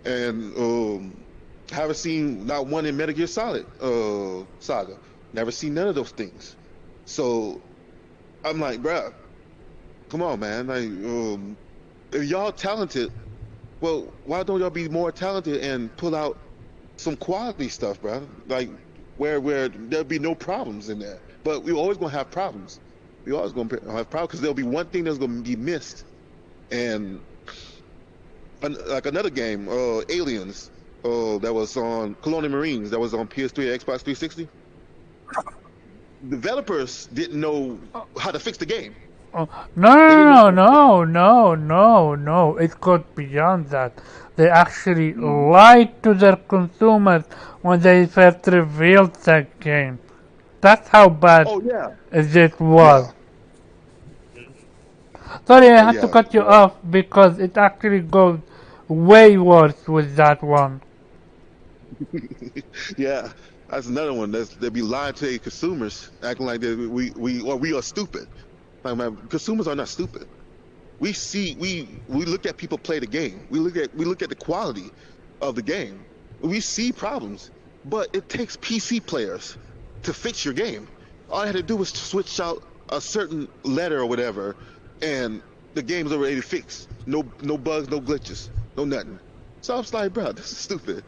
and haven't seen not one in Metal Gear Solid Saga. Never seen none of those things. So I'm like, bruh, come on, man. Like, if y'all talented, well, why don't y'all be more talented and pull out some quality stuff, bro? Like, where there'll be no problems in there. But we're always gonna have problems. We always gonna have problems because there'll be one thing that's gonna be missed. And like another game, Aliens, that was on Colonial Marines, that was on PS3, Xbox 360. Developers didn't know how to fix the game. Oh, no. It goes beyond that. They actually lied to their consumers when they first revealed that game. That's how bad Oh yeah, it was. yeah, Sorry, I oh had to yeah, cut you off because it actually goes way worse with that one. yeah. That's another one. They be lying to their consumers, acting like that we are stupid. Like, man, consumers are not stupid. We look at people play the game. We look at the quality of the game. We see problems, but it takes PC players to fix your game. All I had to do was switch out a certain letter or whatever, and the game's already fixed. No bugs, no glitches, no nothing. So I was like, bro, this is stupid.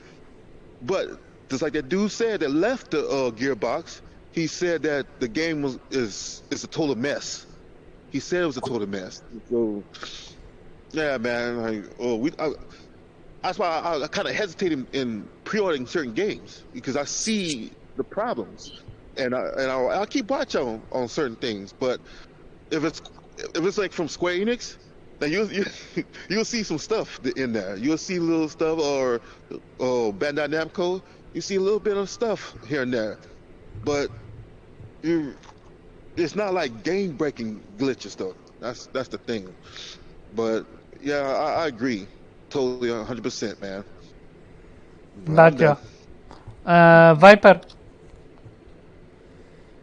But just like that dude said that left the Gearbox, he said that the game is a total mess. He said it was a total mess. So yeah, man. Like, that's why I kind of hesitate in pre-ordering certain games because I see the problems, and I'll keep watch on certain things. But if it's like from Square Enix, then you'll see some stuff in there. You'll see little stuff or Bandai Namco. You see a little bit of stuff here and there, but you it's not like game breaking glitches though. That's the thing. But yeah, I agree totally 100%, man. But I'm done. Gotcha. Viper.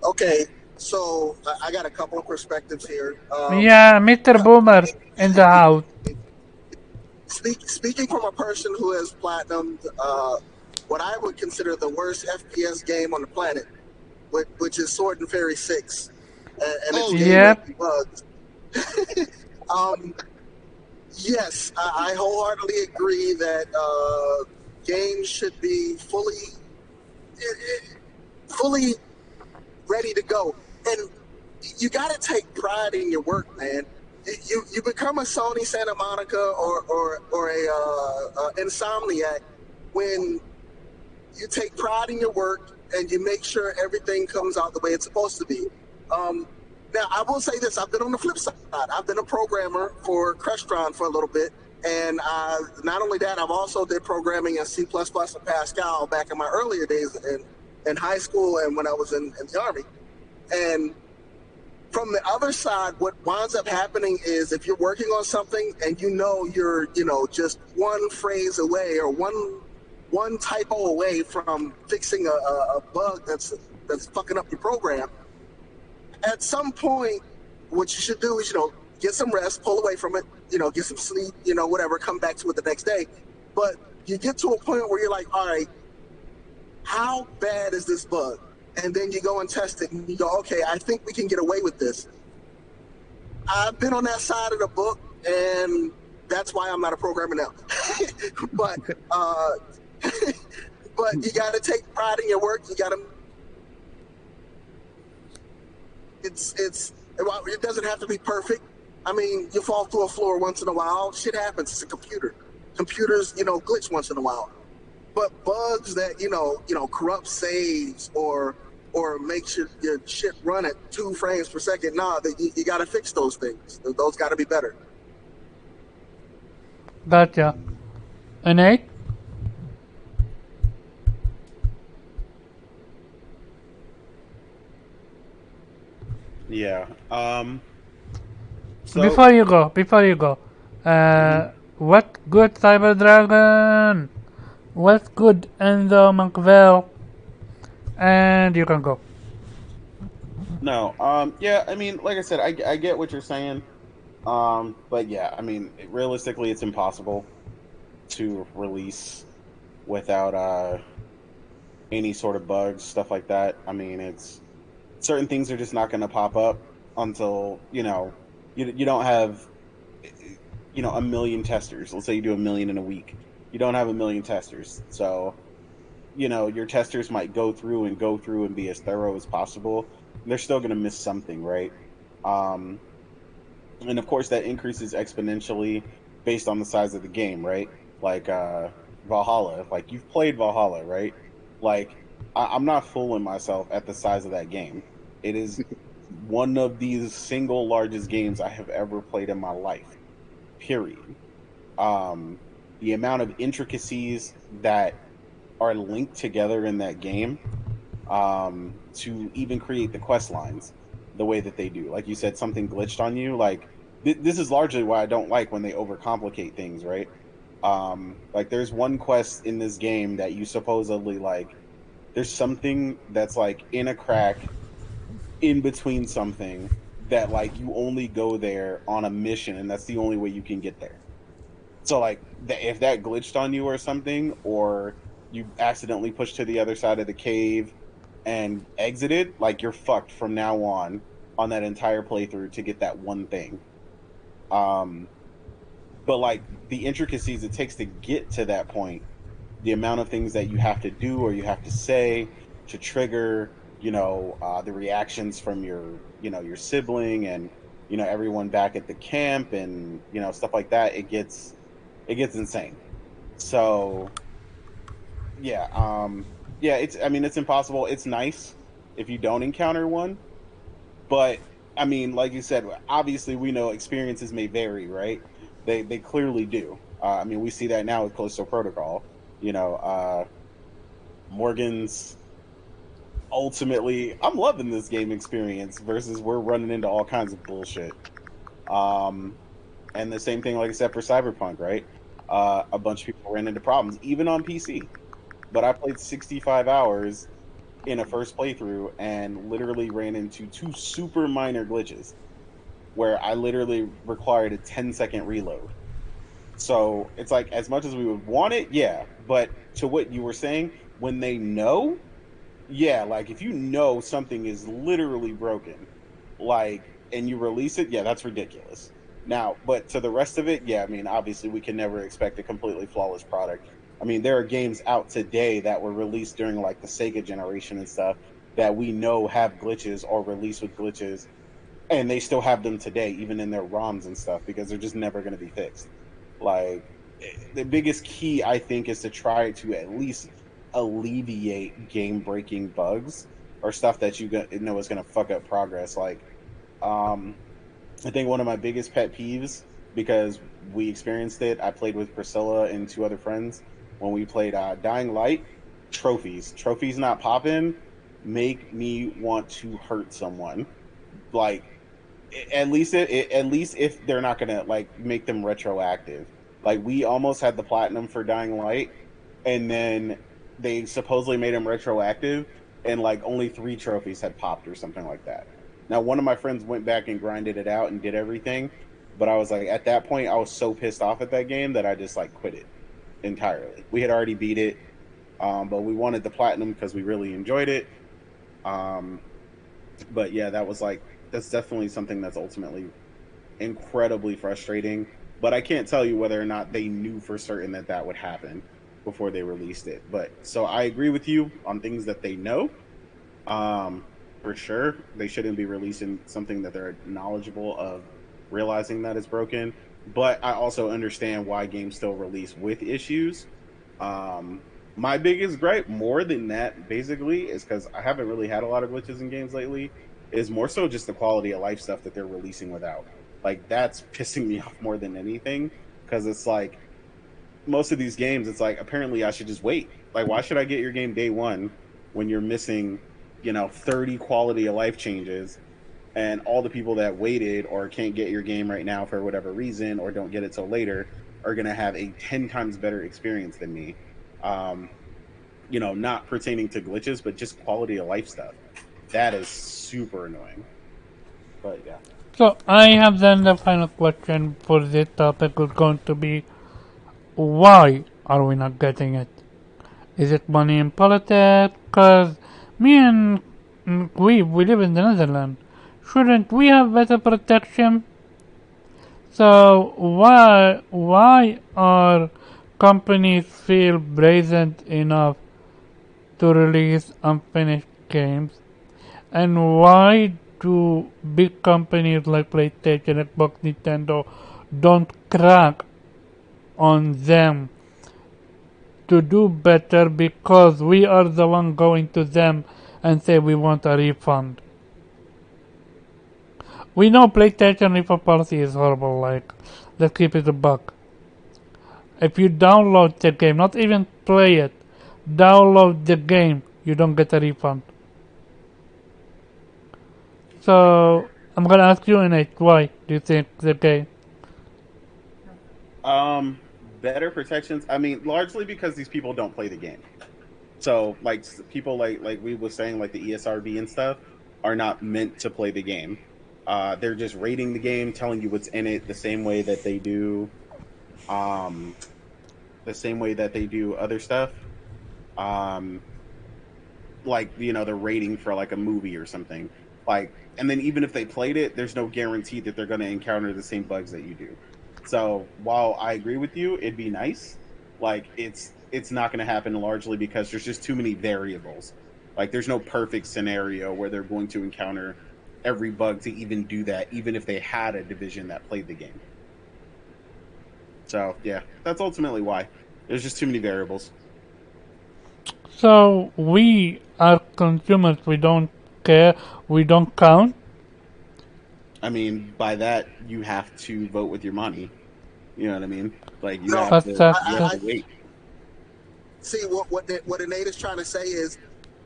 Okay, so I got a couple of perspectives here. Yeah, Mr. Boomer in the house. Speaking from a person who has platinumed what I would consider the worst FPS game on the planet, which is Sword and Fairy 6, and its Oh game yeah. Yep. breaking bugs. Yes, I wholeheartedly agree that games should be fully ready to go, and you got to take pride in your work, man. You become a Sony Santa Monica or a Insomniac when you take pride in your work and you make sure everything comes out the way it's supposed to be. Now, I will say this. I've been on the flip side. I've been a programmer for Crestron for a little bit. And not only that, I've also did programming in C++ and Pascal back in my earlier days in high school and when I was in the Army. And from the other side, what winds up happening is if you're working on something and you're just one phrase away or one typo away from fixing a bug that's fucking up your program, at some point, what you should do is, get some rest, pull away from it, get some sleep, whatever, come back to it the next day. But you get to a point where you're like, all right, how bad is this bug? And then you go and test it and you go, okay, I think we can get away with this. I've been on that side of the book, and that's why I'm not a programmer now. but but you got to take pride in your work. You got to. It's It doesn't have to be perfect. I mean, you fall through a floor once in a while. Shit happens. It's a computer. Computers, glitch once in a while. But bugs that corrupt saves or makes your shit run at 2 frames per second. Nah, you got to fix those things. Those got to be better. Gotcha. Innate? Yeah. So Before you go, what good Cyber Dragon? What's good Enzo McVell? And you can go. no. Yeah. I mean, like I said, I get what you're saying. But yeah, I mean, realistically, it's impossible to release without any sort of bugs, stuff like that. I mean, it's certain things are just not going to pop up until you don't have a million testers. Let's say you do a million in a week. You don't have a million testers, so your testers might go through and be as thorough as possible. They're still going to miss something, right? Um, and of course that increases exponentially based on the size of the game, right? Like Valhalla, like you've played Valhalla, right? Like I'm not fooling myself at the size of that game. It is one of these single largest games I have ever played in my life, period. um the amount of intricacies that are linked together in that game, to even create the quest lines the way that they do. Like you said, something glitched on you. Like this is largely why I don't like when they overcomplicate things, right? Like there's one quest in this game that you supposedly like. There's something that's like in a crack in between something that like you only go there on a mission, and that's the only way you can get there. So like if that glitched on you or something, or you accidentally pushed to the other side of the cave and exited, like you're fucked from now on that entire playthrough to get that one thing. Um, but like the intricacies it takes to get to that point, the amount of things that you have to do or you have to say to trigger, the reactions from your sibling and everyone back at the camp and stuff like that. It gets insane. So yeah, yeah, it's impossible. It's nice if you don't encounter one, but I mean, like you said, obviously we know experiences may vary, right? They clearly do. I mean, we see that now with Callisto Protocol. Morgan's ultimately, I'm loving this game experience versus we're running into all kinds of bullshit. Um, and the same thing, like I said, for Cyberpunk, right? A bunch of people ran into problems, even on PC. But I played 65 hours in a first playthrough and literally ran into 2 super minor glitches where I literally required a 10-second reload. So it's like, as much as we would want it, yeah. But to what you were saying, when they know, yeah, like if you know something is literally broken, like, and you release it, yeah, that's ridiculous. Now, but to the rest of it, yeah, I mean, obviously we can never expect a completely flawless product. I mean, there are games out today that were released during like the Sega generation and stuff that we know have glitches or released with glitches, and they still have them today, even in their ROMs and stuff, because they're just never going to be fixed. Like, the biggest key, I think, is to try to at least alleviate game breaking bugs or stuff that know is going to fuck up progress. Like, um, I think one of my biggest pet peeves, because we experienced it, I played with Priscilla and 2 other friends when we played Dying Light. Trophies not popping make me want to hurt someone. Like, at least if they're not gonna like make them retroactive. Like we almost had the platinum for Dying Light, and then they supposedly made them retroactive, and like only 3 trophies had popped or something like that. Now one of my friends went back and grinded it out and did everything, but I was like, at that point I was so pissed off at that game that I just like quit it entirely. We had already beat it, but we wanted the platinum because we really enjoyed it. Um, but yeah, that's definitely something that's ultimately incredibly frustrating. But I can't tell you whether or not they knew for certain that that would happen before they released it. But so I agree with you on things that they know. For for sure they shouldn't be releasing something that they're knowledgeable of realizing that it's broken. But I also understand why games still release with issues. My biggest gripe, more than that, basically, is because I haven't really had a lot of glitches in games lately. Is more so just the quality of life stuff that they're releasing without. Like that's pissing me off more than anything because it's like most of these games, it's like apparently I should just wait. Like, why should I get your game day one when you're missing, 30 quality of life changes, and all the people that waited or can't get your game right now for whatever reason or don't get it till later are gonna have a 10 times better experience than me. Um, not pertaining to glitches, but just quality of life stuff. That is super annoying. But yeah. So I have then the final question for this topic is going to be, why are we not getting it? Is it money in politics? Cause me and we live in the Netherlands. Shouldn't we have better protection? So why are companies feel brazen enough to release unfinished games? And why do big companies like PlayStation, Xbox, Nintendo don't crack on them to do better, because we are the one going to them and say we want a refund? We know PlayStation refund policy is horrible, like, let's keep it a buck. If you download the game, not even play it, download the game, you don't get a refund. So I'm gonna ask you, Nate, why do you think the game? Better protections. I mean, largely because these people don't play the game. So, like people like we was saying, like the ESRB and stuff, are not meant to play the game. They're just rating the game, telling you what's in it, um, the same way that they do other stuff. Um, like the rating for like a movie or something. Like, and then even if they played it, there's no guarantee that they're going to encounter the same bugs that you do. So while I agree with you, it'd be nice. Like it's not going to happen largely because there's just too many variables. Like there's no perfect scenario where they're going to encounter every bug to even do that, even if they had a division that played the game. So yeah, that's ultimately why. There's just too many variables. So we are consumers, we don't care, we don't count. I mean, by that you have to vote with your money. You know what I mean? Like you No, have But to that, you have I to wait. see what Nate is trying to say is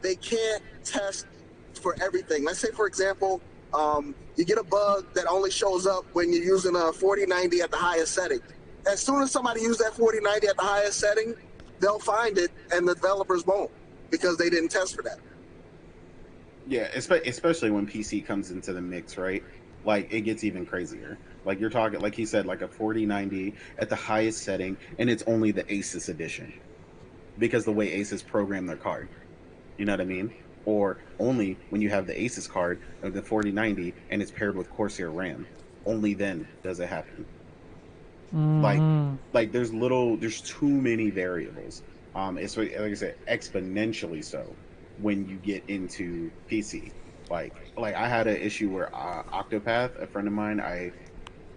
they can't test for everything. Let's say, for example, you get a bug that only shows up when you're using a 4090 at the highest setting. As soon as somebody uses that 4090 at the highest setting, they'll find it, and the developers won't because they didn't test for that. Yeah, especially when PC comes into the mix, right? Like it gets even crazier. Like you're talking, like he said, like a 4090 at the highest setting, and it's only the Asus edition because the way Asus program their card. You know what I mean? Or only when you have the Asus card of the 4090 and it's paired with Corsair RAM. Only then does it happen. Like mm-hmm. there's too many variables. It's like I said, exponentially so when you get into PC. Like I had an issue where Octopath, a friend of mine, I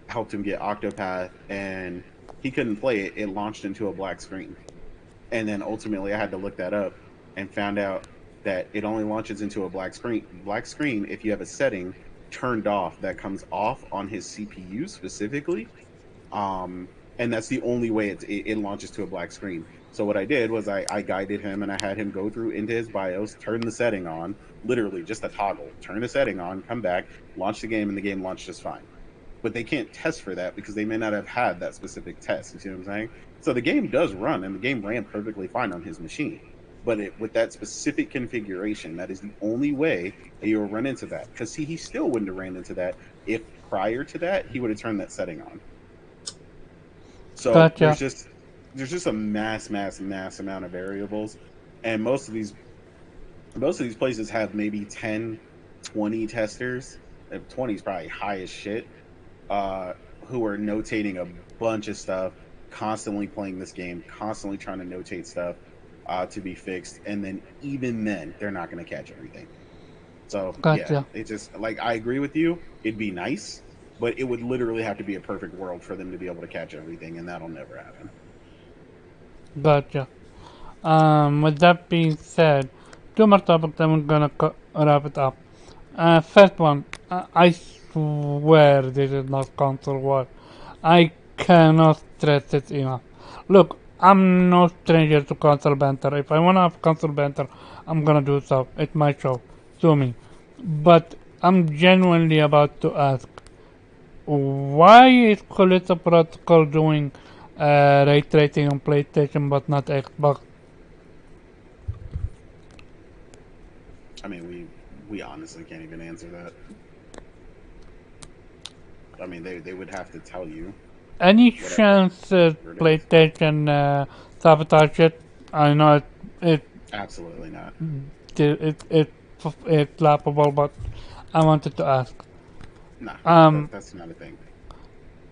helped him get Octopath and he couldn't play it. It launched into a black screen. And then ultimately I had to look that up and found out that it only launches into a black screen if you have a setting turned off that comes off on his CPU specifically. And that's the only way it launches to a black screen. So what I did was I guided him and I had him go through into his BIOS, turn the setting on, literally just a toggle, turn the setting on, come back, launch the game, and the game launched just fine. But they can't test for that because they may not have had that specific test. You see what I'm saying? So the game does run, and the game ran perfectly fine on his machine. But with that specific configuration, that is the only way that you'll run into that. Because see, he still wouldn't have ran into that if prior to that he would have turned that setting on. So Gotcha. there's just a mass amount of variables, and most of these places have maybe 10, 20 testers. 20 is probably high as shit. Who are notating a bunch of stuff, constantly playing this game, constantly trying to notate stuff to be fixed, and then even then they're not going to catch everything. So Gotcha. yeah, it just like I agree with you. It'd be nice, but it would literally have to be a perfect world for them to be able to catch everything, and that'll never happen. Gotcha. With that being said, two more topics, then we're gonna wrap it up. First one, I swear this is not console war. I cannot stress it enough. Look, I'm no stranger to console banter. If I wanna have console banter, I'm gonna do so. It's my show. Sue me. But I'm genuinely about to ask, why is Callisto Protocol doing ray tracing on PlayStation but not Xbox? I mean, we honestly can't even answer that. I mean, they would have to tell you. Any Whatever. chance PlayStation sabotage it? I know it Absolutely not. it's laughable, but I wanted to ask. Nah, that's not a thing.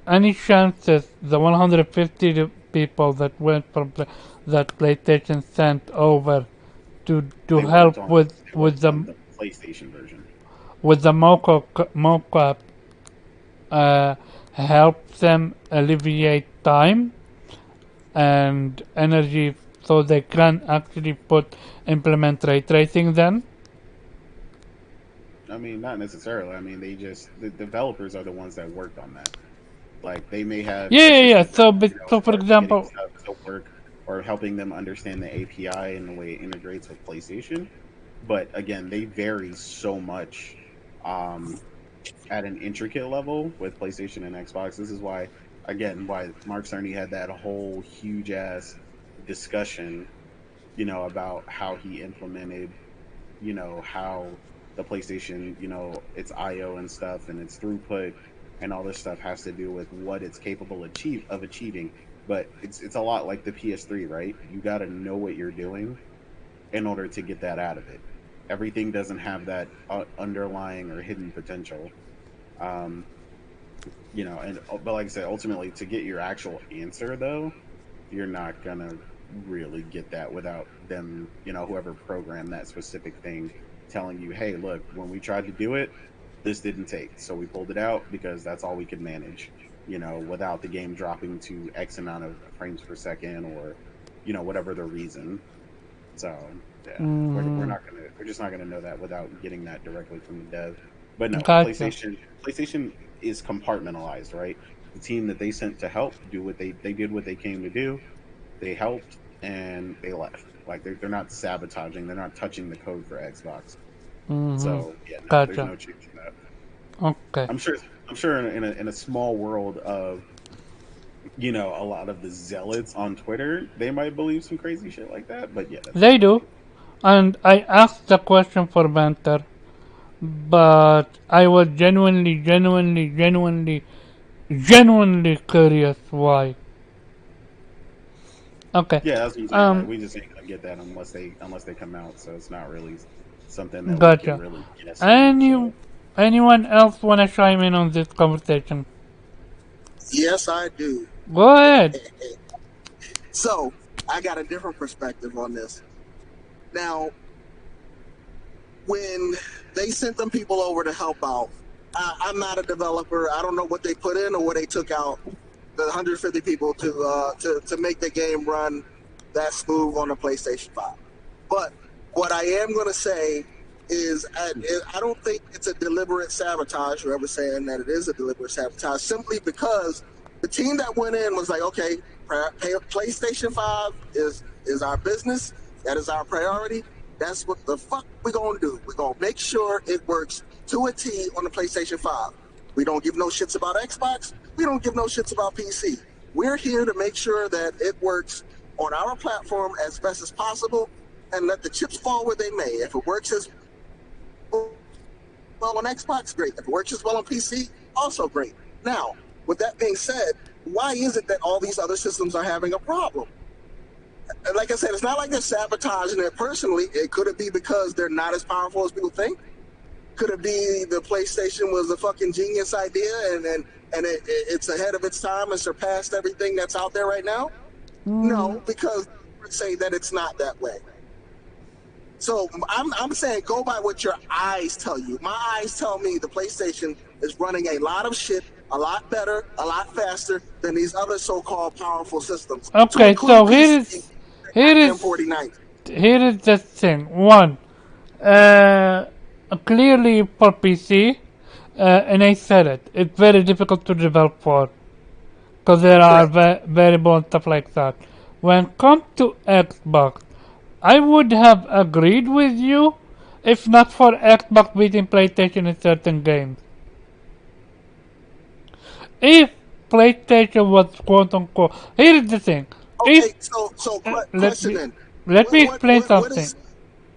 Any chances the 150 people that went from that PlayStation sent over to They help worked with on the PlayStation version. with the mocap help them alleviate time and energy so they can actually implement ray tracing then? I mean, not necessarily. I mean, the developers are the ones that worked on that. Like they may have Yeah. assisted them, So for getting example, stuff to work or helping them understand the API and the way it integrates with PlayStation. But again, they vary so much at an intricate level with PlayStation and Xbox. This is why, again, why Mark Cerny had that whole huge ass discussion, about how he implemented, how the PlayStation, its IO and stuff and its throughput and all this stuff has to do with what it's capable of achieving. But it's a lot like the PS3, right? You got to know what you're doing in order to get that out of it. Everything doesn't have that underlying or hidden potential. Um, but like I said, ultimately to get your actual answer though, you're not gonna really get that without them, whoever programmed that specific thing telling you, hey, look, when we tried to do it, this didn't take. So we pulled it out because that's all we could manage, without the game dropping to X amount of frames per second or, whatever the reason. So yeah, we're just not gonna know that without getting that directly from the dev. But no, gotcha. PlayStation is compartmentalized, right? The team that they sent to help do what they did what they came to do. They helped and they left. Like they're not sabotaging. They're not touching the code for Xbox. So yeah, no, there's Gotcha. no changing that. Okay. I'm sure in a small world of a lot of the zealots on Twitter, they might believe some crazy shit like that. But yeah, that's They do. And I asked the question for banter, but I was genuinely curious why. Okay. yeah, that's what I'm saying. Like we just ain't gonna get that unless they come out. So it's not really something that we can Gotcha. really guess on. So. Anyone else wanna chime in on this conversation? Yes, I do. Go ahead. So I got a different perspective on this. Now, when they sent them people over to help out, I'm not a developer. I don't know what they put in or what they took out. The 150 people to make the game run that smooth on the PlayStation 5. But what I am going to say is I don't think it's a deliberate sabotage, whoever's saying that it is a deliberate sabotage, simply because the team that went in was like, okay, PlayStation 5 is our business. That is our priority. That's what the fuck we're going to do. We're going to make sure it works to a T on the PlayStation 5. We don't give no shits about Xbox. We don't give no shits about PC. We're here to make sure that it works on our platform as best as possible and let the chips fall where they may. If it works as well on Xbox, great. If it works as well on PC, also great. Now, with that being said, why is it that all these other systems are having a problem? And like I said, it's not like they're sabotaging it personally. It could it be because they're not as powerful as people think? Could it be the PlayStation was a fucking genius idea and it's ahead of its time and surpassed everything that's out there right now? No, because say that it's not that way. So I'm saying go by what your eyes tell you. My eyes tell me the PlayStation is running a lot of shit a lot better, a lot faster than these other so-called powerful systems, to Okay, include so here PC is and here is 4090. here is the thing. One, clearly for PC, and I said it, it's very difficult to develop for because there are Correct. variable and stuff like that. When it comes to Xbox, I would have agreed with you if not for Xbox beating PlayStation in certain games. If PlayStation was quote unquote, here's the thing. If Okay, so let question me then. let me explain What something. is?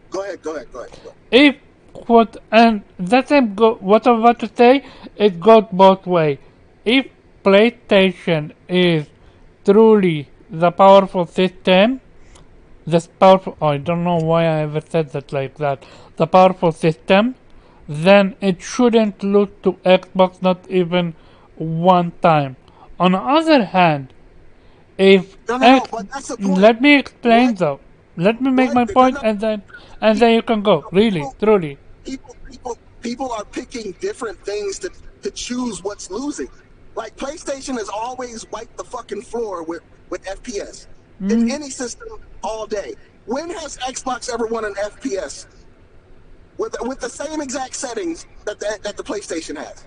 Go ahead. Go ahead. Go ahead. Go ahead. If quote and that same what I'm about to say, it goes both way. If PlayStation is truly the powerful system, this powerful, oh, I don't know why I ever said that like that, the powerful system, then it shouldn't lose to Xbox not even one time. On the other hand, if No. But that's the point. let me explain What? though. Let me make What? my point No. and then you can go. Really, People, truly. people are picking different things to choose what's losing. Like PlayStation has always wiped the fucking floor with FPS in any system all day. When has Xbox ever won an FPS with the same exact settings that the PlayStation has?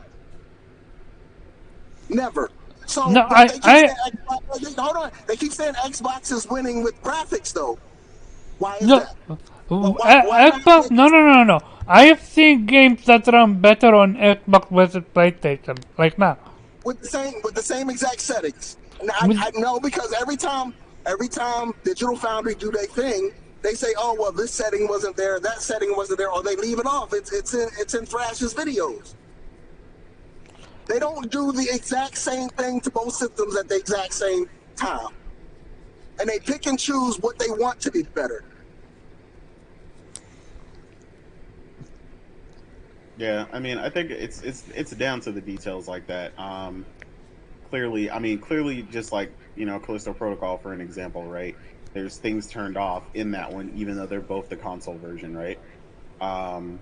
Never. So, No, but they keep saying Xbox. Hold on, they keep saying Xbox is winning with graphics though. Why is no. that? Well, why not Xbox, take no. I have seen games that run better on Xbox versus PlayStation, like now. with the same exact settings? And With, I know because every time Digital Foundry do their thing, they say, oh well, this setting wasn't there, that setting wasn't there, or they leave it off. It's in Thrash's videos. They don't do the exact same thing to both systems at the exact same time, and they pick and choose what they want to be better. Yeah, I mean, I think it's down to the details like that. Clearly, just like Callisto Protocol for an example, right? There's things turned off in that one, even though they're both the console version, right? Um,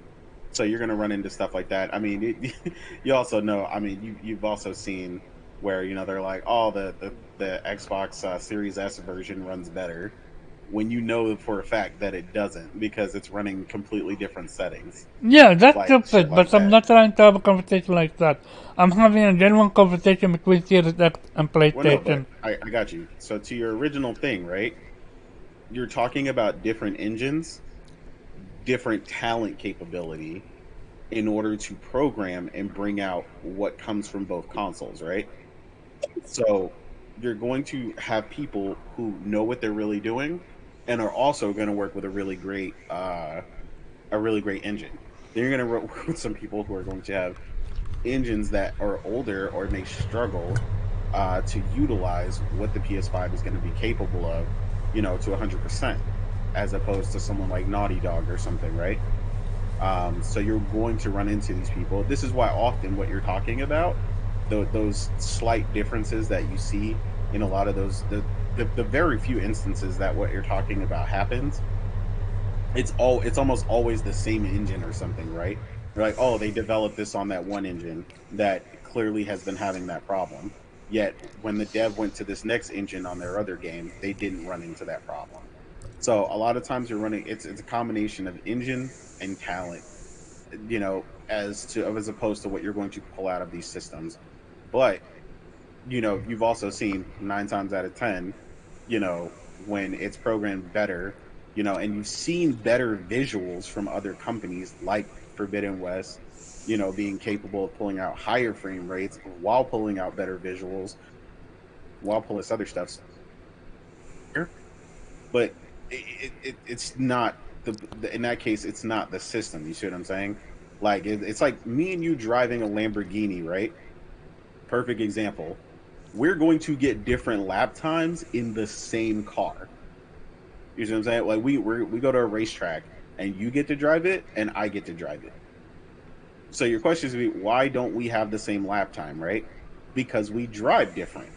so you're gonna run into stuff like that. I mean, you also know. I mean, you've also seen where they're like, oh, the Xbox Series S version runs better, when you know for a fact that it doesn't because it's running completely different settings, yeah, that's like shit stupid, like but I'm that. not trying to have a conversation like that. I'm having a genuine conversation between Series X and Well, no, but PlayStation. I got you. So to your original thing, right? You're talking about different engines, different talent capability in order to program and bring out what comes from both consoles, right? So you're going to have people who know what they're really doing and are also going to work with a really great engine. Then you're going to work with some people who are going to have engines that are older or may struggle to utilize what the PS5 is going to be capable of, to 100%, as opposed to someone like Naughty Dog or something, right? So you're going to run into these people. This is why often what you're talking about, those slight differences that you see in a lot of the very few instances that what you're talking about happens, it's almost always the same engine or something, right? They're like, oh, they developed this on that one engine that clearly has been having that problem. Yet when the dev went to this next engine on their other game, they didn't run into that problem. So a lot of times you're running it's a combination of engine and talent, as opposed to what you're going to pull out of these systems. But you've also seen 9 times out of 10, when it's programmed better, and you've seen better visuals from other companies like Forbidden West, being capable of pulling out higher frame rates while pulling out better visuals, while pulling this other stuff. But it's not in that case, it's not the system. You see what I'm saying? Like it's like me and you driving a Lamborghini, right? Perfect example. We're going to get different lap times in the same car. You see what I'm saying? Like we go to a racetrack and you get to drive it and I get to drive it. So your question is, why don't we have the same lap time, right? Because we drive different.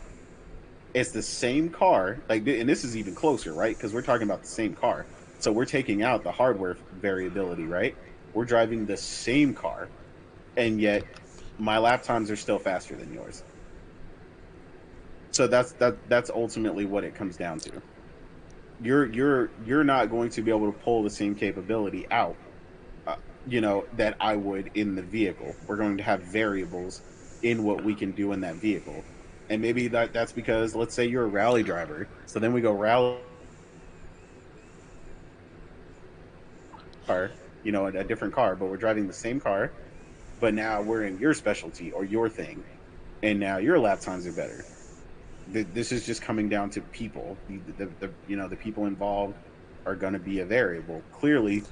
It's the same car, like, and this is even closer, right? Because we're talking about the same car. So we're taking out the hardware variability, right? We're driving the same car, and yet my lap times are still faster than yours. So that's ultimately what it comes down to. You're not going to be able to pull the same capability out, uh, that I would in the vehicle. We're going to have variables in what we can do in that vehicle, and maybe that's because, let's say you're a rally driver, so then we go rally car, a different car, but we're driving the same car, but now we're in your specialty or your thing, and now your lap times are better. This is just coming down to people. The people involved are going to be a variable. Clearly,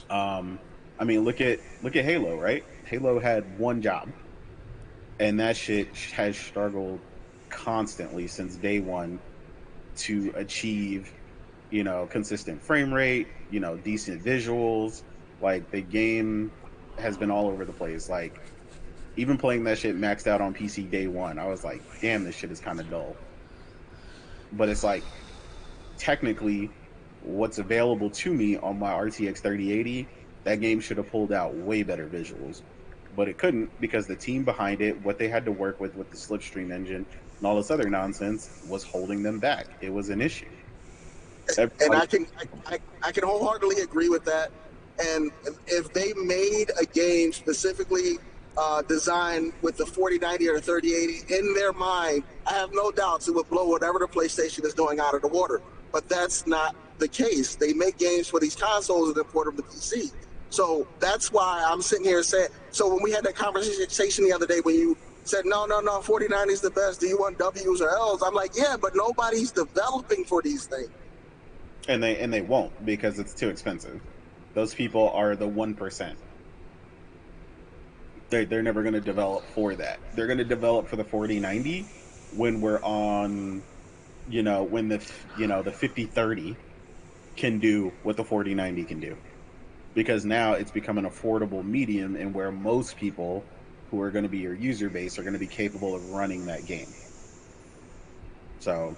I mean, look at Halo, right? Halo had one job, and that shit has struggled constantly since day one to achieve, consistent frame rate, decent visuals. Like, the game has been all over the place. Like, even playing that shit maxed out on PC day one, I was like, damn, this shit is kind of dull. But it's like, technically, what's available to me on my RTX 3080, that game should have pulled out way better visuals. But it couldn't, because the team behind it, what they had to work with the Slipstream engine and all this other nonsense, was holding them back. It was an issue. And I can wholeheartedly agree with that. And if they made a game specifically designed with the 4090 or the 3080 in their mind, I have no doubts it would blow whatever the PlayStation is doing out of the water. But that's not the case. They make games for these consoles and then port them to PC. So that's why I'm sitting here saying, so when we had that conversation the other day, when you said, no, 4090 is the best, do you want W's or L's? I'm like, yeah, but nobody's developing for these things. And they won't, because it's too expensive. Those people are the 1%. They're never going to develop for that. They're going to develop for the 4090 when we're on, when the 5030 can do what the 4090 can do. Because now it's become an affordable medium, and where most people who are going to be your user base are going to be capable of running that game. So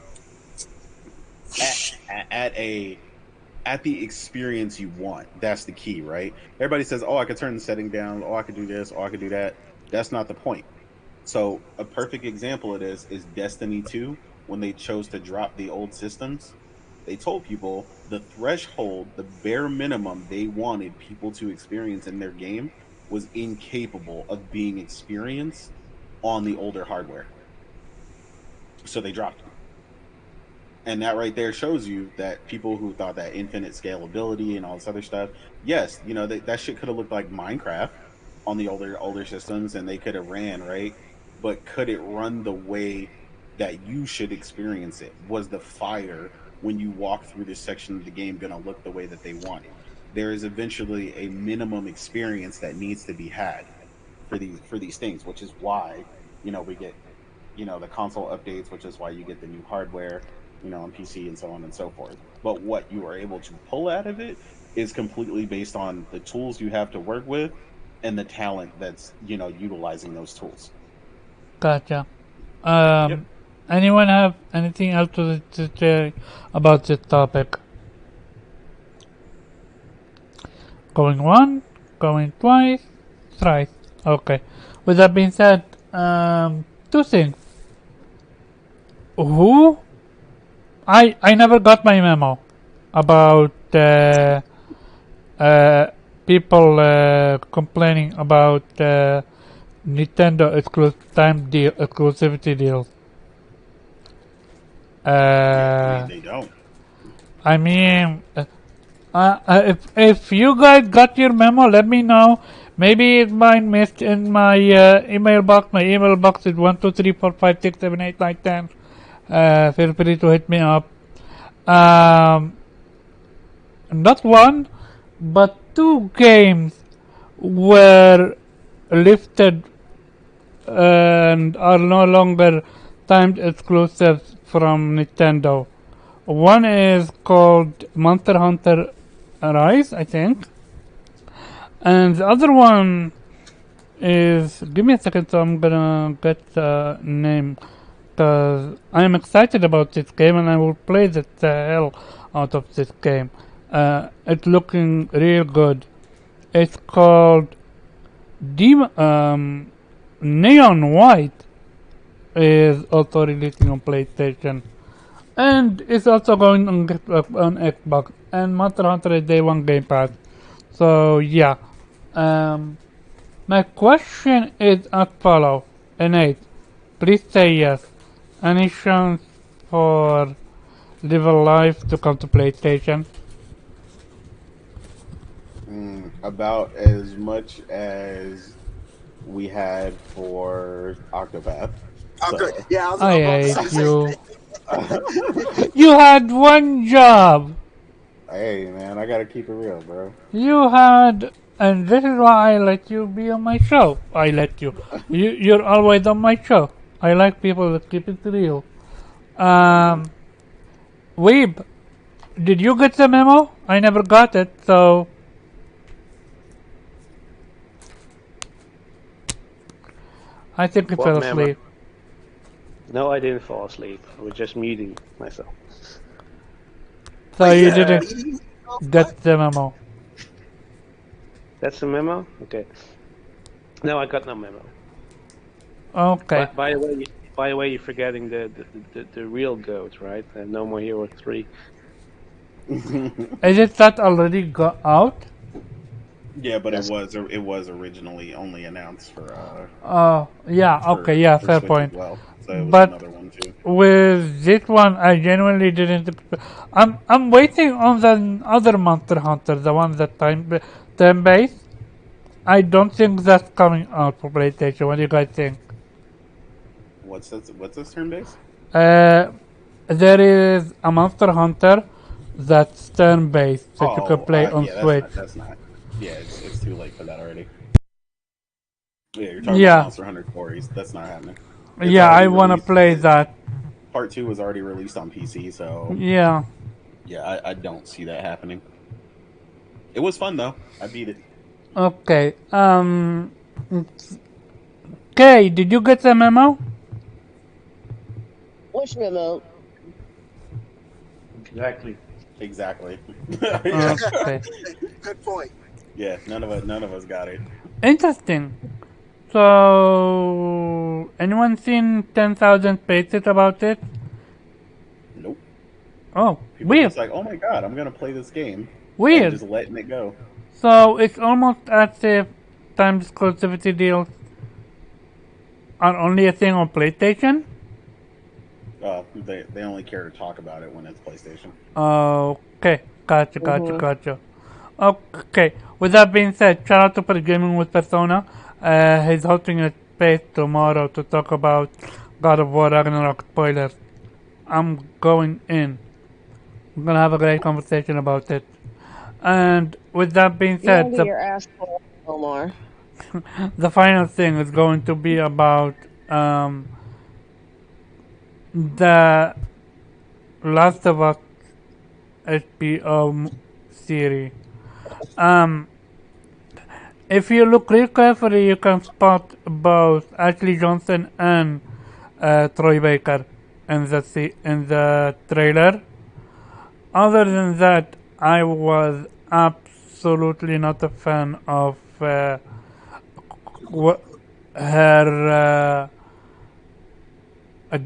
at the experience you want, that's the key, right? Everybody says, oh, I could turn the setting down, oh, I could do this, oh, I could do that. That's not the point. So a perfect example of this is Destiny 2. When they chose to drop the old systems, they told people the threshold, the bare minimum they wanted people to experience in their game, was incapable of being experienced on the older hardware. So they dropped them. And that right there shows you that people who thought that infinite scalability and all this other stuff, yes, that shit could have looked like Minecraft on the older systems, and they could have ran, right? But could it run the way that you should experience it? Was the fire when you walk through this section of the game going to look the way that they wanted? There is eventually a minimum experience that needs to be had for these things, which is why we get the console updates, which is why you get the new hardware, on PC and so on and so forth. But what you are able to pull out of it is completely based on the tools you have to work with and the talent that's utilizing those tools. Gotcha. Anyone have anything else to say about this topic? Going one, going twice, thrice. Okay. With that being said, two things. I never got my memo about people complaining about Nintendo exclusivity deals. They don't. I mean, if you guys got your memo, let me know. Maybe it's mine missed in my email box. My email box is 12345678910. Feel free to hit me up. Not one, but two games were lifted and are no longer timed exclusives from Nintendo. One is called Monster Hunter Rise, I think. And the other one is... Give me a second, so I'm gonna get the name. Because I am excited about this game and I will play the hell out of this game. It's looking real good. It's called Neon White. Is also releasing on PlayStation, and it's also going on Xbox. And Monster Hunter is day one Game Pass. So yeah, um, my question is as follows. Nate, please say yes. Any chance for Live Alive to come to PlayStation? About as much as we had for Octopath. Okay. So, Yeah, I was I about to say the hate same you. thing. You had one job. hey man, I gotta keep it real, bro. You had, and this is why I let you be on my show. I let you. You're always on my show. I like people that keep it real. Yeah, man. Weeb, did you get the memo? I never got it, so I think he What fell memo? asleep. No, I didn't fall asleep. I was just muting myself. So Wait, you you had Uh, didn't meetings? What? get the memo. that's the memo? Okay. No, I got no memo. Okay. By the way, you're forgetting the real goat, right? No More Hero 3. Is it that already got out? yeah, but Yes. it was originally only announced Yeah, okay, yeah, for fair Switch as point. well. So it was But another one too. with this one, I genuinely didn't. I'm waiting on the other Monster Hunter, the one that time based. I don't think that's coming out for PlayStation. What do you guys think? What's this turn base? Uh, there is a Monster Hunter that's turn based that you can Oh, play on yeah, Switch. that's not. Yeah, it's too late for that already. Yeah, you're talking about Yeah, Monster Hunter Stories. That's not happening. It's yeah, I already wanna released. play that. Part two was already released on PC, so Yeah. yeah, I don't see that happening. It was fun though. I beat it. Okay. Okay. Did you get the memo? Which memo? Exactly. Exactly. Okay. Good point. yeah, none of us got it. Interesting. So, anyone seen 10,000 pages about it? Nope. Oh, People weird. just like, oh my god, I'm gonna play this game, and Weird. just letting it go. So, it's almost as if time exclusivity deals are only a thing on PlayStation? They only care to talk about it when it's PlayStation. Okay. Gotcha, gotcha, Mm-hmm. gotcha. Okay. With that being said, shout out to Per Gaming with Persona. He's hosting a space tomorrow to talk about God of War Ragnarok spoilers. I'm going in. We're gonna have a great conversation about it. And with that being You're said, gonna get your ass full, Omar. the final thing is going to be about um, the Last of Us HBO series. Um, if you look real carefully, you can spot both Ashley Johnson and Troy Baker in the trailer. Other than that, I was absolutely not a fan of her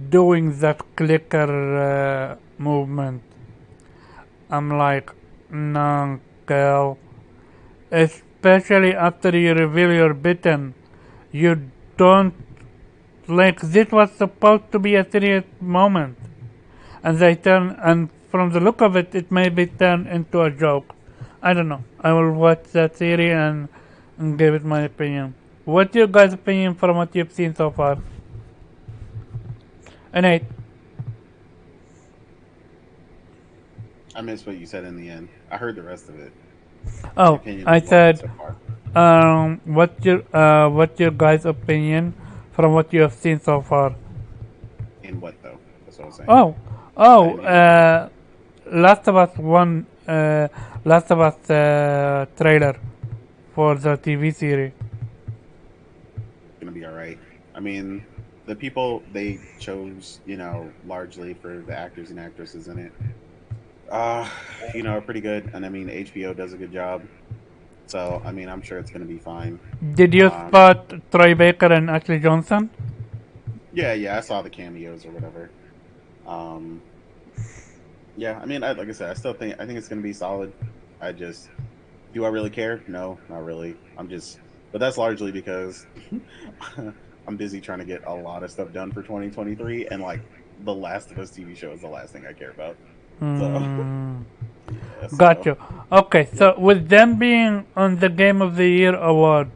doing that clicker movement. I'm like, no, girl. Especially after you reveal you're bitten, you don't like. This was supposed to be a serious moment, and they turn, and from the look of it, it may be turned into a joke. I don't know. I will watch that series and give it my opinion. What's your guys' opinion from what you've seen so far? Nate. I missed what you said in the end. I heard the rest of it. My Oh, opinion I of what said, so far. what's your guys' opinion from what you have seen so far? In what though? That's what I was saying. Oh, I oh, didn't hear what you said. Last of Us one, Last of Us trailer for the TV series. It's gonna be all right. I mean, the people they chose, largely for the actors and actresses in it. Pretty good. And I mean, HBO does a good job. So, I mean, I'm sure it's going to be fine. Did you spot Troy Baker and Ashley Johnson? Yeah, I saw the cameos or whatever. Yeah, I mean, like I said, I think it's going to be solid. Do I really care? No, not really. But that's largely because I'm busy trying to get a lot of stuff done for 2023, and like The Last of Us TV show is the last thing I care about. So, yeah, Gotcha. Okay, so with them being on the Game of the Year award,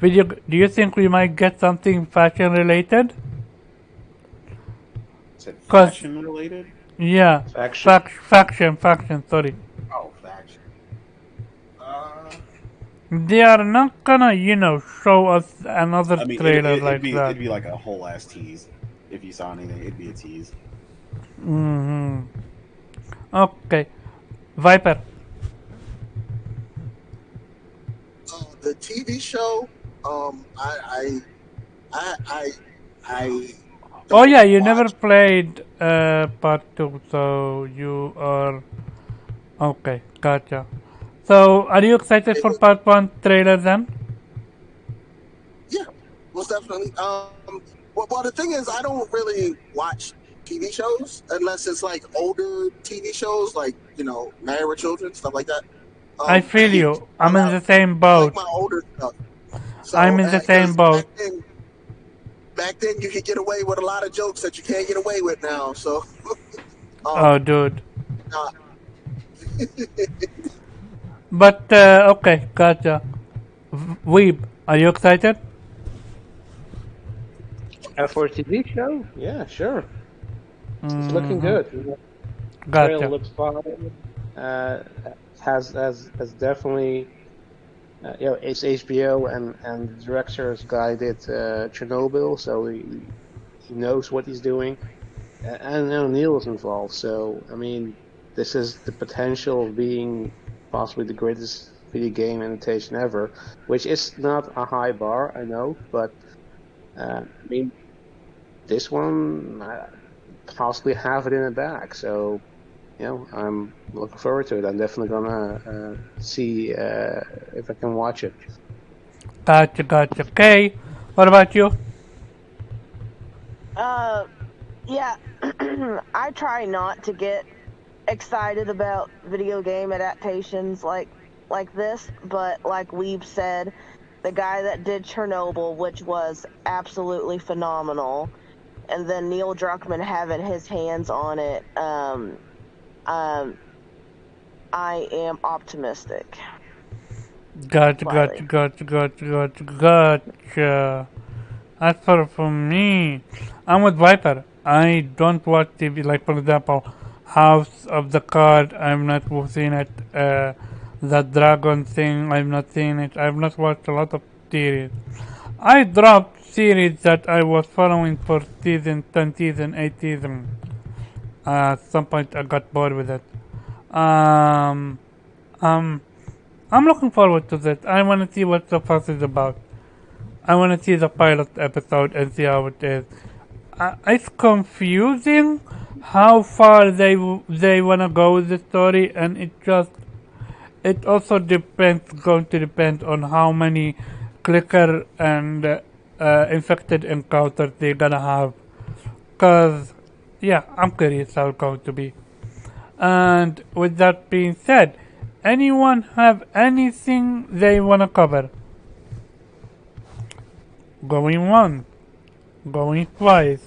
do you think we might get something fashion related? Is it fashion related? Yeah. Faction. Sorry. Oh, faction. They are not gonna, show us another trailer like that. It'd be like a whole ass tease. If you saw anything, it'd be a tease. Okay, Viper. The TV show, I Oh yeah, you never played part 2, so you are okay. Gotcha. So, are you excited for part 1 trailer then? Yeah, most definitely. Well, the thing is, I don't really watch TV shows unless it's like older TV shows, like Married with Children, stuff like that. I feel you. I'm in the same boat. I like my older stuff. So, I'm in the same boat. Back then, you could get away with a lot of jokes that you can't get away with now. So. Oh, dude. But okay, gotcha. Weeb, are you excited? For a TV show? Yeah, sure. It's looking good. Gotcha. Trailer looks fine. Has definitely, it's HBO and the director's guy did Chernobyl, so he knows what he's doing. And Neil is involved, so I mean, this is the potential of being possibly the greatest video game adaptation ever, which is not a high bar, I know, but I mean, this one possibly have it in the bag, so I'm looking forward to it. I'm definitely gonna see if I can watch it. Gotcha. Okay, what about you? Yeah, I try not to get excited about video game adaptations like this, but like we've said, the guy that did Chernobyl, which was absolutely phenomenal, and then Neil Druckmann having his hands on it, I am optimistic. Gotcha. As for me, I'm with Viper. I don't watch TV, like for example, House of the Card, I'm not seeing it. The Dragon thing, I'm not seeing it. I've not watched a lot of series. I dropped series that I was following for season 10, season 8, season. At some point I got bored with it. I'm looking forward to this. I want to see what the fuss is about. I want to see the pilot episode and see how it is. It's confusing how far they want to go with the story, and it also going to depend on how many clicker and infected encounters they're gonna have. Cause yeah, I'm curious how it's going to be. And with that being said, anyone have anything they wanna cover? Going once, going twice,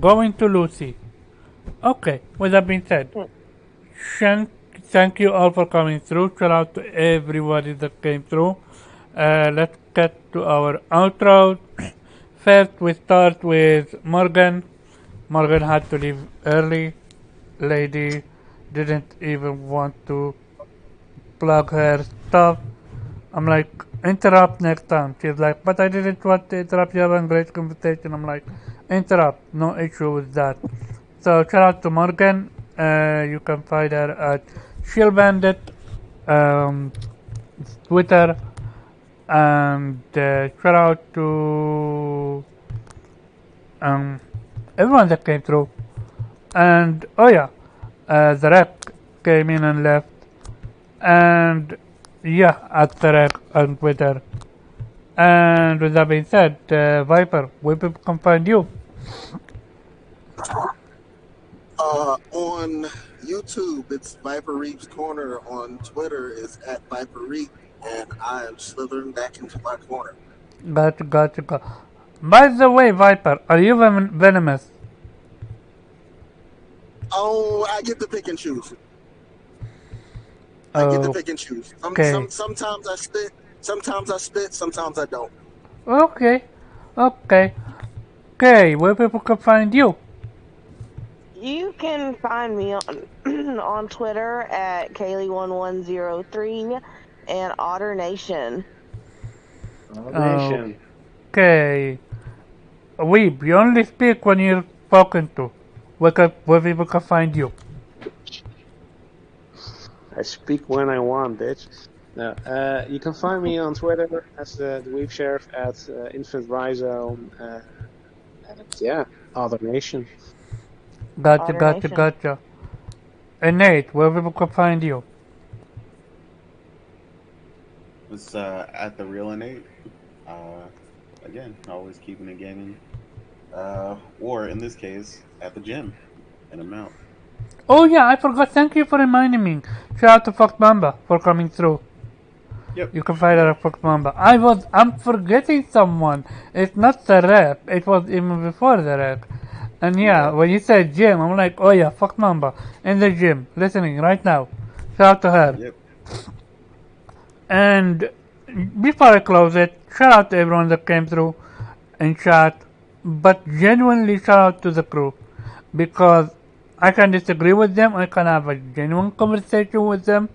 going to Lucy. Okay, with that being said, thank you all for coming through. Shout out to everybody that came through. Let's get to our outro. First, we start with Morgan. Morgan had to leave early. Lady didn't even want to plug her stuff. I'm like, interrupt next time. She's like, but I didn't want to interrupt. You have a great conversation. I'm like, interrupt. No issue with that. So shout out to Morgan. You can find her at Shield Bandit, Twitter, and shout out to everyone that came through. And oh yeah, the rep came in and left. And yeah, at the rep on Twitter. And with that being said, Viper, where people can find you? On YouTube, it's Viper Reap's Corner. On Twitter, is at Viper Reap, and I am slithering back into my corner. Gotcha. By the way, Viper, are you venomous? Oh, I get to pick and choose. Okay. Sometimes I spit, sometimes I don't. Okay. Where people can find you? You can find me on on Twitter at Kaylee1103 and Otter Nation. Nation. Okay. Weeb, you only speak when you're spoken to. Where people can find you? I speak when I want, bitch. No, you can find me on Twitter as the Weep Sheriff at Infant Rhizome. And yeah, Other Nation. Gotcha. And Nate, where people can find you? It's at the real innate. Again, always keeping it gaming. Or in this case, at the gym, in a mount. Oh yeah, I forgot. Thank you for reminding me. Shout out to Fox Mamba for coming through. Yep. You can find her at Fox Mamba. I'm forgetting someone. It's not the rep. It was even before the rep. And yeah, when you said gym, I'm like, oh yeah, Fox Mamba in the gym, listening right now. Shout out to her. Yep. And before I close it, shout out to everyone that came through and chat, but genuinely shout out to the crew, because I can disagree with them, I can have a genuine conversation with them,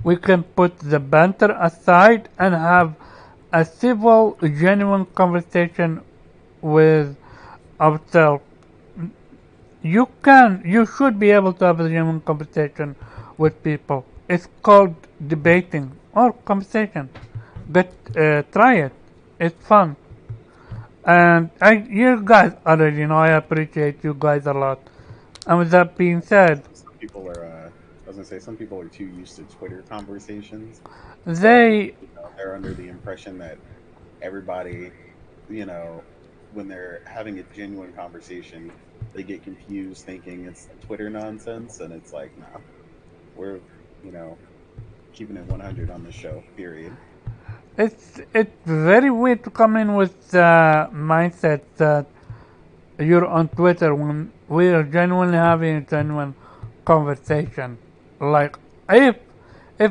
we can put the banter aside and have a civil, genuine conversation with ourselves. You should be able to have a genuine conversation with people. It's called debating or conversation. But try it. It's fun. And you guys already know I appreciate you guys a lot. And with that being said, Some people are. I was gonna say some people are too used to Twitter conversations. they're They're under the impression that everybody, when they're having a genuine conversation, they get confused thinking it's Twitter nonsense, and it's like, nah, we're, keeping it 100 on the show. Period. it's very weird to come in with the mindset that you're on Twitter when we are genuinely having a genuine conversation. Like if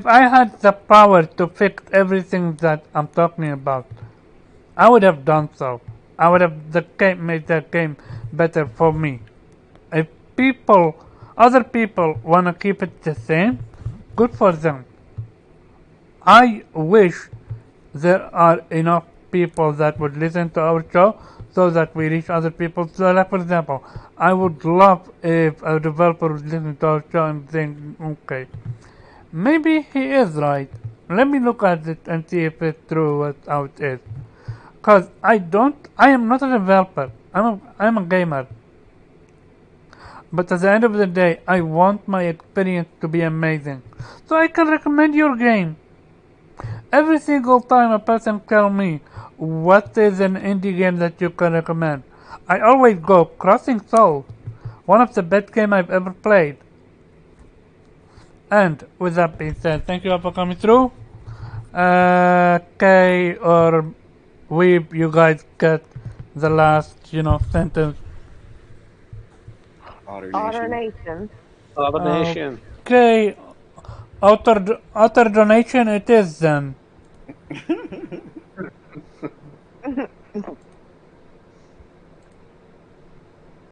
I had the power to fix everything that I'm talking about, I would have done so. I would have made that game better for me. If other people wanna keep it the same, good for them. I wish there are enough people that would listen to our show so that we reach other people. So, like for example, I would love if a developer would listen to our show and think, okay, maybe he is right. Let me look at it and see if it's true how it is. Cause I am not a developer. I'm a gamer. But at the end of the day, I want my experience to be amazing. So I can recommend your game. Every single time a person tells me what is an indie game that you can recommend, I always go Crossing Souls, one of the best games I've ever played. And with that being said, thank you all for coming through. Kay or Weeb, you guys get the last, sentence. Otter Nation. Other Nation. Okay, outer donation it is then.